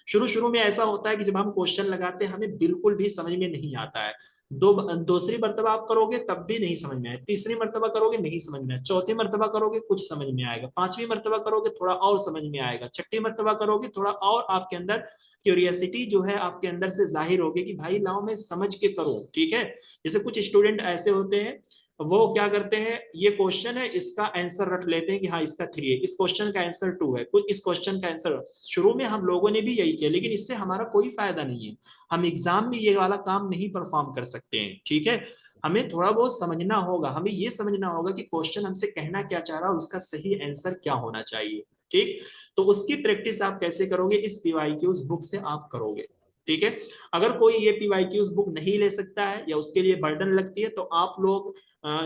शुरू शुरू में ऐसा होता है कि जब हम क्वेश्चन लगाते हैं हमें बिल्कुल भी समझ में नहीं आता है। दूसरी मरतबा आप करोगे तब भी नहीं समझ में आए, तीसरी मरतबा करोगे नहीं समझ में आए, चौथी मरतबा करोगे कुछ समझ में आएगा, पांचवी मरतबा करोगे थोड़ा और समझ में आएगा, छठी मरतबा करोगे थोड़ा और आपके अंदर क्यूरियोसिटी जो है आपके अंदर से जाहिर होगी कि भाई लाओ मैं समझ के करूं, ठीक है। जैसे कुछ स्टूडेंट ऐसे होते हैं, वो क्या करते हैं, ये क्वेश्चन है इसका आंसर रट लेते हैं कि हाँ इसका 3 है, इस क्वेश्चन का आंसर 2 है, कुछ इस क्वेश्चन का आंसर। शुरू में हम लोगों ने भी यही किया, लेकिन इससे हमारा कोई फायदा नहीं है, हम एग्जाम में ये वाला काम नहीं परफॉर्म कर सकते हैं, ठीक है। हमें थोड़ा बहुत समझना होगा, हमें ये समझना होगा कि क्वेश्चन हमसे कहना क्या चाह रहा है, उसका सही आंसर क्या होना चाहिए, ठीक। तो उसकी प्रैक्टिस आप कैसे करोगे, इस पीवाईक्यूज बुक से आप करोगे, ठीक है। अगर कोई ये पीवाईक्यूज बुक नहीं ले सकता है या उसके लिए बर्डन लगती है, तो आप लोग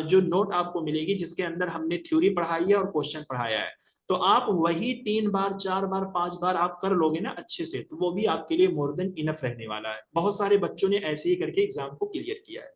जो नोट आपको मिलेगी जिसके अंदर हमने थ्योरी पढ़ाई है और क्वेश्चन पढ़ाया है, तो आप वही 3 बार 4 बार 5 बार आप कर लोगे ना अच्छे से, तो वो भी आपके लिए मोर देन इनफ रहने वाला है। बहुत सारे बच्चों ने ऐसे ही करके एग्जाम को क्लियर किया है।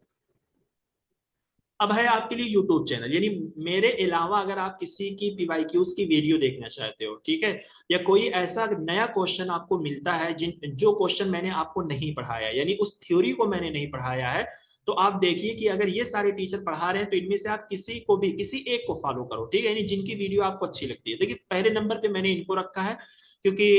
अब है आपके लिए यूट्यूब चैनल, यानी मेरे अलावा अगर आप किसी की पीवाईक्यूज की वीडियो देखना चाहते हो, ठीक है, या कोई ऐसा नया क्वेश्चन आपको मिलता है जो क्वेश्चन मैंने आपको नहीं पढ़ाया, यानी उस थ्योरी को मैंने नहीं पढ़ाया है, तो आप देखिए कि अगर ये सारे टीचर पढ़ा रहे हैं तो इनमें से आप किसी को भी किसी एक को फॉलो करो, ठीक है, यानी जिनकी वीडियो आपको अच्छी लगती है। देखिए पहले नंबर पे मैंने इनको रखा है, क्योंकि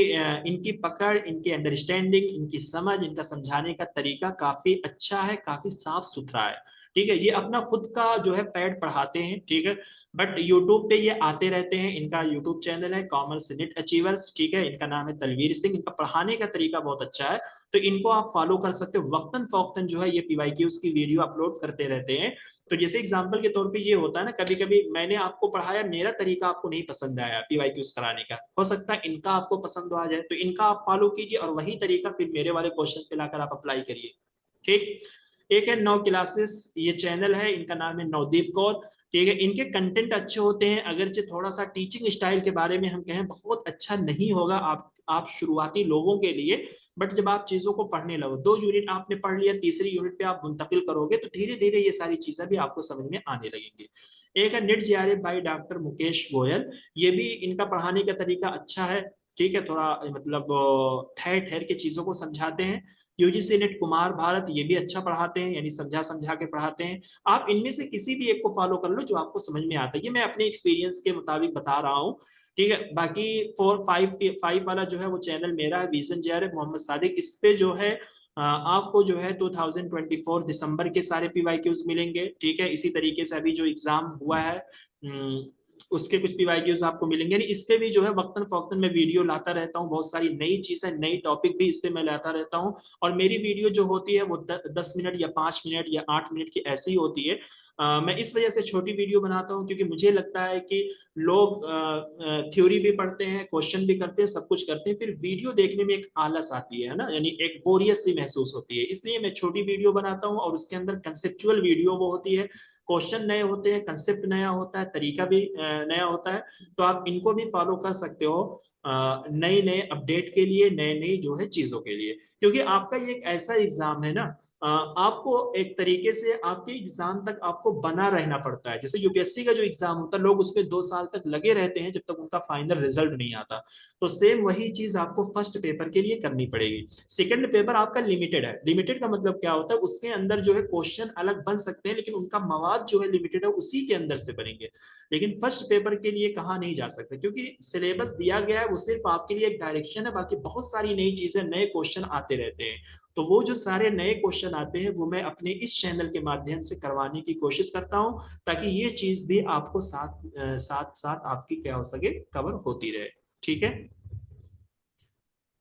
इनकी पकड़, इनकी अंडरस्टैंडिंग, इनकी समझ, इनका समझाने का तरीका काफी अच्छा है, काफी साफ सुथरा है, ठीक है। ये अपना खुद का जो है पैड पढ़ाते हैं, ठीक है, बट यूट्यूब पे ये आते रहते हैं। इनका यूट्यूब चैनल है कॉमर्स नेट अचीवर्स, ठीक है, इनका नाम है तलवीर सिंह, इनका पढ़ाने का तरीका बहुत अच्छा है, तो इनको आप फॉलो कर सकते हो। वक्तन फौक्तन जो है ये पीवाईक्यूज की वीडियो अपलोड करते रहते हैं। तो जैसे एग्जाम्पल के तौर पे ये होता है ना, कभी कभी मैंने आपको पढ़ाया, मेरा तरीका आपको नहीं पसंद आया पीवाईक्यूज कराने का, हो सकता है इनका आपको पसंद आ जाए, तो इनका आप फॉलो कीजिए और वही तरीका फिर मेरे वाले क्वेश्चन पे लाकर आप अप्लाई करिए। ठीक। एक है 9 क्लासेस, ये चैनल है, इनका नाम है नवदीप कौर। ठीक है, इनके कंटेंट अच्छे होते हैं, अगरचे थोड़ा सा टीचिंग स्टाइल के बारे में हम कहें बहुत अच्छा नहीं होगा आप शुरुआती लोगों के लिए, बट जब आप चीजों को पढ़ने लगो, 2 यूनिट आपने पढ़ लिया, तीसरी यूनिट पे आप मुंतकिल करोगे तो धीरे धीरे ये सारी चीजें भी आपको समझ में आने लगेंगी। एक है net JRF by doctor Mukesh Goyal, ये भी इनका पढ़ाने का तरीका अच्छा है। ठीक है, थोड़ा मतलब ठहर ठहर के चीजों को समझाते हैं। यूजीसी नेट कुमार भारत, ये भी अच्छा पढ़ाते हैं, यानी समझा समझा के पढ़ाते हैं। आप इनमें से किसी भी एक को फॉलो कर लो जो आपको समझ में आता है, ये मैं अपने एक्सपीरियंस के मुताबिक बता रहा हूँ। ठीक है, बाकी 4 5 5 वाला जो है वो चैनल मेरा है, विजन जेआरएफ मोहम्मद सादिक, इस पे जो है आपको जो है 2024 दिसंबर के सारे पीवाईक्यूज मिलेंगे। ठीक है, इसी तरीके से अभी जो एग्जाम हुआ है उसके कुछ पीवाईक्यूज आपको मिलेंगे। यानी इस पे भी जो है वक्तन फौक्तन मैं वीडियो लाता रहता हूँ, बहुत सारी नई चीजें, नई टॉपिक भी इस पे मैं लाता रहता हूँ। और मेरी वीडियो जो होती है वो 10 मिनट या 5 मिनट या 8 मिनट की ऐसी होती है। मैं इस वजह से छोटी वीडियो बनाता हूँ क्योंकि मुझे लगता है कि लोग थ्योरी भी पढ़ते हैं, क्वेश्चन भी करते हैं, सब कुछ करते हैं, फिर वीडियो देखने में एक आलस आती है ना, यानी एक बोरियत सी महसूस होती है। इसलिए मैं छोटी वीडियो बनाता हूँ और उसके अंदर कंसेप्चुअल वीडियो वो होती है, क्वेश्चन नए होते हैं, कंसेप्ट नया होता है, तरीका भी नया होता है। तो आप इनको भी फॉलो कर सकते हो नए नए अपडेट के लिए, नए नए जो है चीजों के लिए, क्योंकि आपका ये एक ऐसा एग्जाम है ना, आपको एक तरीके से आपके एग्जाम तक आपको बना रहना पड़ता है। जैसे यूपीएससी का जो एग्जाम होता है, लोग उसमें 2 साल तक लगे रहते हैं जब तक उनका फाइनल रिजल्ट नहीं आता। तो सेम वही चीज आपको फर्स्ट पेपर के लिए करनी पड़ेगी। सेकंड पेपर आपका लिमिटेड है। लिमिटेड का मतलब क्या होता है, उसके अंदर जो है क्वेश्चन अलग बन सकते हैं, लेकिन उनका मवाद जो है लिमिटेड है, उसी के अंदर से बनेंगे। लेकिन फर्स्ट पेपर के लिए कहा नहीं जा सकता, क्योंकि सिलेबस दिया गया है, वो सिर्फ आपके लिए एक डायरेक्शन है, बाकी बहुत सारी नई चीजें, नए क्वेश्चन आते रहते हैं। तो वो जो सारे नए क्वेश्चन आते हैं वो मैं अपने इस चैनल के माध्यम से करवाने की कोशिश करता हूं, ताकि ये चीज भी आपको साथ साथ साथ आपकी क्या हो सके, कवर होती रहे। ठीक है,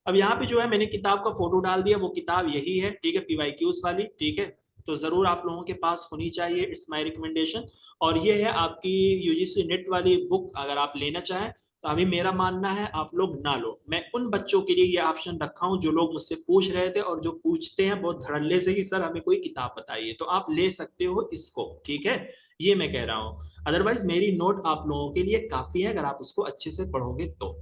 अब यहाँ पे जो है मैंने किताब का फोटो डाल दिया, वो किताब यही है। ठीक है, पीवाईक्यूज वाली। ठीक है, तो जरूर आप लोगों के पास होनी चाहिए, इट्स माय रिकमेंडेशन। और ये है आपकी यूजीसी नेट वाली बुक, अगर आप लेना चाहें तो अभी मेरा मानना है आप लोग ना लो। मैं उन बच्चों के लिए ये ऑप्शन रखा हूँ जो लोग मुझसे पूछ रहे थे और जो पूछते हैं बहुत धड़ल्ले से कि सर हमें कोई किताब बताइए, तो आप ले सकते हो इसको। ठीक है, ये मैं कह रहा हूँ। अदरवाइज मेरी नोट आप लोगों के लिए काफी है, अगर आप उसको अच्छे से पढ़ोगे तो।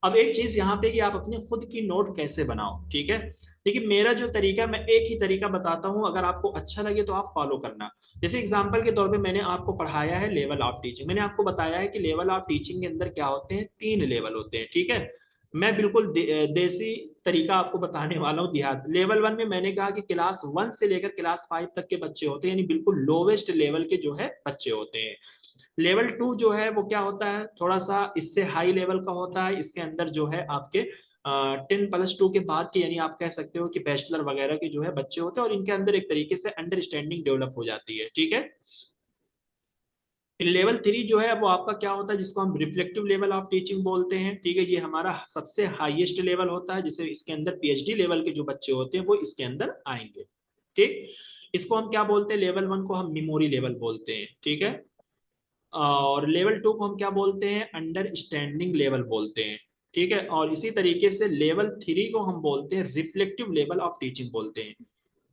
अब एक चीज यहाँ पे कि आप अपनी खुद की नोट कैसे बनाओ। ठीक है, लेकिन मेरा जो तरीका, मैं एक ही तरीका बताता हूँ, अगर आपको अच्छा लगे तो आप फॉलो करना। जैसे एग्जांपल के तौर पे मैंने आपको पढ़ाया है लेवल ऑफ टीचिंग, मैंने आपको बताया है कि लेवल ऑफ टीचिंग के अंदर क्या होते हैं, 3 लेवल होते हैं। ठीक है, मैं बिल्कुल देसी तरीका आपको बताने वाला हूँ, देहात। लेवल 1 में मैंने कहा कि क्लास 1 से लेकर क्लास 5 तक के बच्चे होते हैं, यानी बिल्कुल लोवेस्ट लेवल के जो है बच्चे होते हैं। लेवल 2 जो है वो क्या होता है, थोड़ा सा इससे हाई लेवल का होता है। इसके अंदर जो है आपके 10+2 के बाद के, यानी आप कह सकते हो कि बैचलर वगैरह के जो है बच्चे होते हैं, और इनके अंदर एक तरीके से अंडरस्टैंडिंग डेवलप हो जाती है। ठीक है, लेवल 3 जो है वो आपका क्या होता है, जिसको हम रिफ्लेक्टिव लेवल ऑफ टीचिंग बोलते हैं। ठीक है, ये हमारा सबसे हाईएस्ट लेवल होता है, जिसे इसके अंदर पीएचडी लेवल के जो बच्चे होते हैं वो इसके अंदर आएंगे। ठीक, इसको हम क्या बोलते हैं, लेवल 1 को हम मेमोरी लेवल बोलते हैं। ठीक है, और लेवल 2 को हम क्या बोलते हैं, अंडरस्टैंडिंग लेवल बोलते हैं। ठीक है, और इसी तरीके से लेवल 3 को हम बोलते हैं रिफ्लेक्टिव लेवल ऑफ टीचिंग बोलते हैं।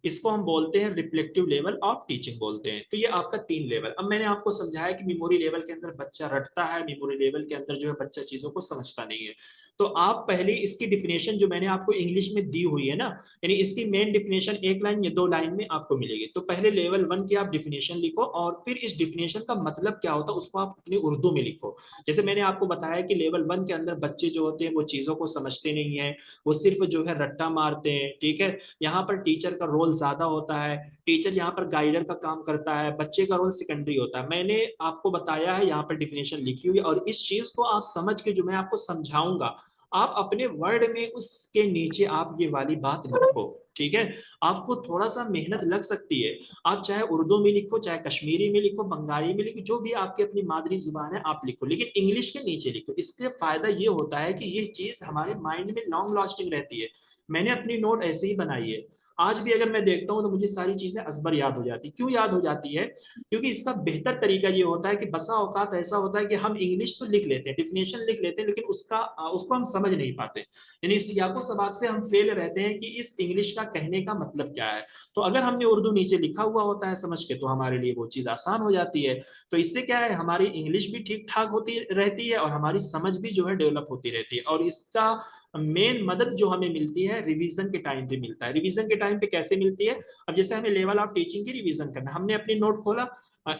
इसको हम बोलते हैं रिफ्लेक्टिव लेवल ऑफ टीचिंग बोलते हैं। तो ये आपका 3 लेवल। अब मैंने आपको समझाया कि मेमोरी लेवल के अंदर बच्चा रटता है, मेमोरी लेवल के अंदर जो है बच्चा चीजों को समझता नहीं है। तो आप पहले इसकी डिफिनेशन जो मैंने आपको इंग्लिश में दी हुई है ना, यानी इसकी मेन डिफिनेशन 1 लाइन या 2 लाइन में आपको मिलेगी। तो पहले लेवल 1 की आप डिफिनेशन लिखो, और फिर इस डिफिनेशन का मतलब क्या होता है उसको आप अपनी उर्दू में लिखो। जैसे मैंने आपको बताया कि लेवल 1 के अंदर बच्चे जो होते हैं वो चीजों को समझते नहीं है, वो सिर्फ जो है रट्टा मारते हैं। ठीक है, यहाँ पर टीचर का रोल ज्यादा होता है, टीचर यहाँ पर गाइडर का काम करता है, बच्चे का रोल सेकेंडरी होता है। मैंने आपको बताया है, यहाँ पर डिफिनेशन लिखी हुई है, और इस चीज को आप समझ के जो मैं आपको समझाऊंगा, आप अपने वर्ड में उसके नीचे आप ये वाली बात लिखो। ठीक है, आपको थोड़ा सा मेहनत लग सकती है, आप चाहे उर्दू में लिखो, चाहे कश्मीरी में लिखो, बंगाली में लिखो, जो भी आपकी अपनी मादरी जुबान है आप लिखो, लेकिन इंग्लिश के नीचे लिखो। इससे फायदा ये होता है कि ये चीज हमारे माइंड में लॉन्ग लास्टिंग रहती है। मैंने अपनी नोट ऐसे ही बनाई है, आज भी अगर मैं देखता हूँ तो मुझे सारी चीजें असबर याद हो जाती। क्यों याद हो जाती है? क्योंकि इसका बेहतर तरीका ये होता है कि बसा औकात ऐसा होता है कि हम इंग्लिश तो लिख लेते हैं, डिफिनेशन लिख लेते हैं, लेकिन उसको हम समझ नहीं पाते। यानी सियाको सबाक से हम फेल रहते हैं कि इस इंग्लिश का कहने का मतलब क्या है। तो अगर हमने उर्दू नीचे लिखा हुआ होता है समझ के, तो हमारे लिए वो चीज आसान हो जाती है। तो इससे क्या है, हमारी इंग्लिश भी ठीक ठाक होती रहती है और हमारी समझ भी जो है डेवलप होती रहती है। और इसका मेन मदद जो हमें मिलती है रिवीजन के टाइम पे मिलता है। रिवीजन के टाइम पे कैसे मिलती है? अब जैसे हमें लेवल ऑफ टीचिंग की रिवीजन करना, हमने अपनी नोट खोला,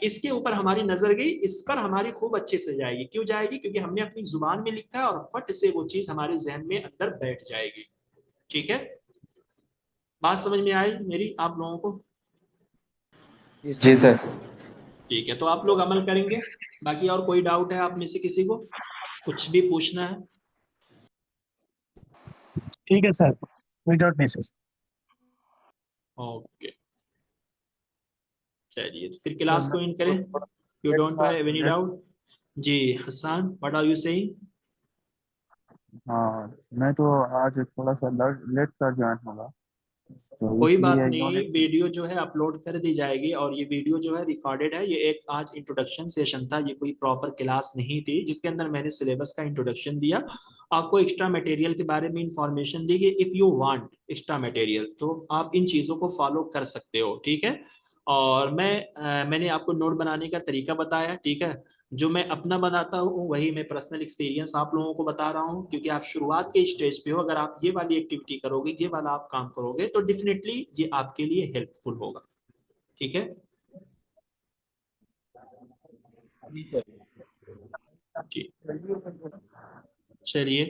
इसके ऊपर हमारी नजर गई, इस पर हमारी खूब अच्छे से जाएगी। क्यों जाएगी? क्योंकि हमने अपनी जुबान में लिखा है और फट से वो चीज हमारे जहन में अंदर बैठ जाएगी। ठीक है, बात समझ में आई मेरी आप लोगों को? जी जी सर। सर। ठीक है, तो आप लोग अमल करेंगे। बाकी और कोई डाउट है आप में से किसी को, कुछ भी पूछना है? ठीक है सर, कोई डाउट नहीं सर। ओके, चलिए तो फिर सर क्लास मैं को इन करें। थोड़ा यू लेट डोंट था हैव एनी लेट। डाउट? जी Hasan, what are you saying? हाँ, मैं तो आज थोड़ा सा लेट कर ज्वाइन होगा, तो कोई बात इसलिए नहीं, यूनिट। वीडियो जो है अपलोड कर दी जाएगी। और ये वीडियो जो है रिकॉर्डेड है। ये एक आज इंट्रोडक्शन सेशन था, ये कोई प्रॉपर क्लास नहीं थी जिसके अंदर मैंने सिलेबस का इंट्रोडक्शन दिया, आपको एक्स्ट्रा मटेरियल के बारे में इंफॉर्मेशन दी कि if you want extra material तो आप इन चीज़ों को फॉलो कर सकते हो। ठीक है, और मैंने आपको नोट बनाने का तरीका बताया। ठीक है, जो मैं अपना बनाता हूँ वही मैं पर्सनल एक्सपीरियंस आप लोगों को बता रहा हूँ, क्योंकि आप शुरुआत के स्टेज पे हो। अगर आप ये वाली एक्टिविटी करोगे, ये वाला आप काम करोगे, तो डेफिनेटली ये आपके लिए हेल्पफुल होगा। ठीक है जी सर। जी, चलिए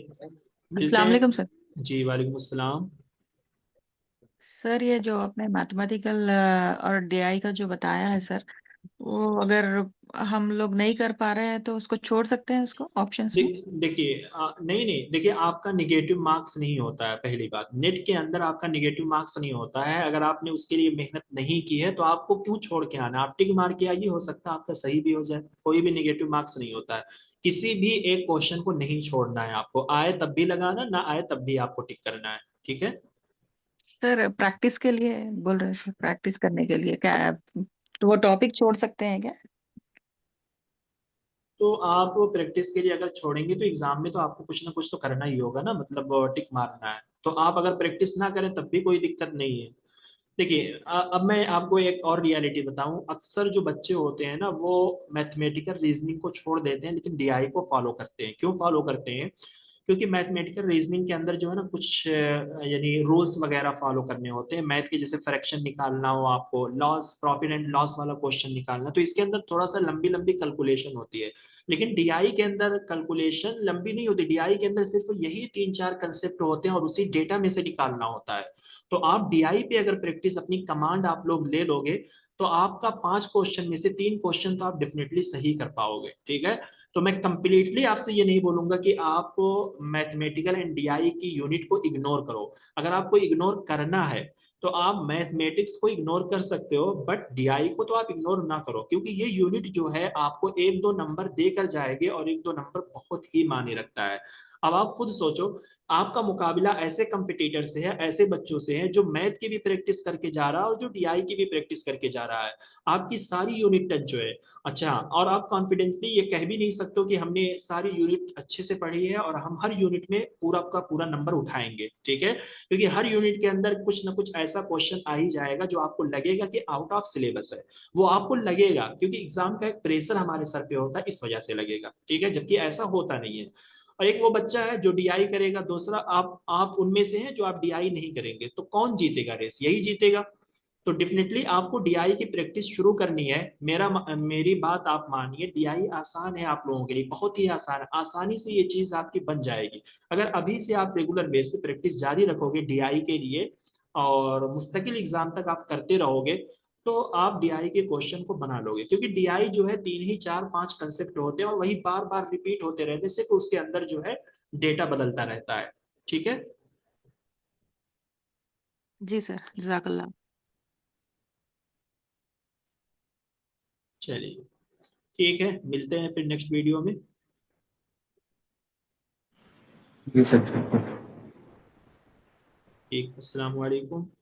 मिलते अस्सलाम वालेकुम सर। हैं। जी वालेकुम अस्सलाम। सर ये जो आपने मैथमेटिकल और डीआई का जो बताया है सर, वो अगर हम लोग नहीं कर पा रहे हैं तो उसको छोड़ सकते हैं उसको ऑप्शंस में? देखिए नहीं नहीं, देखिए आपका निगेटिव मार्क्स नहीं होता है। पहली बात, नेट के अंदर आपका निगेटिव मार्क्स नहीं होता है। अगर आपने उसके लिए मेहनत नहीं की है तो आपको क्यों छोड़ के आना? आप टिक मार के आइए, हो सकता है आपका सही भी हो जाए। कोई भी निगेटिव मार्क्स नहीं होता है। किसी भी एक क्वेश्चन को नहीं छोड़ना है आपको, आए तब भी लगाना, ना आए तब भी आपको टिक करना है। ठीक है, सर प्रैक्टिस के लिए बोल रहे हैं सर, प्रैक्टिस करने के लिए क्या तो वो टॉपिक छोड़ सकते हैं क्या? तो आप प्रैक्टिस के लिए अगर छोड़ेंगे तो एग्जाम में तो आपको कुछ ना कुछ तो करना ही होगा ना, मतलब टिक मारना है। तो आप अगर प्रैक्टिस ना करें तब भी कोई दिक्कत नहीं है। देखिए अब मैं आपको एक और रियलिटी बताऊं। अक्सर जो बच्चे होते हैं ना, वो मैथमेटिकल रीजनिंग को छोड़ देते हैं लेकिन डीआई को फॉलो करते हैं। क्यों फॉलो करते हैं? क्योंकि मैथमेटिकल रीजनिंग के अंदर जो है ना कुछ यानी रूल्स वगैरह फॉलो करने होते हैं। मैथ के जैसे फ्रैक्शन निकालना हो, आपको लॉस, प्रॉफिट एंड लॉस वाला क्वेश्चन निकालना, तो इसके अंदर थोड़ा सा लंबी लंबी कैलकुलेशन होती है। लेकिन डीआई के अंदर कैलकुलेशन लंबी नहीं होती। डीआई के अंदर सिर्फ यही तीन चार कंसेप्ट होते हैं और उसी डेटा में से निकालना होता है। तो आप डीआई पे अगर प्रैक्टिस अपनी कमांड आप लोग ले लोगे, तो आपका 5 क्वेश्चन में से 3 क्वेश्चन तो आप डेफिनेटली सही कर पाओगे। ठीक है, तो मैं कंप्लीटली आपसे ये नहीं बोलूंगा कि आप मैथमेटिकल एंड डीआई की यूनिट को इग्नोर करो। अगर आपको इग्नोर करना है तो आप मैथमेटिक्स को इग्नोर कर सकते हो, बट डीआई को तो आप इग्नोर ना करो, क्योंकि ये यूनिट जो है आपको एक दो नंबर देकर जाएगी और एक दो नंबर बहुत ही मायने रखता है। अब आप खुद सोचो, आपका मुकाबला ऐसे कंपिटिटर से है, ऐसे बच्चों से है जो मैथ की भी प्रैक्टिस करके जा रहा है और जो डीआई की भी प्रैक्टिस करके जा रहा है। आपकी सारी यूनिट टच जो है अच्छा, और आप कॉन्फिडेंटली ये कह भी नहीं सकते हो कि हमने सारी यूनिट अच्छे से पढ़ी है और हम हर यूनिट में पूरा का पूरा नंबर उठाएंगे। ठीक है, क्योंकि हर यूनिट के अंदर कुछ ना कुछ ऐसा क्वेश्चन आ ही जाएगा जो आपको लगेगा कि आउट ऑफ सिलेबस है। वो आपको लगेगा क्योंकि एग्जाम का एक प्रेशर हमारे सर पे होता है, इस वजह से लगेगा। ठीक है, जबकि ऐसा होता नहीं है। और एक वो बच्चा है जो डीआई करेगा, दूसरा आप उनमें से हैं जो आप डीआई नहीं करेंगे, तो कौन जीतेगा रेस? यही जीतेगा। तो डेफिनेटली आपको डीआई की प्रैक्टिस शुरू करनी है। मेरी बात आप मानिए, डीआई आसान है आप लोगों के लिए, बहुत ही आसान है। आसानी से ये चीज आपकी बन जाएगी। अगर अभी से आप रेगुलर बेस पे प्रैक्टिस जारी रखोगे डीआई के लिए और मुस्तकिल एग्जाम तक आप करते रहोगे, तो आप डीआई के क्वेश्चन को बना लोगे। क्योंकि डीआई जो है तीन ही चार पांच कंसेप्ट होते हैं और वही बार बार रिपीट होते रहते हैं, सिर्फ उसके अंदर जो है डेटा बदलता रहता है। ठीक है, जी सर, जज़ाकल्लाह। चलिए ठीक है, मिलते हैं फिर नेक्स्ट वीडियो में। जी सर। ठीक, अस्सलाम वालेकुम।